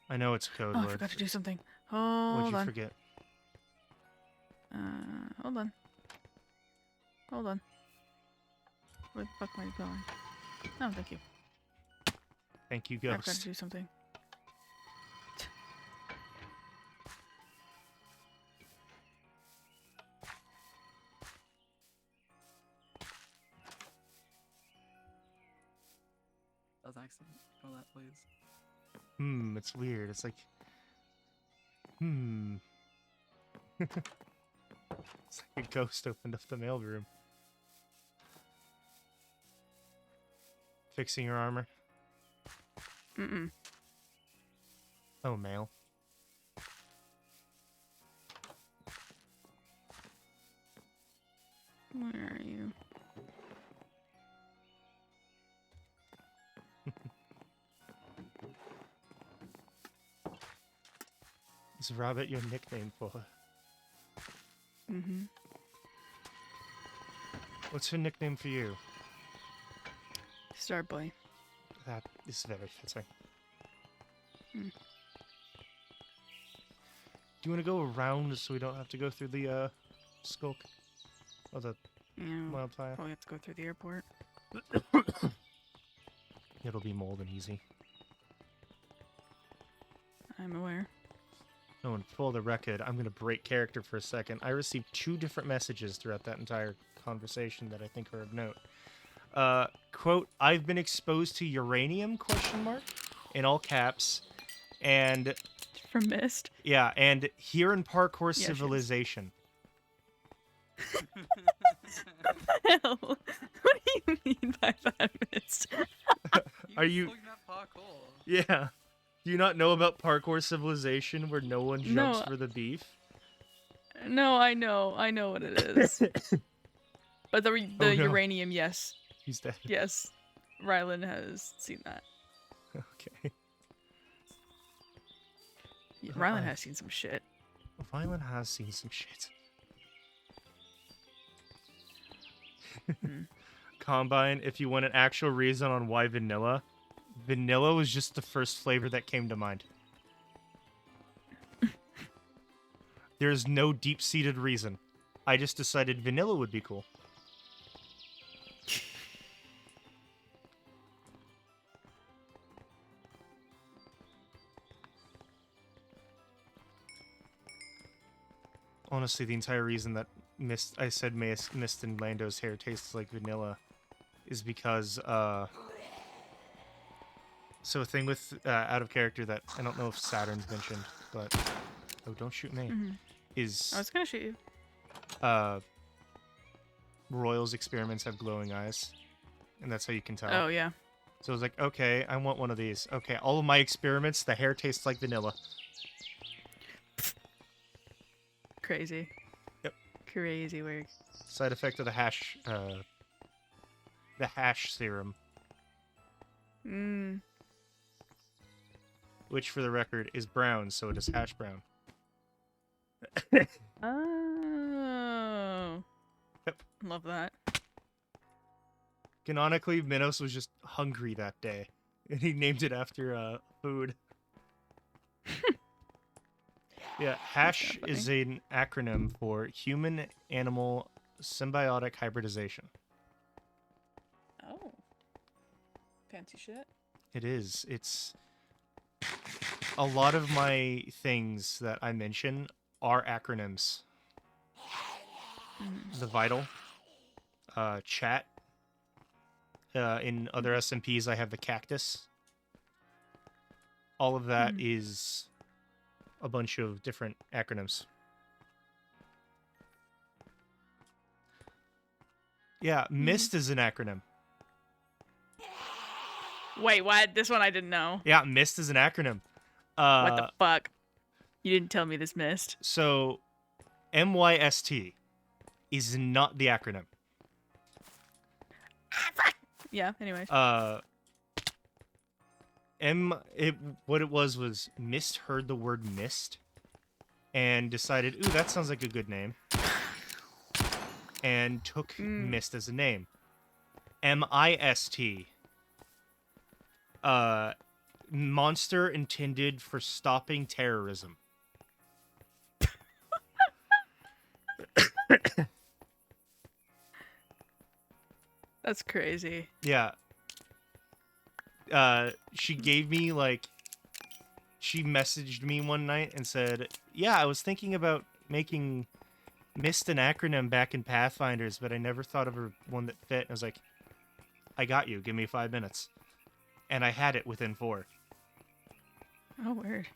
I know it's a code Oh, I word. forgot to do something. What'd Hold you on. forget? Hold on. Hold on. Where the fuck am I going? Oh, thank you. Thank you, I forgot to Ghost. do something. That was an accident. Call that, please. It's weird. It's like, It's like a ghost opened up the mailroom. Fixing your armor? Mm-mm. Oh, mail. Where are you? Is Rabbit your nickname for her? Mm-hmm. What's her nickname for you? Starboy. That is very fitting. Mm. Do you want to go around so we don't have to go through the skulk? Or the Yeah, wildfire? probably have to go through the airport. It'll be more than easy. I'm aware. Oh, and for the record, I'm going to break character for a second. I received 2 different messages throughout that entire conversation that I think are of note. Quote, I've been exposed to uranium, question mark, in all caps. And, From Mist. yeah, and here in Parkour she is. Civilization. Hell, what do you mean by that, Mist? Are you... Looking at parkour? Yeah. Do you not know about Parkour Civilization where no one jumps No. for the beef? No, I know what it is. But the Oh, no. uranium, yes. He's dead. Yes. Rylan has seen that. Okay. Yeah, Rylan has seen some shit. Rylan has seen some shit. Combine, if you want an actual reason on why vanilla, vanilla was just the first flavor that came to mind. There's no deep-seated reason. I just decided vanilla would be cool. Honestly, the entire reason that I said Mist and Lando's hair tastes like vanilla is because, so a thing with out of character that I don't know if Saturn's mentioned, but oh, don't shoot me. Is I was gonna shoot you. Royal's experiments have glowing eyes, and that's how you can tell. Oh yeah. So I was like, okay, I want one of these. Okay, all of my experiments, the hair tastes like vanilla. Crazy. Yep. Crazy work. Side effect of the hash serum, Mm. which for the record is brown, so it is hash brown. Oh. Yep. Love that. Canonically, Minos was just hungry that day, and he named it after food. Yeah, HASH kinda is an acronym for Human-Animal Symbiotic Hybridization. Oh. Fancy shit. It is. It's... A lot of my things that I mention are acronyms. The Vital, Chat. In other SMPs, I have the Cactus. All of that is a bunch of different acronyms. Yeah, MIST is an acronym. Wait, what? This one I didn't know. Yeah, MIST is an acronym. What the fuck? You didn't tell me this missed. So, MYST is not the acronym. Yeah, anyways. What it was Mist heard the word mist and decided, ooh, that sounds like a good name, and took Mist as a name. MIST, monster intended for stopping terrorism. That's crazy. Yeah. She gave me, like, she messaged me one night and said, yeah, I was thinking about making Mist an acronym back in Pathfinders, but I never thought of one that fit. I was like, I got you. Give me 5 minutes. And I had it within 4. Oh, weird.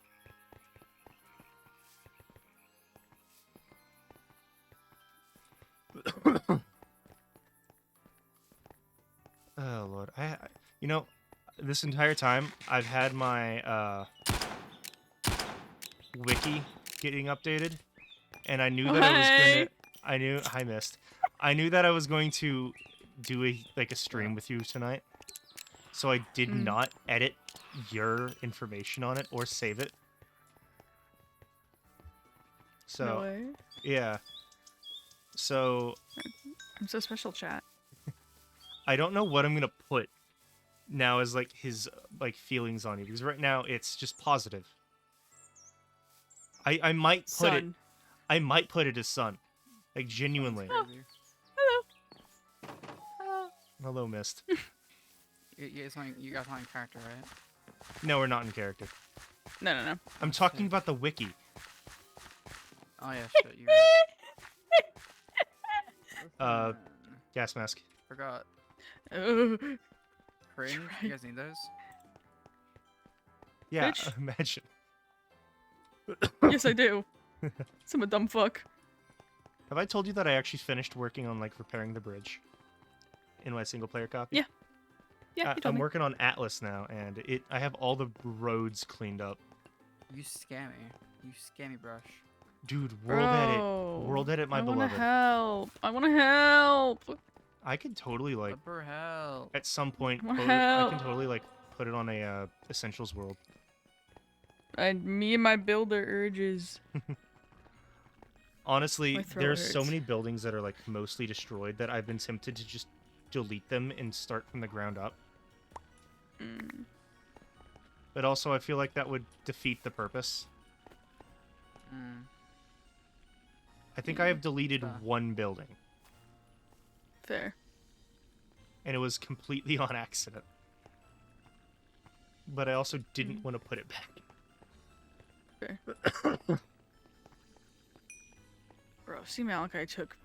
Oh, Lord. You know, this entire time, I've had my wiki getting updated, and I knew that I was gonna. I missed. I knew that I was going to do a stream with you tonight, so I did not edit your information on it or save it. So No way. yeah. So I'm so special, chat. I don't know what I'm gonna put now as like his like feelings on you, because right now it's just positive. I might put it. Son. I might put it as son, like genuinely. That's crazy. Hello. Hello, Mist. You guys on character, right? No, we're not in character. No. I'm talking about the wiki. Oh yeah, shit. You. Gas mask. Forgot. Oh. Cringe. You guys need those? Yeah, Bitch. imagine. Yes, I do. I'm a dumb fuck. Have I told you that I actually finished working on like repairing the bridge in my single player copy? Yeah. Yeah, you told I'm me. working on Atlas now, and I have all the roads cleaned up. You scammy. You scammy brush. Dude, Bro, world edit my I beloved. wanna help. I wanna help. I could totally like Upper hell. at some point. I wanna I help. can totally like put it on a Essentials world. Me and my builder urges. Honestly, My throat there's so hurts. many buildings that are like mostly destroyed that I've been tempted to just delete them and start from the ground up. But also, I feel like that would defeat the purpose. I think I have deleted one building, Fair. and it was completely on accident. But I also didn't want to put it back. Fair. Bro, see Malachi took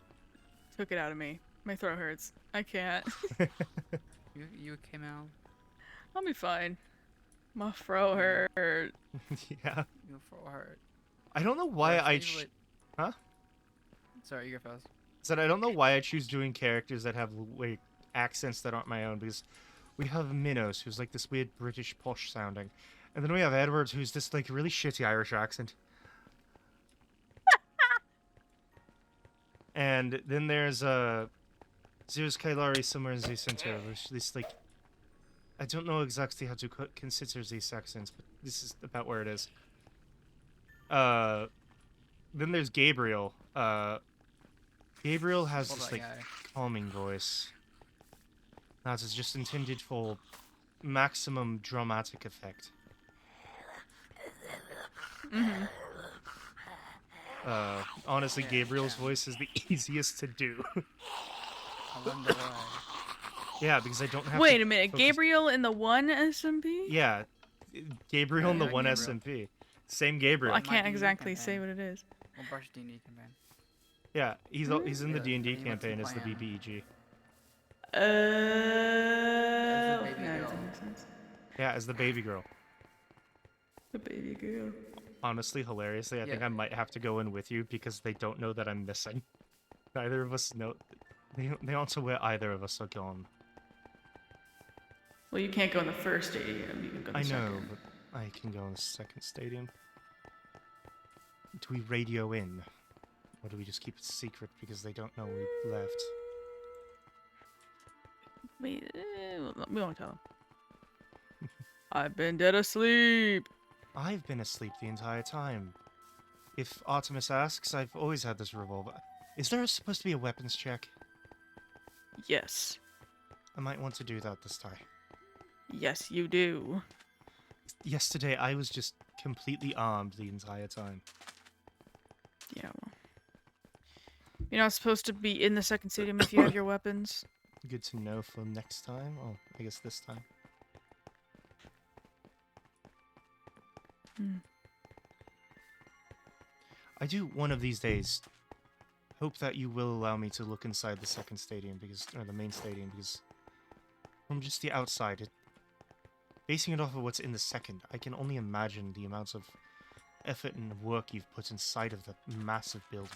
it out of me. My throat hurts. I can't. You came out. I'll be fine. My throat hurt. Yeah. You for hurt. I don't know why Huh? Sorry, you go first. Said I don't know why I choose doing characters that have like accents that aren't my own, because we have Minos, who's like this weird British posh sounding, and then we have Edwards, who's this like really shitty Irish accent. And then there's Zeus Kailari somewhere in the center, which this like I don't know exactly how to consider these accents, but this is about where it is. Then there's Gabriel. Gabriel has this like calming voice that is just intended for maximum dramatic effect. Honestly, Gabriel's voice is the easiest to do. I wonder why. Yeah, because I don't have Wait to a minute, focus- Gabriel in the one SMP? Yeah, Gabriel in the Yeah, one Gabriel. SMP. Same Gabriel. Well, I My can't D&D exactly say campaign. what it is. We'll brush D&D campaign. Yeah, he's in the Yeah, D&D he wants to campaign as the play, BBEG. Oh, baby no, girl. that makes sense. Yeah, as the baby girl. The baby girl. Honestly, hilariously, I think Yeah. I might have to go in with you because they don't know that I'm missing. Neither of us know. They answer where either of us are gone. Well, you can't go in the first stadium. You can go in the I know, second. but I can go in the second stadium. Do we radio in? Or do we just keep it secret because they don't know we left? We won't tell them. I've been dead asleep. I've been asleep the entire time. If Artemis asks, I've always had this revolver. Is there supposed to be a weapons check? Yes. I might want to do that this time. Yes, you do. Yesterday, I was just completely armed the entire time. Yeah, well. You're not supposed to be in the second stadium if you have your weapons. Good to know for next time. Oh, I guess this time. Hmm. I do one of these days hope that you will allow me to look inside the second stadium or the main stadium, because from just the outside, basing it off of what's in the second, I can only imagine the amounts of effort and work you've put inside of the massive building.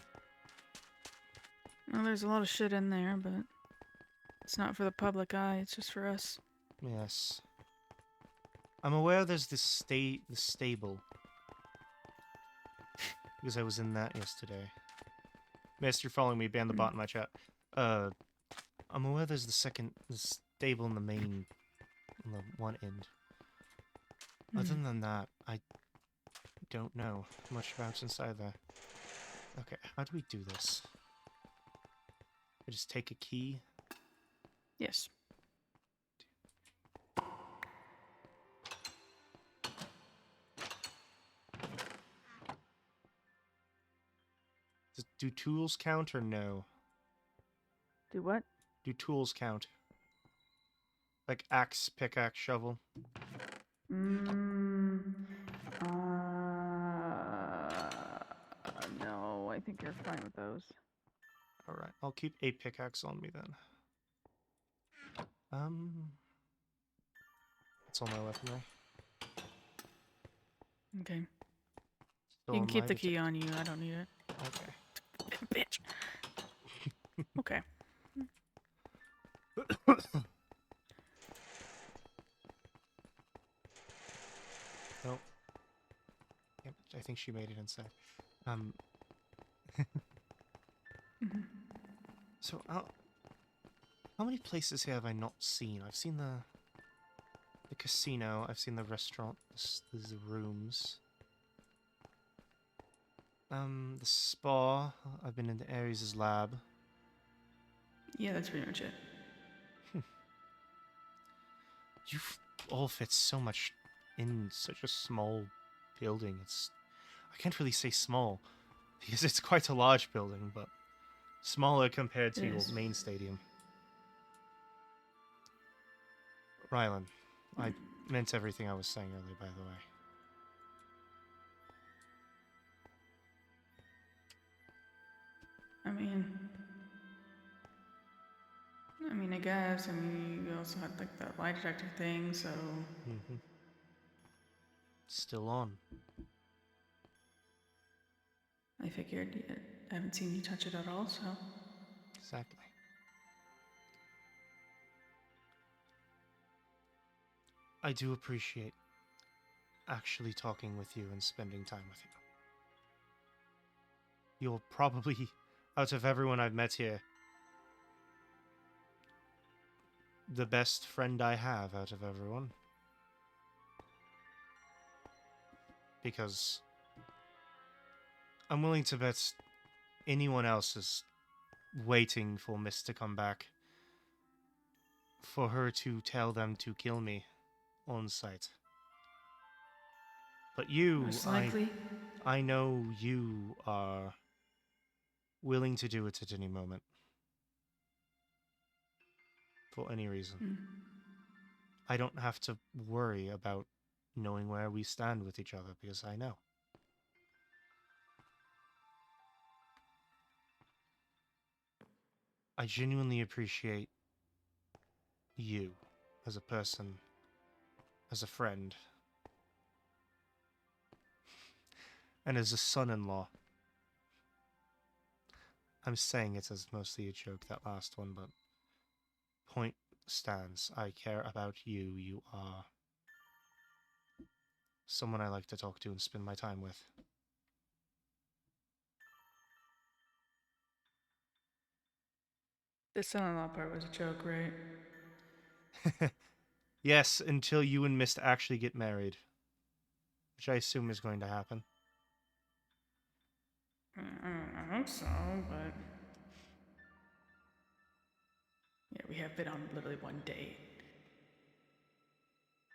Well, there's a lot of shit in there, but it's not for the public eye. It's just for us. Yes. I'm aware there's this stable. Because I was in that yesterday. Miss, you're following me, ban the bot in my chat. I'm aware there's the stable in the main, on the one end. Other than that, I don't know much about inside there. Okay, how do we do this? I just take a key. Yes. Do tools count or no? Do what? Do tools count? Like axe, pickaxe, shovel? No, I think you're fine with those. Alright, I'll keep a pickaxe on me then. That's all my weaponry. Okay. Still You can on keep my the key detect- on you. I don't need it. Okay. Bitch. Okay. Nope. Yep, I think she made it inside. So, how many places here have I not seen? I've seen the casino, I've seen the restaurant, the rooms. The spa, I've been into Ares' lab. Yeah, that's pretty much it. You all fit so much in such a small building. I can't really say small, because it's quite a large building, but smaller compared to your Yes. main stadium. Rylan, I meant everything I was saying earlier, by the way. I guess. You also had like the lie detector thing, so Mm-hmm. Still on. I figured I haven't seen you touch it at all, so. Exactly. I do appreciate actually talking with you and spending time with you. You're probably, out of everyone I've met here, the best friend I have out of everyone. Because I'm willing to bet anyone else is waiting for Miss to come back, for her to tell them to kill me on sight. But you, Most likely. I know you are willing to do it at any moment. For any reason. I don't have to worry about knowing where we stand with each other, because I know. I genuinely appreciate you as a person, as a friend, and as a son-in-law. I'm saying it as mostly a joke, that last one, but point stands. I care about you. You are someone I like to talk to and spend my time with. The son-in-law part was a joke, right? Yes, until you and Mist actually get married, which I assume is going to happen. I hope so, but yeah, we have been on literally one date.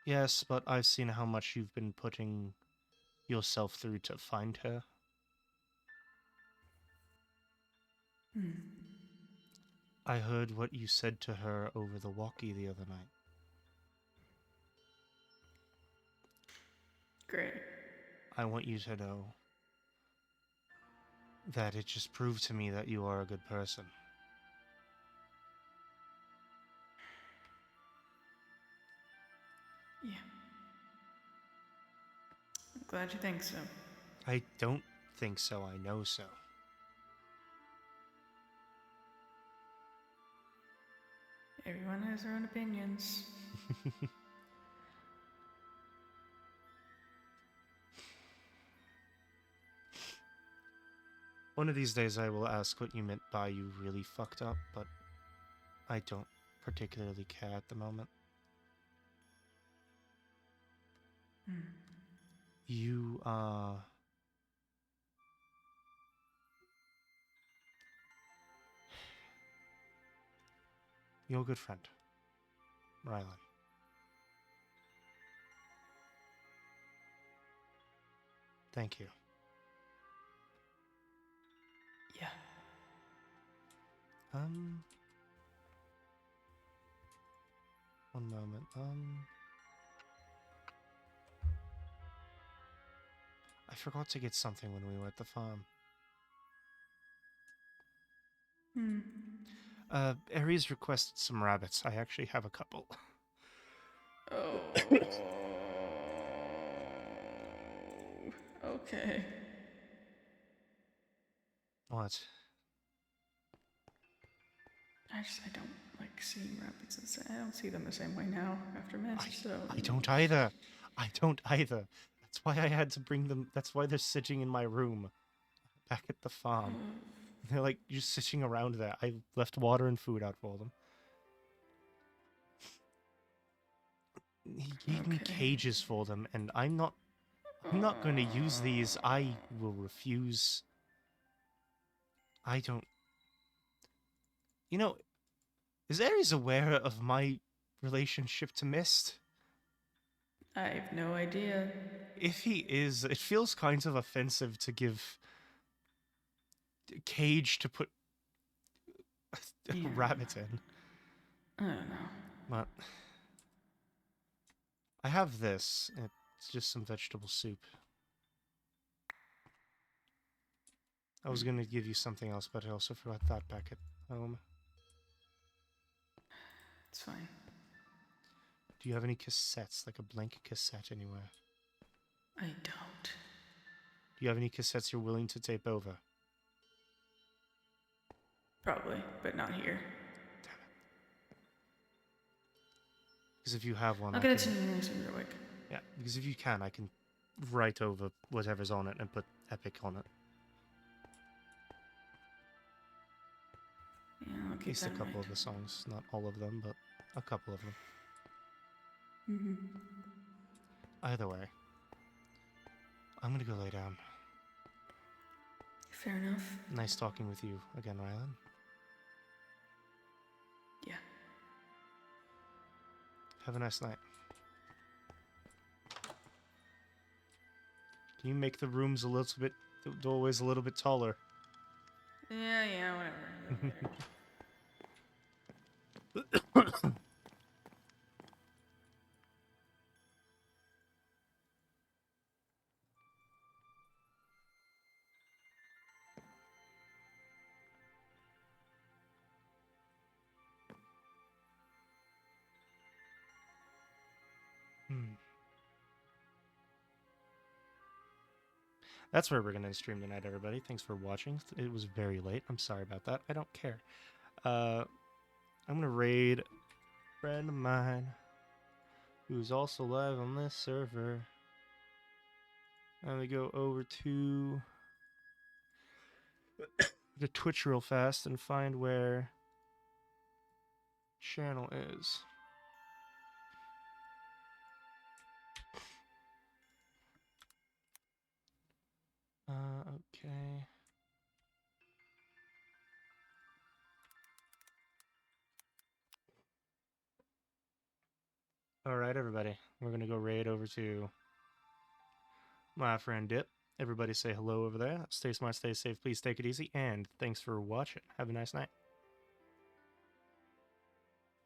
Yes, but I've seen how much you've been putting yourself through to find her. I heard what you said to her over the walkie the other night. Great. I want you to know that it just proved to me that you are a good person. Yeah. I'm glad you think so. I don't think so, I know so. Everyone has their own opinions. One of these days I will ask what you meant by you really fucked up, but I don't particularly care at the moment. You are... You're a good friend, Riley. Thank you. Yeah. One moment, I forgot to get something when we were at the farm. Aries requested some rabbits. I actually have a couple. Oh. Okay. What? I don't like seeing rabbits. I don't see them the same way now after Mist, so... I don't either. I don't either. That's why I had to bring them. That's why they're sitting in my room back at the farm. They're like just sitting around there. I left water and food out for them. He gave me Okay. cages for them, and I'm not going to use these. I will refuse. I don't. You know, is Ares aware of my relationship to Mist? I have no idea. If he is, it feels kind of offensive to give a cage to put a Yeah. rabbit in. I don't know. But I have this. It's just some vegetable soup. I was going to give you something else, but I also forgot that back at home. It's fine. Do you have any cassettes, like a blank cassette anywhere? I don't. Do you have any cassettes you're willing to tape over? Probably, but not here. Because if you have one, I'll I get it can... to you real quick. Yeah, because if you can, I can write over whatever's on it and put Epic on it. Yeah, I'll At keep least that a in couple mind. of the songs. Not all of them, but a couple of them. Either way, I'm gonna go lay down. Fair enough. Nice talking with you again, Rylan. Yeah. Have a nice night. Can you make the rooms a little bit, the doorways a little bit taller? Yeah, whatever. That's where we're going to stream tonight, everybody. Thanks for watching. It was very late. I'm sorry about that. I don't care. I'm going to raid a friend of mine who's also live on this server. I'm going to go over to the Twitch real fast and find where channel is. Okay. Alright, everybody. We're going to go raid over to my friend Dip. Everybody say hello over there. Stay smart, stay safe, please take it easy, and thanks for watching. Have a nice night.